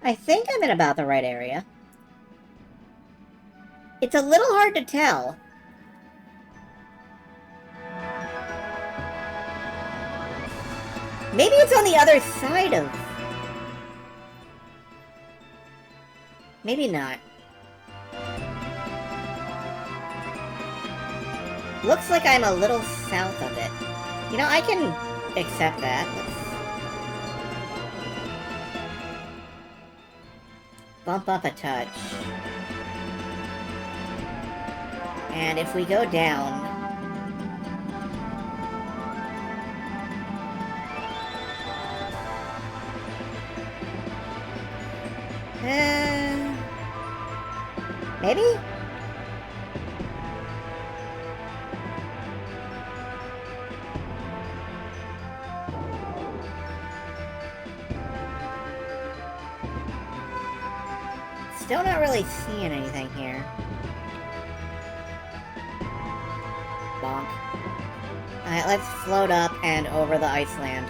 I think I'm in about the right area. It's a little hard to tell. Maybe it's on the other side of... Maybe not. Looks like I'm a little south of it. You know, I can accept that. Let's bump up a touch. And if we go down... maybe? Still not really seeing anything here. Bonk. Alright, let's float up and over the Iceland.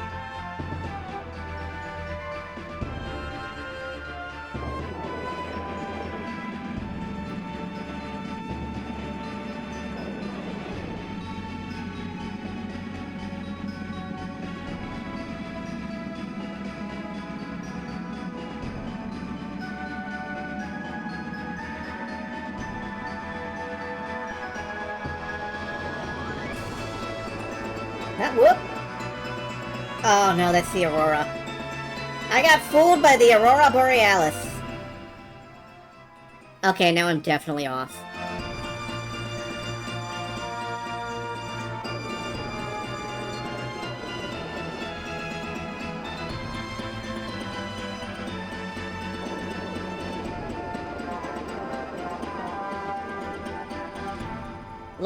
Whoop! Oh no, that's the Aurora. I got fooled by the Aurora Borealis. Okay, now I'm definitely off.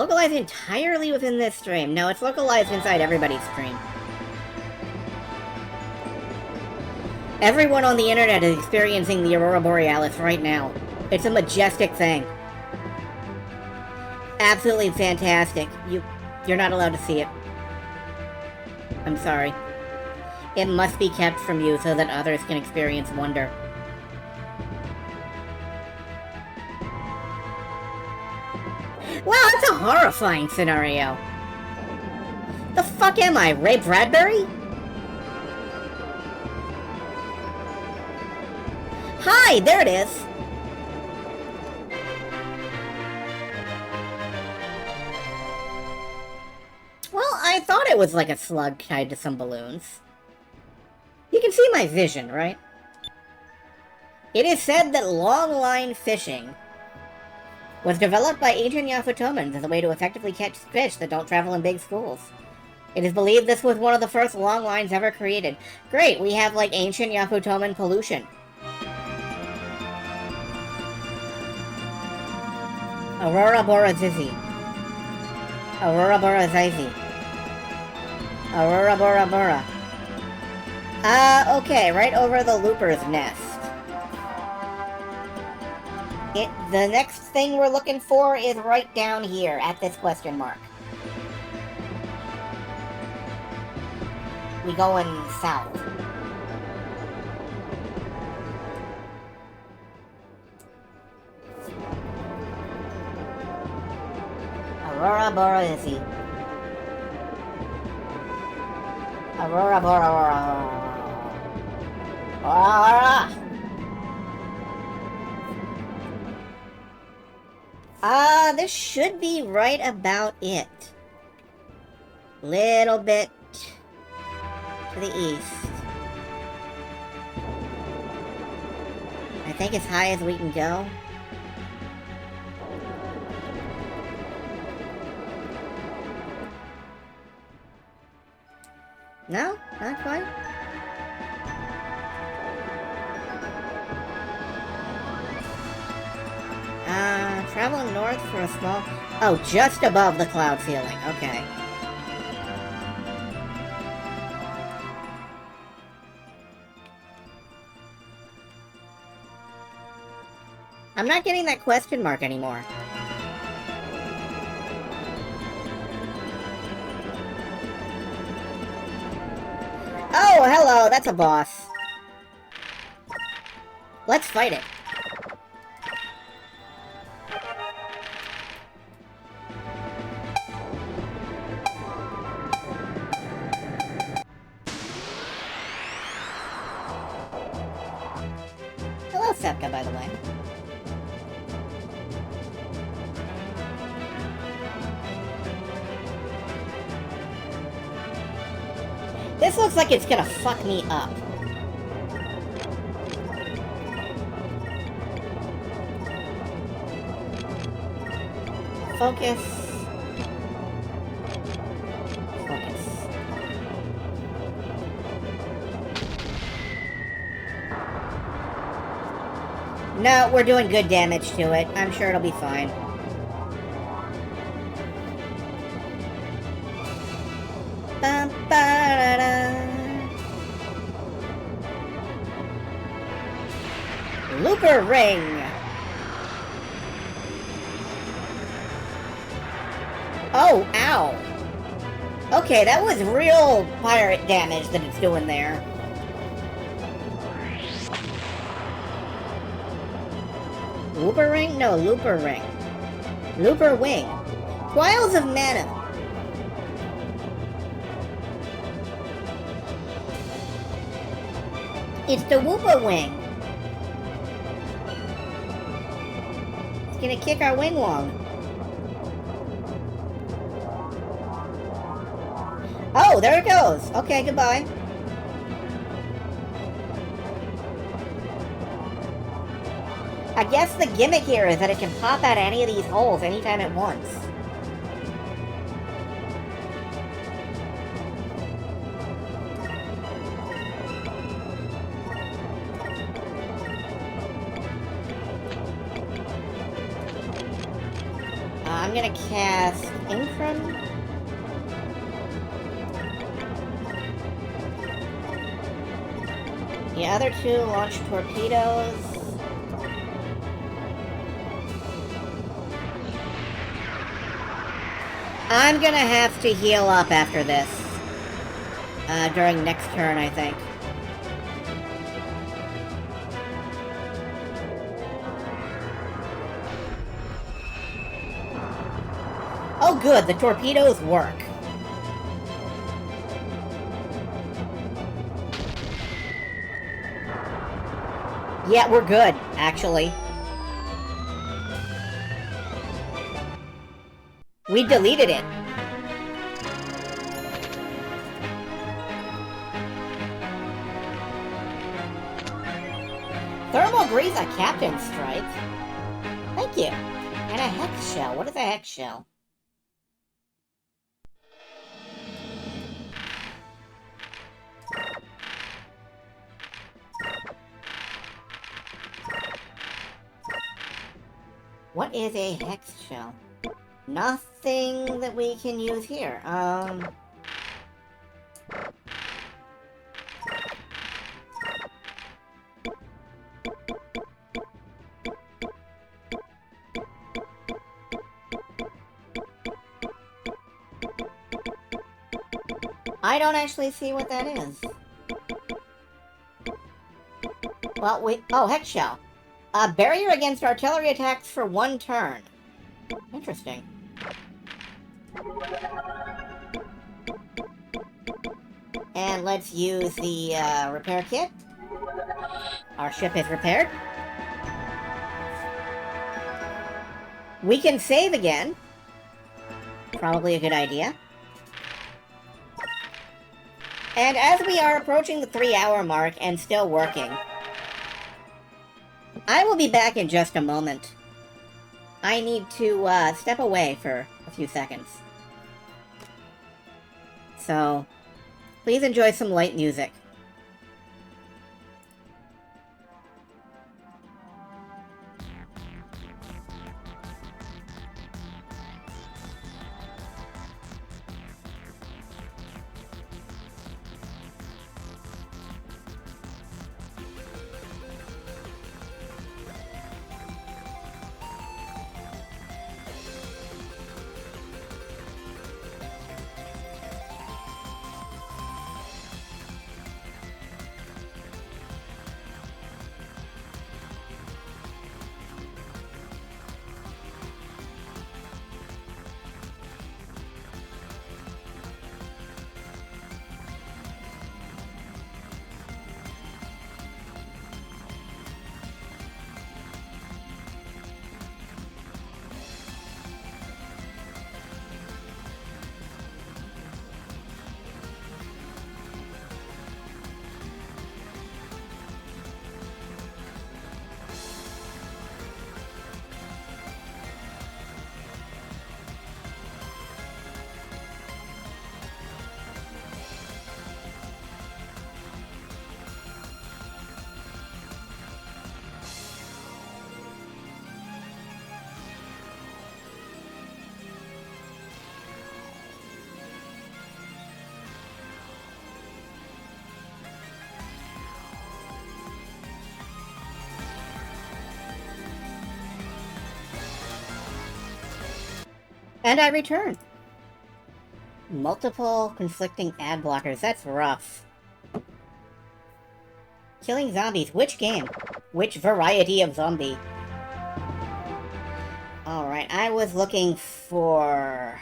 Localized entirely within this stream. No, it's localized inside everybody's stream. Everyone on the internet is experiencing the Aurora Borealis right now. It's a majestic thing. Absolutely fantastic. You're not allowed to see it. I'm sorry. It must be kept from you so that others can experience wonder. Wow, that's a horrifying scenario. The fuck am I, Ray Bradbury? Hi, there it is. Well, I thought it was like a slug tied to some balloons. You can see my vision, right? It is said that long-line fishing was developed by ancient Yafutomans as a way to effectively catch fish that don't travel in big schools. It is believed this was one of the first long lines ever created. Great, we have like ancient Yafutoman pollution. Aurora Bora Zizi. Aurora Bora Zizi. Aurora Bora Bora. Okay, right over the Looper's nest. The next thing we're looking for is right down here at this question mark. We going south. Aurora Bora Izzy. Aurora Bora Bora. Aurora! This should be right about it. Little bit to the east. I think as high as we can go. No? Not quite? Travel north for a small... Oh, just above the cloud ceiling. Okay. I'm not getting that question mark anymore. Oh, hello, that's a boss. Let's fight it. Hello, Sepka, by the way. This looks like it's gonna fuck me up. Focus. Focus. No, we're doing good damage to it. I'm sure it'll be fine. Looper ring! Oh, ow! Okay, that was real pirate damage that it's doing there. Looper ring? No, looper ring. Looper wing. Vials of mana. It's the Wooper wing. It's gonna kick our wing long. Oh, there it goes. Okay, goodbye. I guess the gimmick here is that it can pop out any of these holes anytime it wants. I'm gonna cast came from? The other two launch torpedoes. I'm gonna have to heal up after this. During next turn, I think. Oh good, the torpedoes work. Yeah, we're good, actually. We deleted it. Thermal agrees a captain's strike. Thank you. And a hex shell. What is a hex shell? What is a hex shell? Nothing that we can use here. I don't actually see what that is. Well, oh, hex shell. A barrier against artillery attacks for 1 turn. Interesting. And let's use the repair kit. Our ship is repaired. We can save again. Probably a good idea. And as we are approaching the 3-hour mark and still working, I will be back in just a moment. I need to step away for a few seconds. So, please enjoy some light music. And I return. Multiple conflicting ad blockers. That's rough. Killing zombies. Which game? Which variety of zombie? Alright, I was looking for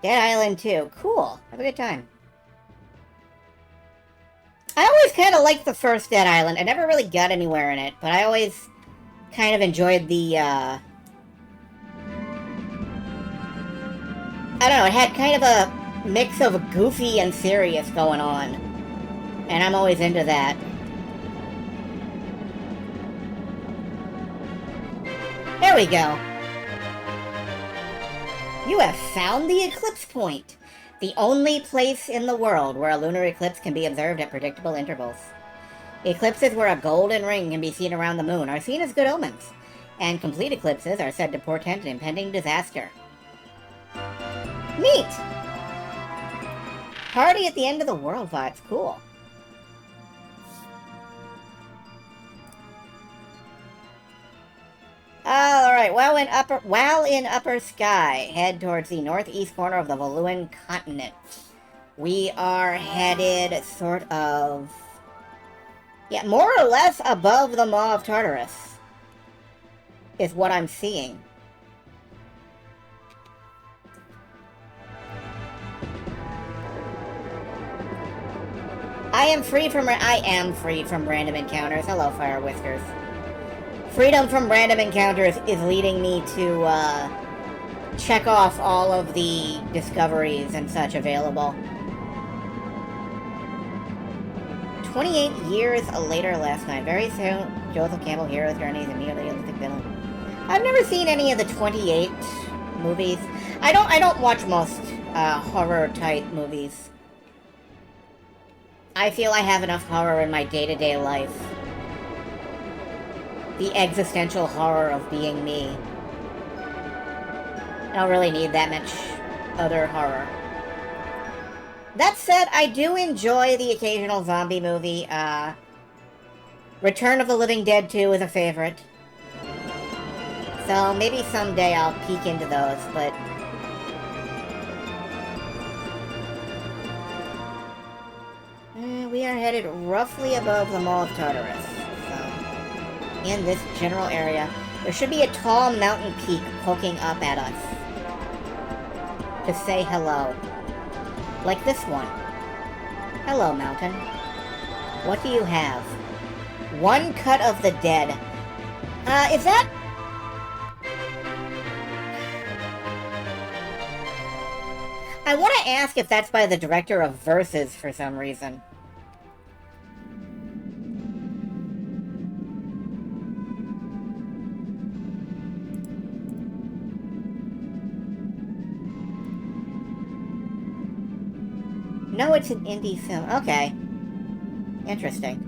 Dead Island 2. Cool. Have a good time. I always kind of liked the first Dead Island. I never really got anywhere in it, but I always kind of enjoyed the, I don't know, it had kind of a mix of goofy and serious going on. And I'm always into that. There we go. You have found the eclipse point. The only place in the world where a lunar eclipse can be observed at predictable intervals. Eclipses where a golden ring can be seen around the moon are seen as good omens, and complete eclipses are said to portend an impending disaster. Neat! Party at the end of the world vibes. Cool. Alright, while in upper sky, head towards the northeast corner of the Valuan continent. We are headed sort of... yeah, more or less above the Maw of Tartarus. Is what I'm seeing. I am free from random encounters. Hello, Fire Whiskers. Freedom from random encounters is leading me to, check off all of the discoveries and such available. 28 years later last night. Very soon, Joseph Campbell Hero's Journeys immediately realistic villain. I've never seen any of the 28 movies. I don't watch most, horror-type movies. I feel I have enough horror in my day-to-day life. The existential horror of being me. I don't really need that much other horror. That said, I do enjoy the occasional zombie movie. Return of the Living Dead 2 is a favorite. So maybe someday I'll peek into those, but... we are headed roughly above the Mall of Tartarus. So, in this general area, there should be a tall mountain peak poking up at us. To say hello. Like this one. Hello, mountain. What do you have? One cut of the dead. Is that... I want to ask if that's by the director of Versus for some reason. No, it's an indie film. Okay. Interesting.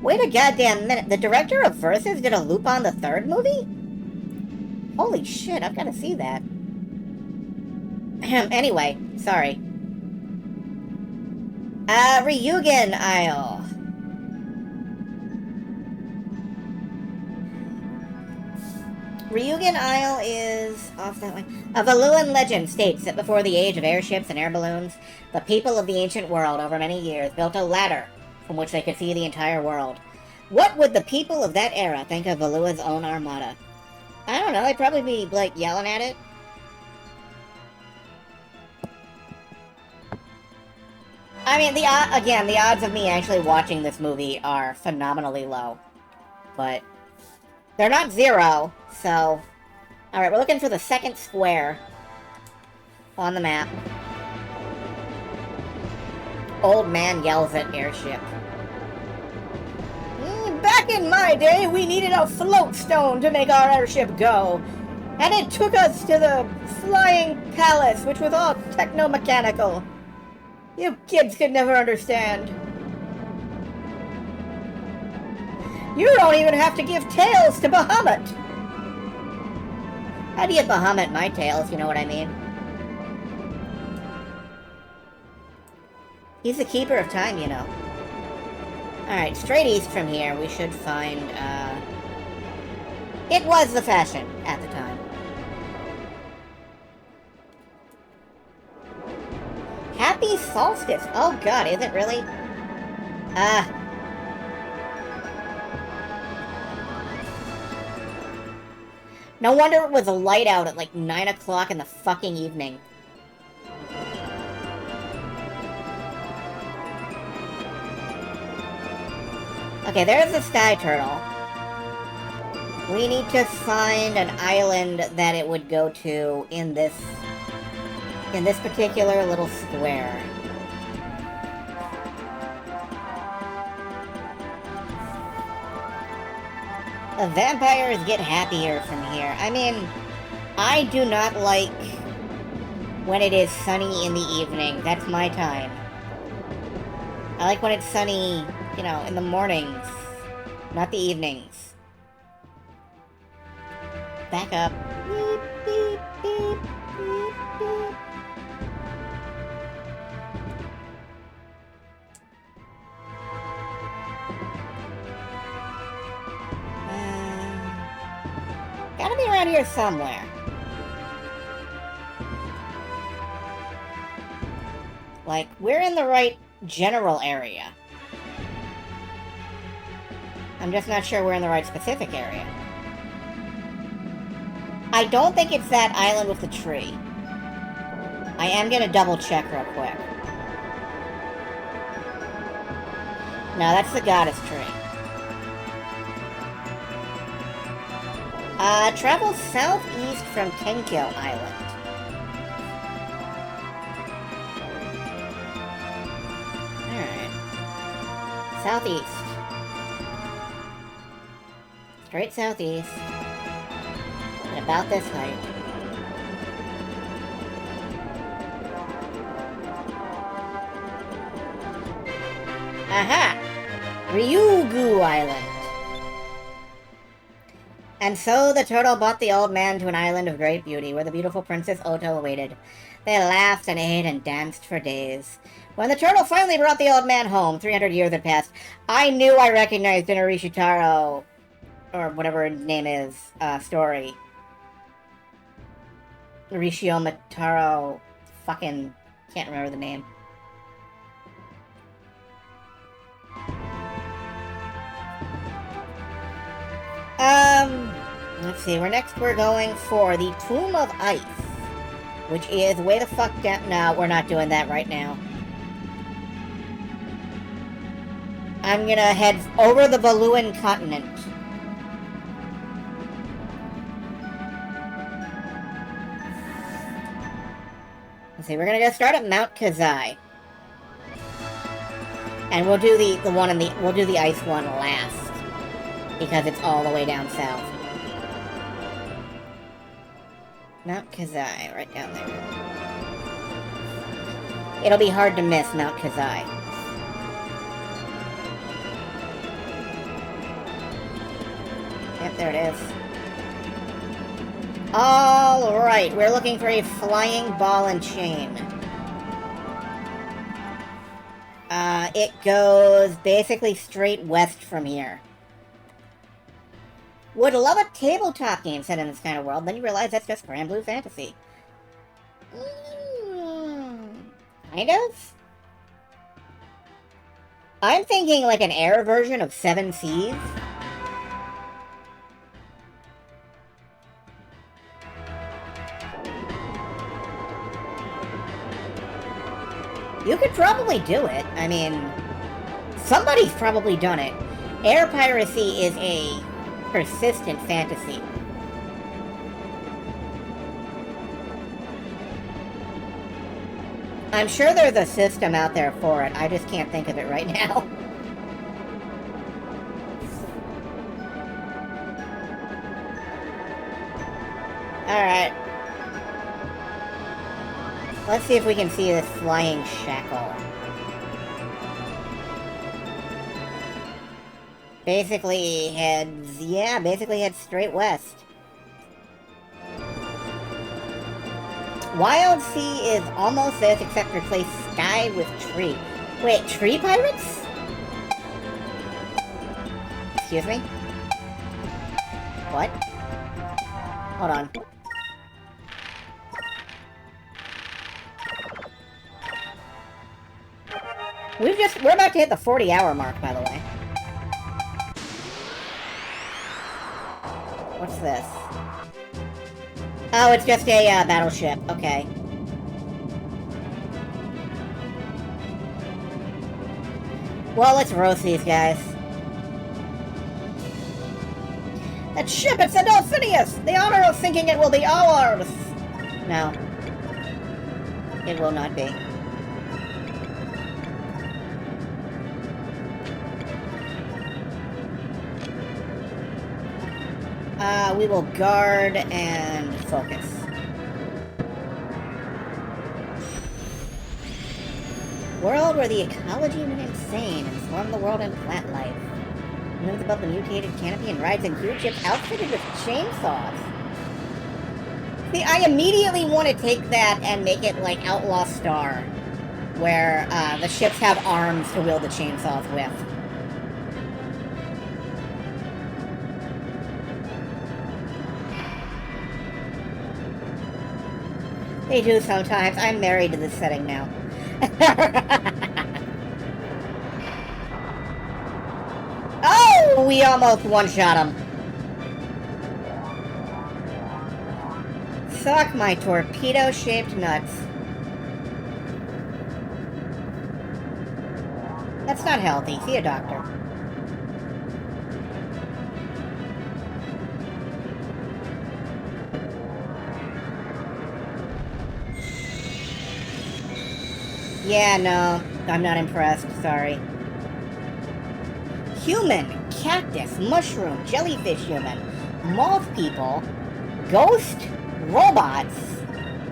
Wait a goddamn minute. The director of Versus did a Lupin the Third movie? Holy shit, I've got to see that. Anyway, sorry. Ryugen Isle. Ryugen Isle is off that way. A Valuan legend states that before the age of airships and air balloons, the people of the ancient world over many years built a ladder from which they could see the entire world. What would the people of that era think of Valua's own armada? I don't know, they'd probably be, like, yelling at it. I mean, the odds of me actually watching this movie are phenomenally low. But they're not zero, so... Alright, we're looking for the second square on the map. Old man yells at airship. Back in my day, we needed a float stone to make our airship go. And it took us to the flying palace, which was all techno-mechanical. You kids could never understand. You don't even have to give tails to Bahamut. How do you Bahamut my tails, you know what I mean? He's the keeper of time, you know. Alright, straight east from here, we should find, it was the fashion at the time. Happy Solstice! Oh god, is it really? No wonder it was light out at like 9 o'clock in the fucking evening. Okay, there's the sky turtle. We need to find an island that it would go to in this particular little square. The vampires get happier from here. I mean, I do not like when it is sunny in the evening. That's my time. I like when it's sunny, you know, in the mornings, not the evenings. back up. Beep, beep, beep, beep, beep. Gotta be around here somewhere. Like, we're in the right general area. I'm just not sure we're in the right specific area. I don't think it's that island with the tree. I am gonna double check real quick. No, that's the goddess tree. Travel southeast from Tenkyo Island. Alright. Southeast. Straight southeast. At about this height. Aha! Ryugu Island. And so the turtle brought the old man to an island of great beauty, where the beautiful Princess Oto awaited. They laughed and ate and danced for days. When the turtle finally brought the old man home, 300 years had passed. I knew I recognized Inarishitaro, Taro, or whatever his name is, story. Rishio Taro, fucking, can't remember the name. Let's see, we're going for the Tomb of Ice, which is way the fuck down. No, we're not doing that right now. I'm gonna head over the Valuan continent. Let's see, we're gonna go start at Mount Kazai. And we'll do we'll do the ice one last, because it's all the way down south. Mount Kazai, right down there. It'll be hard to miss Mount Kazai. Yep, there it is. Alright, we're looking for a flying ball and chain. It goes basically straight west from here. Would love a tabletop game set in this kind of world, then you realize that's just Grand Blue Fantasy. Kind of? I'm thinking like an air version of Seven Seas. You could probably do it. I mean, somebody's probably done it. Air piracy is a persistent fantasy. I'm sure there's a system out there for it. I just can't think of it right now. Alright. Let's see if we can see this flying shackle. Basically heads straight west. Wild Sea is almost this, except replace sky with tree. Wait, tree pirates? Excuse me? What? Hold on. We're about to hit the 40-hour mark, by the way. What's this? Oh, it's just a battleship. Okay. Well, let's roast these guys. That ship, it's the Delphinius! The honor of thinking it will be ours! No. It will not be. We will guard and focus. World where the ecology went insane and swarmed the world in plant life. Moves above the mutated canopy and rides in cruise ships outfitted with chainsaws. See, I immediately want to take that and make it like Outlaw Star, where the ships have arms to wield the chainsaws with. They do sometimes. I'm married to this setting now. Oh, we almost one-shot him. Suck my torpedo-shaped nuts. That's not healthy. See a doctor. Yeah, no. I'm not impressed. Sorry. Human, cactus, mushroom, jellyfish human, moth people, ghost, robots,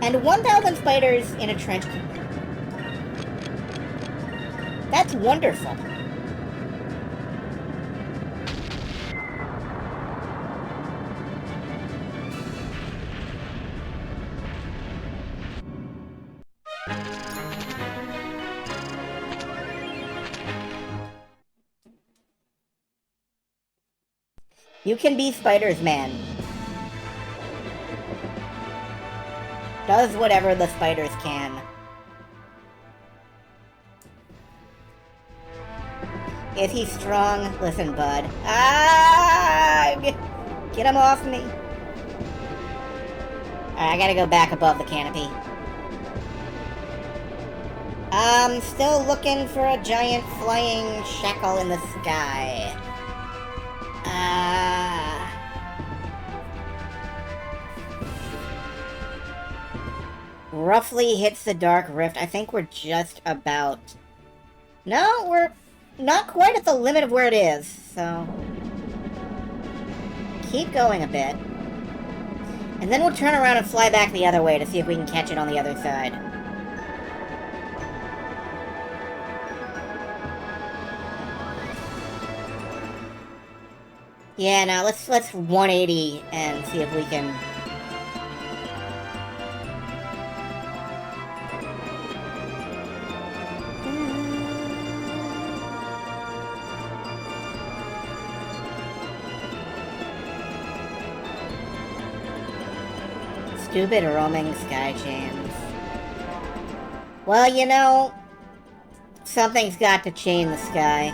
and 1,000 spiders in a trench coat. That's wonderful. You can be Spiders Man. Does whatever the spiders can. Is he strong? Listen, bud. Ah! Get him off me. Alright, I gotta go back above the canopy. I'm still looking for a giant flying shackle in the sky. Roughly hits the Dark Rift. I think we're just about... No, we're not quite at the limit of where it is, so... Keep going a bit. And then we'll turn around and fly back the other way to see if we can catch it on the other side. Yeah, now let's 180 and see if we can... Stupid roaming sky chains. Well, you know, something's got to chain the sky.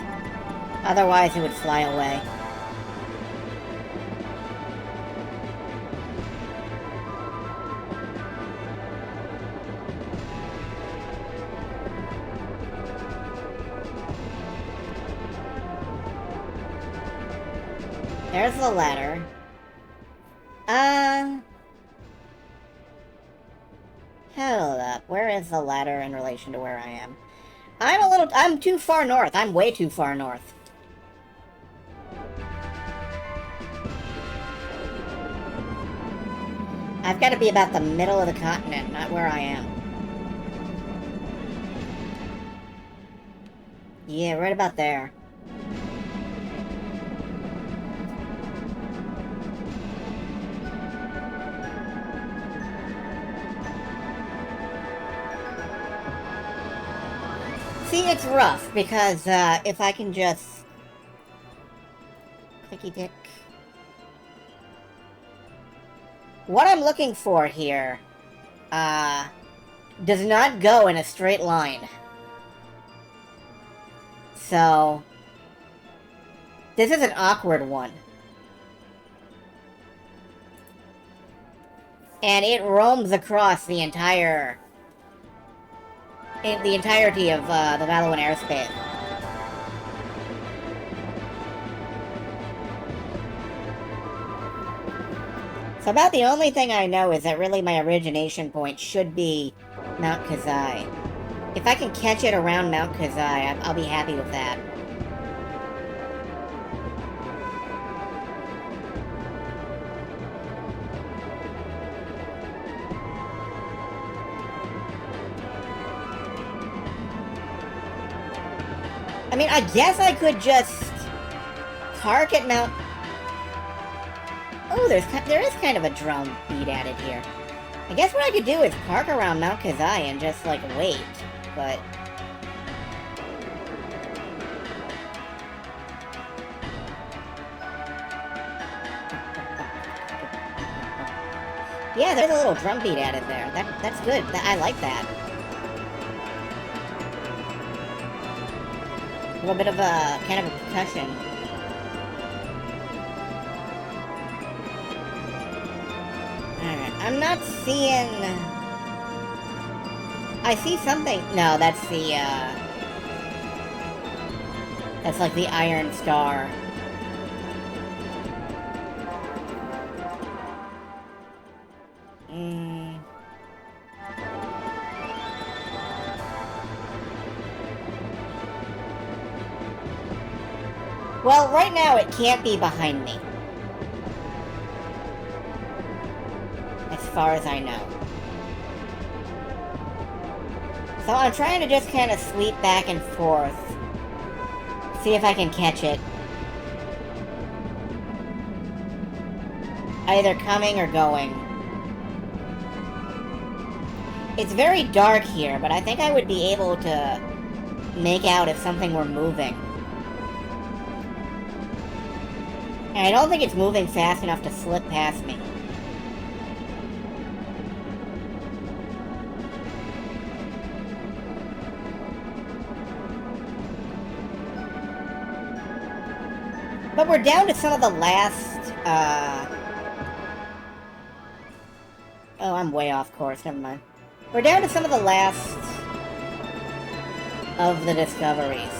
Otherwise it would fly away. There's the ladder. Hold up. Where is the ladder in relation to where I am? I'm too far north. I'm way too far north. I've got to be about the middle of the continent, not where I am. Yeah, right about there. See, it's rough, because, if I can just... Clicky dick. What I'm looking for here, does not go in a straight line. So... This is an awkward one. And it roams across the entire... the entirety of the Valuan airspace. So about the only thing I know is that really my origination point should be Mount Kazai. If I can catch it around Mount Kazai, I'll be happy with that. I mean, I guess I could just park at Mount... Oh, there is kind of a drum beat added here. I guess what I could do is park around Mount Kazai and just, like, wait, but... Yeah, there's a little drum beat added there. That's good. I like that. A little bit of a, kind of a percussion. Alright, I'm not seeing... I see something... No, that's the, that's like the Iron Star. Well, right now it can't be behind me. As far as I know. So I'm trying to just kind of sweep back and forth. See if I can catch it. Either coming or going. It's very dark here, but I think I would be able to make out if something were moving. And I don't think it's moving fast enough to slip past me. But we're down to some of the last, Oh, I'm way off course, never mind. We're down to some of the last of the discoveries.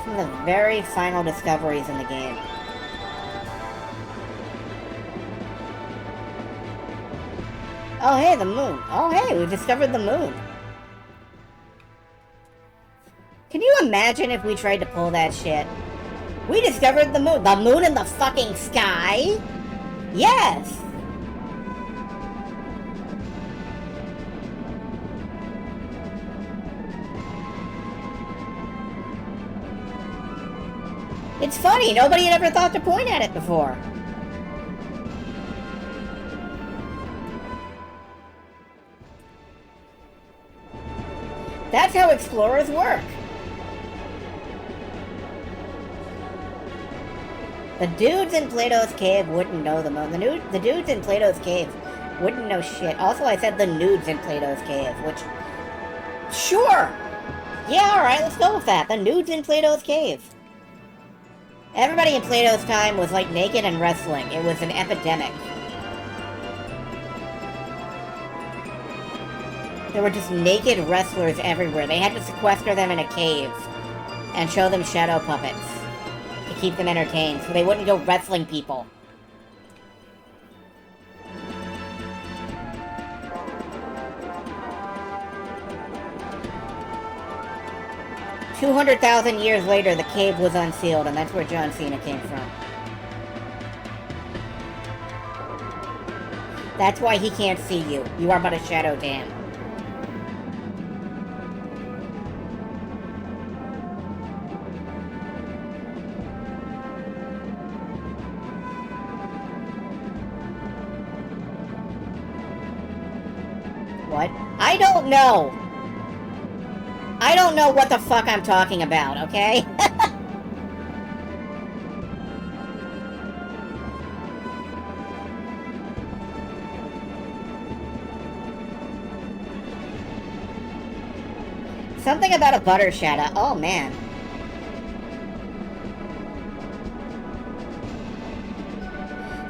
Some of the very final discoveries in the game. Oh, hey, the moon. Oh, hey, we discovered the moon. Can you imagine if we tried to pull that shit? We discovered the moon. The moon in the fucking sky? Yes! It's funny, nobody had ever thought to point at it before. That's how explorers work. The dudes in Plato's cave wouldn't know the moon. The dudes in Plato's cave wouldn't know shit. Also, I said the nudes in Plato's cave, which... Sure! Yeah, alright, let's go with that. The nudes in Plato's cave. Everybody in Plato's time was, like, naked and wrestling. It was an epidemic. There were just naked wrestlers everywhere. They had to sequester them in a cave and show them shadow puppets to keep them entertained so they wouldn't go wrestling people. $200,000 years later, the cave was unsealed, and that's where John Cena came from. That's why he can't see you. You are but a shadow to him. What? I don't know! I don't know what the fuck I'm talking about, okay? Something about a butter shadow. Oh, man.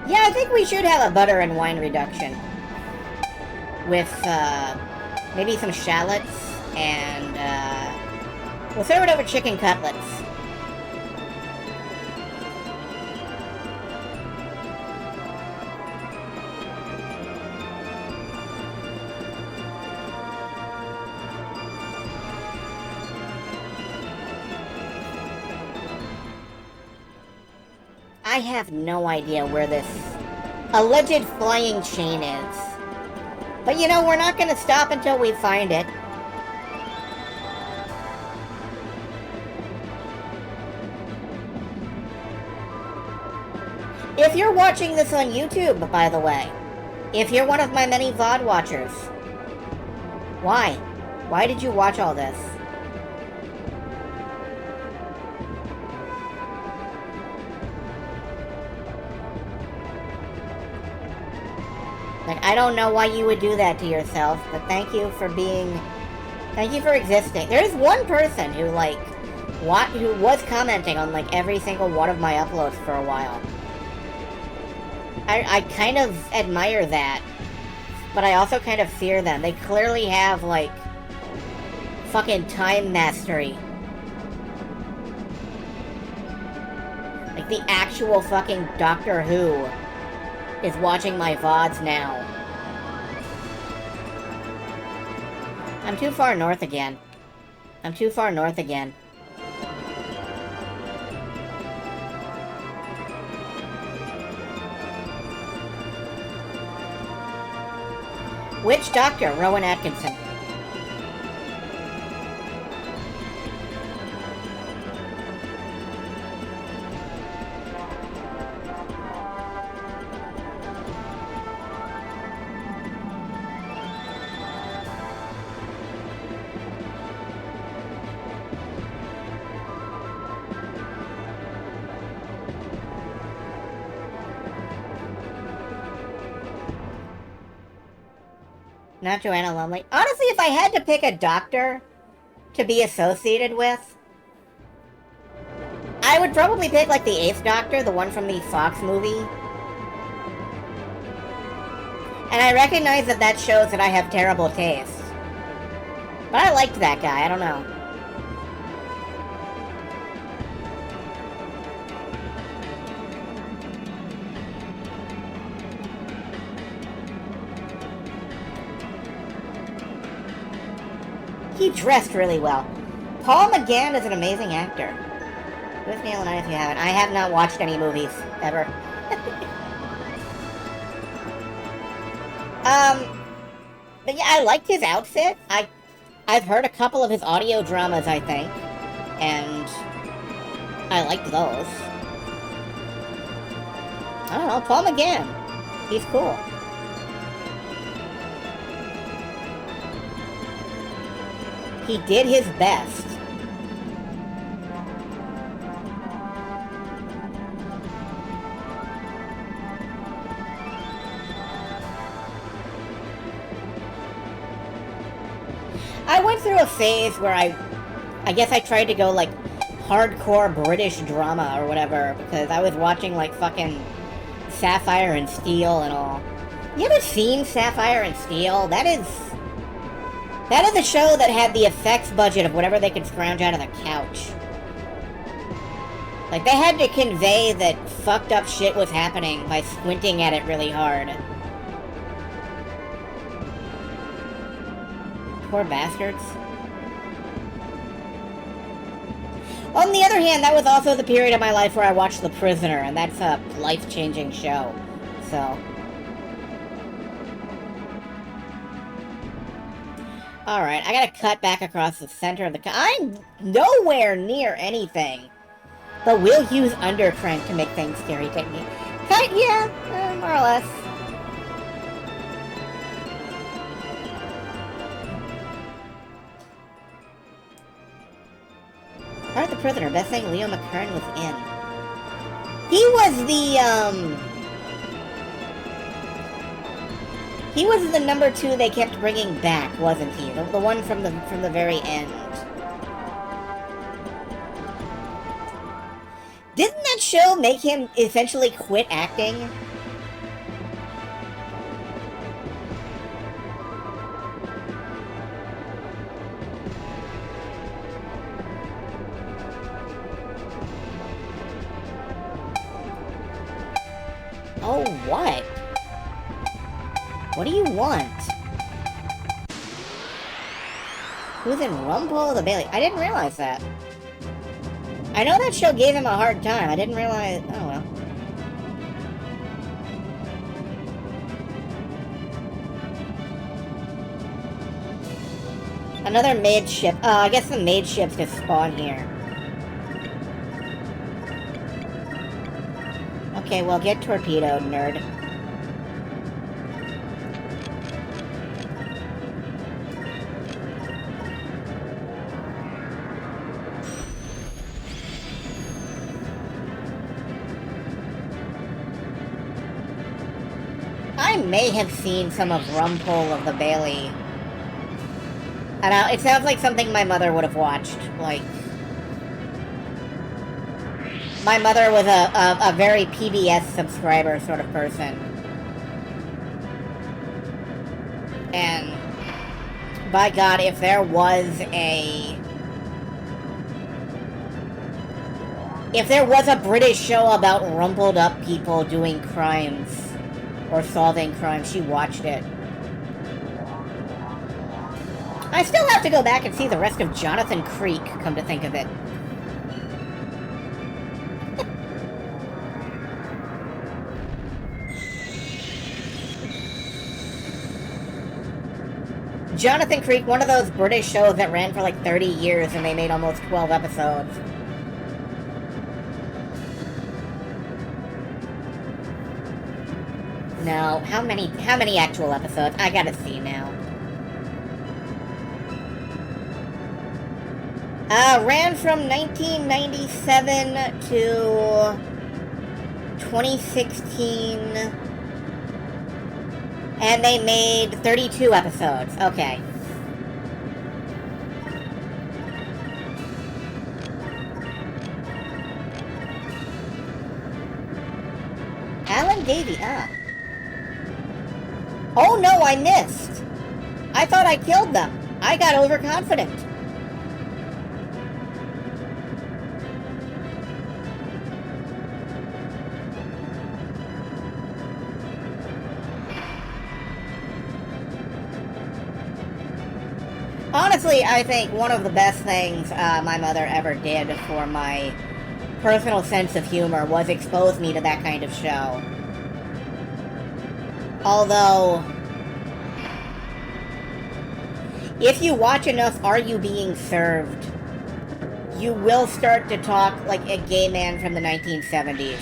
Yeah, I think we should have a butter and wine reduction. With, maybe some shallots and, we'll throw it over chicken cutlets. I have no idea where this alleged flying chain is. But you know, we're not gonna stop until we find it. If you're watching this on YouTube, by the way, if you're one of my many VOD watchers, why? Why did you watch all this? Like, I don't know why you would do that to yourself, but thank you for existing. There's one person who, like, who was commenting on, like, every single one of my uploads for a while. I kind of admire that, but I also kind of fear them. They clearly have, like, fucking time mastery. Like, the actual fucking Doctor Who is watching my VODs now. I'm too far north again. I'm too far north again. Which doctor? Rowan Atkinson. Not Joanna Lumley. Honestly, if I had to pick a doctor to be associated with, I would probably pick, like, the 8th Doctor, the one from the Fox movie. And I recognize that that shows that I have terrible taste. But I liked that guy, I don't know. He dressed really well. Paul McGann is an amazing actor. With Neil and I, if you haven't. I have not watched any movies, ever. But yeah, I liked his outfit. I've heard a couple of his audio dramas, I think. And I liked those. I don't know, Paul McGann. He's cool. He did his best. I went through a phase where I guess I tried to go, like, hardcore British drama or whatever, because I was watching, like, fucking Sapphire and Steel and all. You ever seen Sapphire and Steel? That is a show that had the effects budget of whatever they could scrounge out of the couch. Like, they had to convey that fucked up shit was happening by squinting at it really hard. Poor bastards. On the other hand, that was also the period of my life where I watched The Prisoner, and that's a life-changing show. So... Alright, I gotta cut back across the center of the... I'm nowhere near anything. But we'll use undercrank to make things scary technique. Yeah, more or less. Art the Prisoner, best thing Leo McKern was in. He was the, he was the number 2 they kept bringing back, wasn't he? The one from the very end. Didn't that show make him essentially quit acting? Oh, what? What do you want? Who's in Rumpole the Bailey? I didn't realize that. I know that show gave him a hard time. I didn't realize... Oh, well. Another maid ship. Oh, I guess the maid ships just spawn here. Okay, well, get torpedoed, nerd. I may have seen some of Rumpole of the Bailey. I don't know, it sounds like something my mother would have watched. Like, my mother was a very PBS subscriber sort of person. And, by God, if there was a British show about rumpled up people doing crimes, or solving crimes, she watched it. I still have to go back and see the rest of Jonathan Creek, come to think of it. Jonathan Creek, one of those British shows that ran for like 30 years and they made almost 12 episodes. No, how many actual episodes? I gotta see now. Ran from 1997 to 2016. And they made 32 episodes. Okay. Alan Davey, Oh no, I missed! I thought I killed them. I got overconfident. Honestly, I think one of the best things my mother ever did for my personal sense of humor was expose me to that kind of show. Although, if you watch enough Are You Being Served, you will start to talk like a gay man from the 1970s.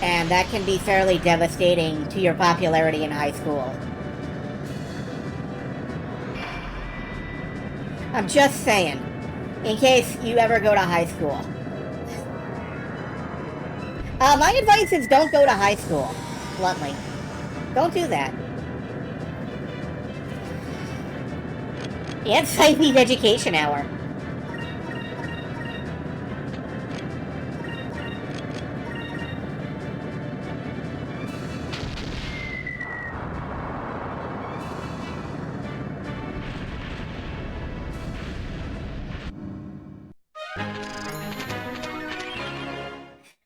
And that can be fairly devastating to your popularity in high school. I'm just saying, in case you ever go to high school. My advice is don't go to high school, bluntly. Don't do that. And Psyche Education Hour.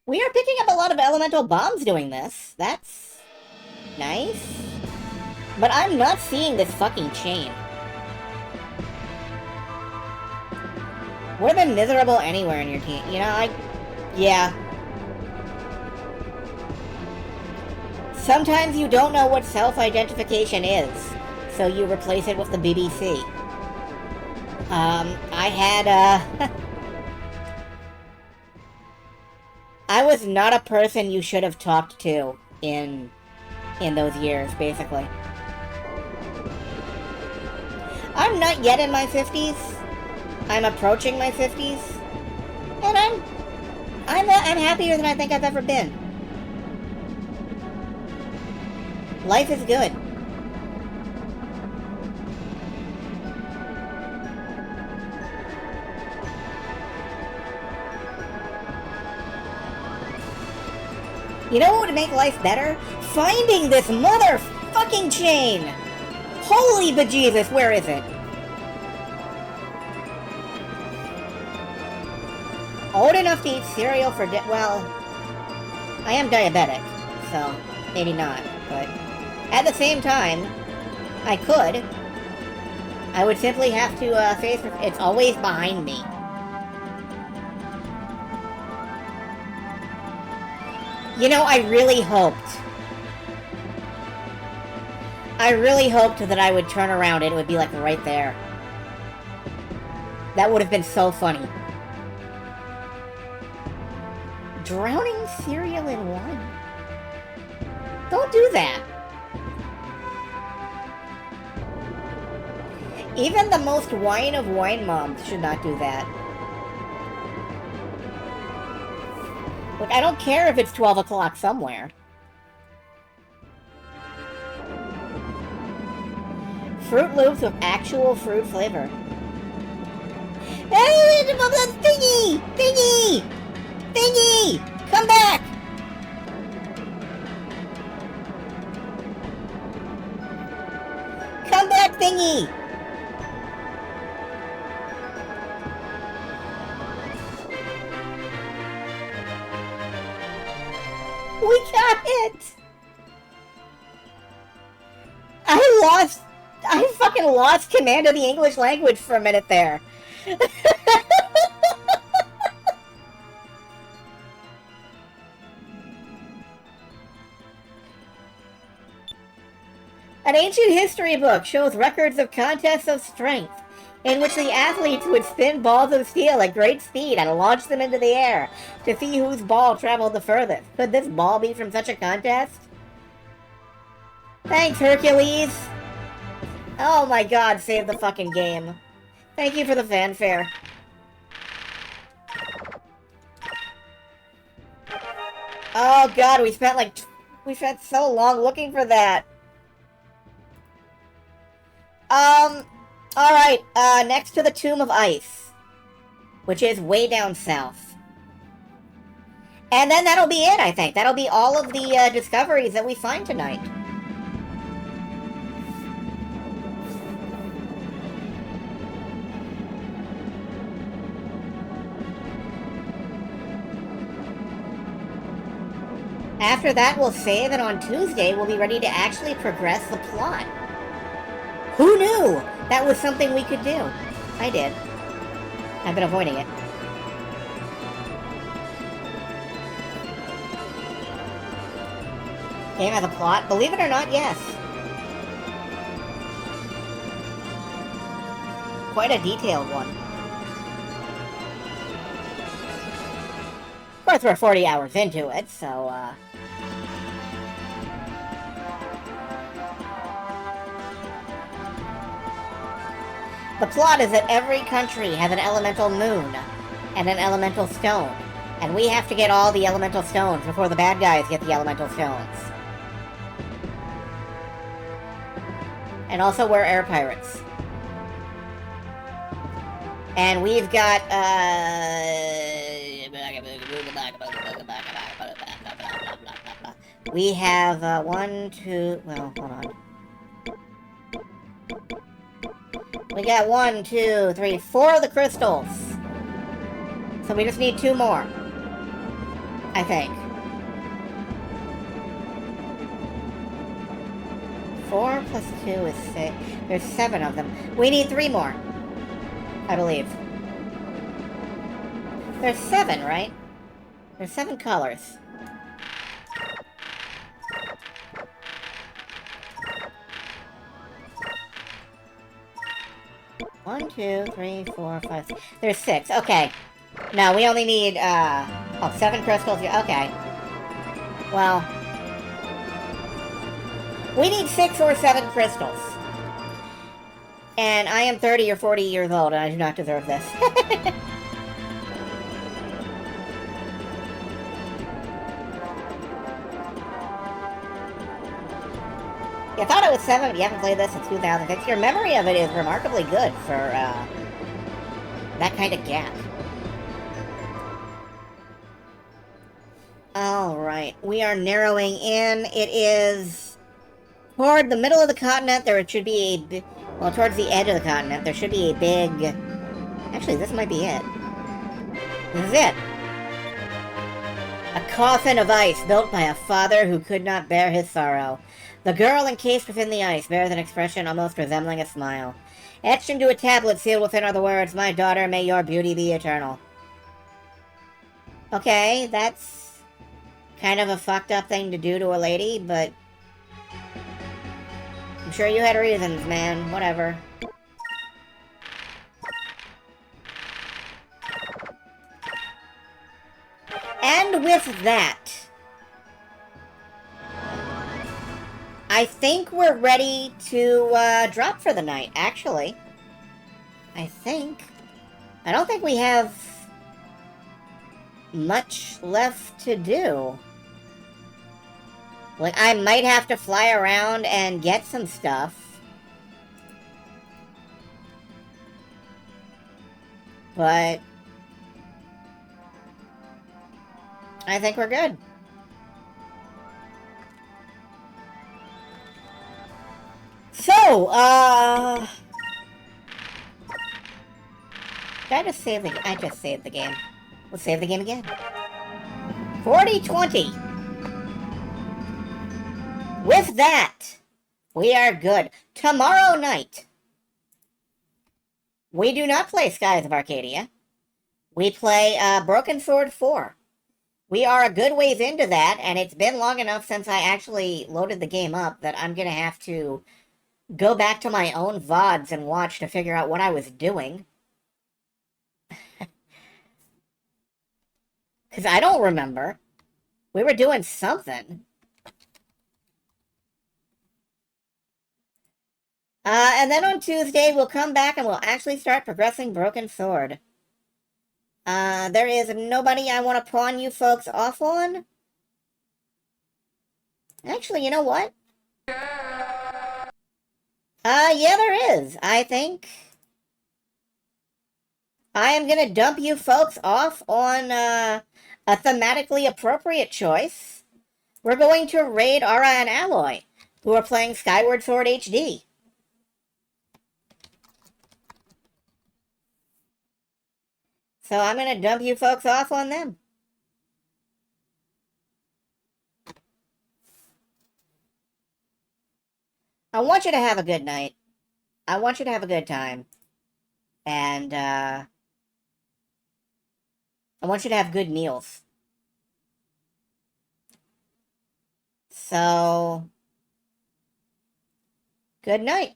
We are picking up a lot of elemental bombs doing this. That's nice. But I'm not seeing this fucking chain. Would have been miserable anywhere in your team. You know, yeah. Sometimes you don't know what self-identification is, so you replace it with the BBC. I had, I was not a person you should have talked to in those years, basically. I'm not yet in my 50s. I'm approaching my 50s. And I'm happier than I think I've ever been. Life is good. You know what would make life better? Finding this motherfucking chain! Holy bejesus, where is it? Old enough to eat cereal for well, I am diabetic, so maybe not, but at the same time, I could. I would simply have to face it's always behind me. You know, I really hoped that I would turn around and it would be like right there. That would have been so funny. Drowning cereal in wine. Don't do that. Even the most wine of wine moms should not do that. Look, I don't care if it's 12 o'clock somewhere. Fruit Loops with actual fruit flavor. Hey, Thingy! Thingy! Thingy! Come back! Come back, Thingy! We got it! I fucking lost command of the English language for a minute there. An ancient history book shows records of contests of strength, in which the athletes would spin balls of steel at great speed and launch them into the air to see whose ball traveled the furthest. Could this ball be from such a contest? Thanks, Hercules! Oh my god, save the fucking game. Thank you for the fanfare. Oh god, we spent so long looking for that. Alright, next to the Tomb of Ice, which is way down south. And then that'll be it, I think. That'll be all of the, discoveries that we find tonight. After that, we'll save, and on Tuesday, we'll be ready to actually progress the plot. Who knew that was something we could do? I did. I've been avoiding it. Game has a plot? Believe it or not, yes. Quite a detailed one. Of course, we're 40 hours into it, so, The plot is that every country has an elemental moon and an elemental stone, and we have to get all the elemental stones before the bad guys get the elemental stones. And also, we're air pirates. And we've got, we have, well, hold on. We got 1, 2, 3, 4 of the crystals. So we just need 2 more. I think. 4 plus 2 is 6. There's 7 of them. We need 3 more. I believe. There's 7, right? There's 7 colors. One, 2, 3, 4, 5, 6. There's 6. Okay. No, we only need, 7 crystals. Okay. Well, we need 6 or 7 crystals. And I am 30 or 40 years old, and I do not deserve this. I thought it was 7, but you haven't played this since 2006. Your memory of it is remarkably good for, that kind of gap. Alright, we are narrowing in. It is toward the middle of the continent. There should be a big... Well, towards the edge of the continent, there should be a big... Actually, this might be it. This is it. A coffin of ice built by a father who could not bear his sorrow. The girl encased within the ice bears an expression almost resembling a smile. Etched into a tablet sealed within are the words, "My daughter, may your beauty be eternal." Okay, that's kind of a fucked up thing to do to a lady, but I'm sure you had reasons, man. Whatever. And with that, I think we're ready to drop for the night, actually. I think. I don't think we have much left to do. Like, I might have to fly around and get some stuff. But I think we're good. So, I just saved the game. Let's save the game again. 40-20. With that, we are good. Tomorrow night, we do not play Skies of Arcadia. We play Broken Sword 4. We are a good ways into that, and it's been long enough since I actually loaded the game up that I'm going to have to go back to my own VODs and watch to figure out what I was doing. Because I don't remember. We were doing something. And then on Tuesday, we'll come back and we'll actually start progressing Broken Sword. There is nobody I want to pawn you folks off on. Actually, you know what? Yeah, there is. I think I am gonna dump you folks off on, a thematically appropriate choice. We're going to raid Aura and Alloy, who are playing Skyward Sword HD. So I'm gonna dump you folks off on them. I want you to have a good night. I want you to have a good time. And, I want you to have good meals. So, good night.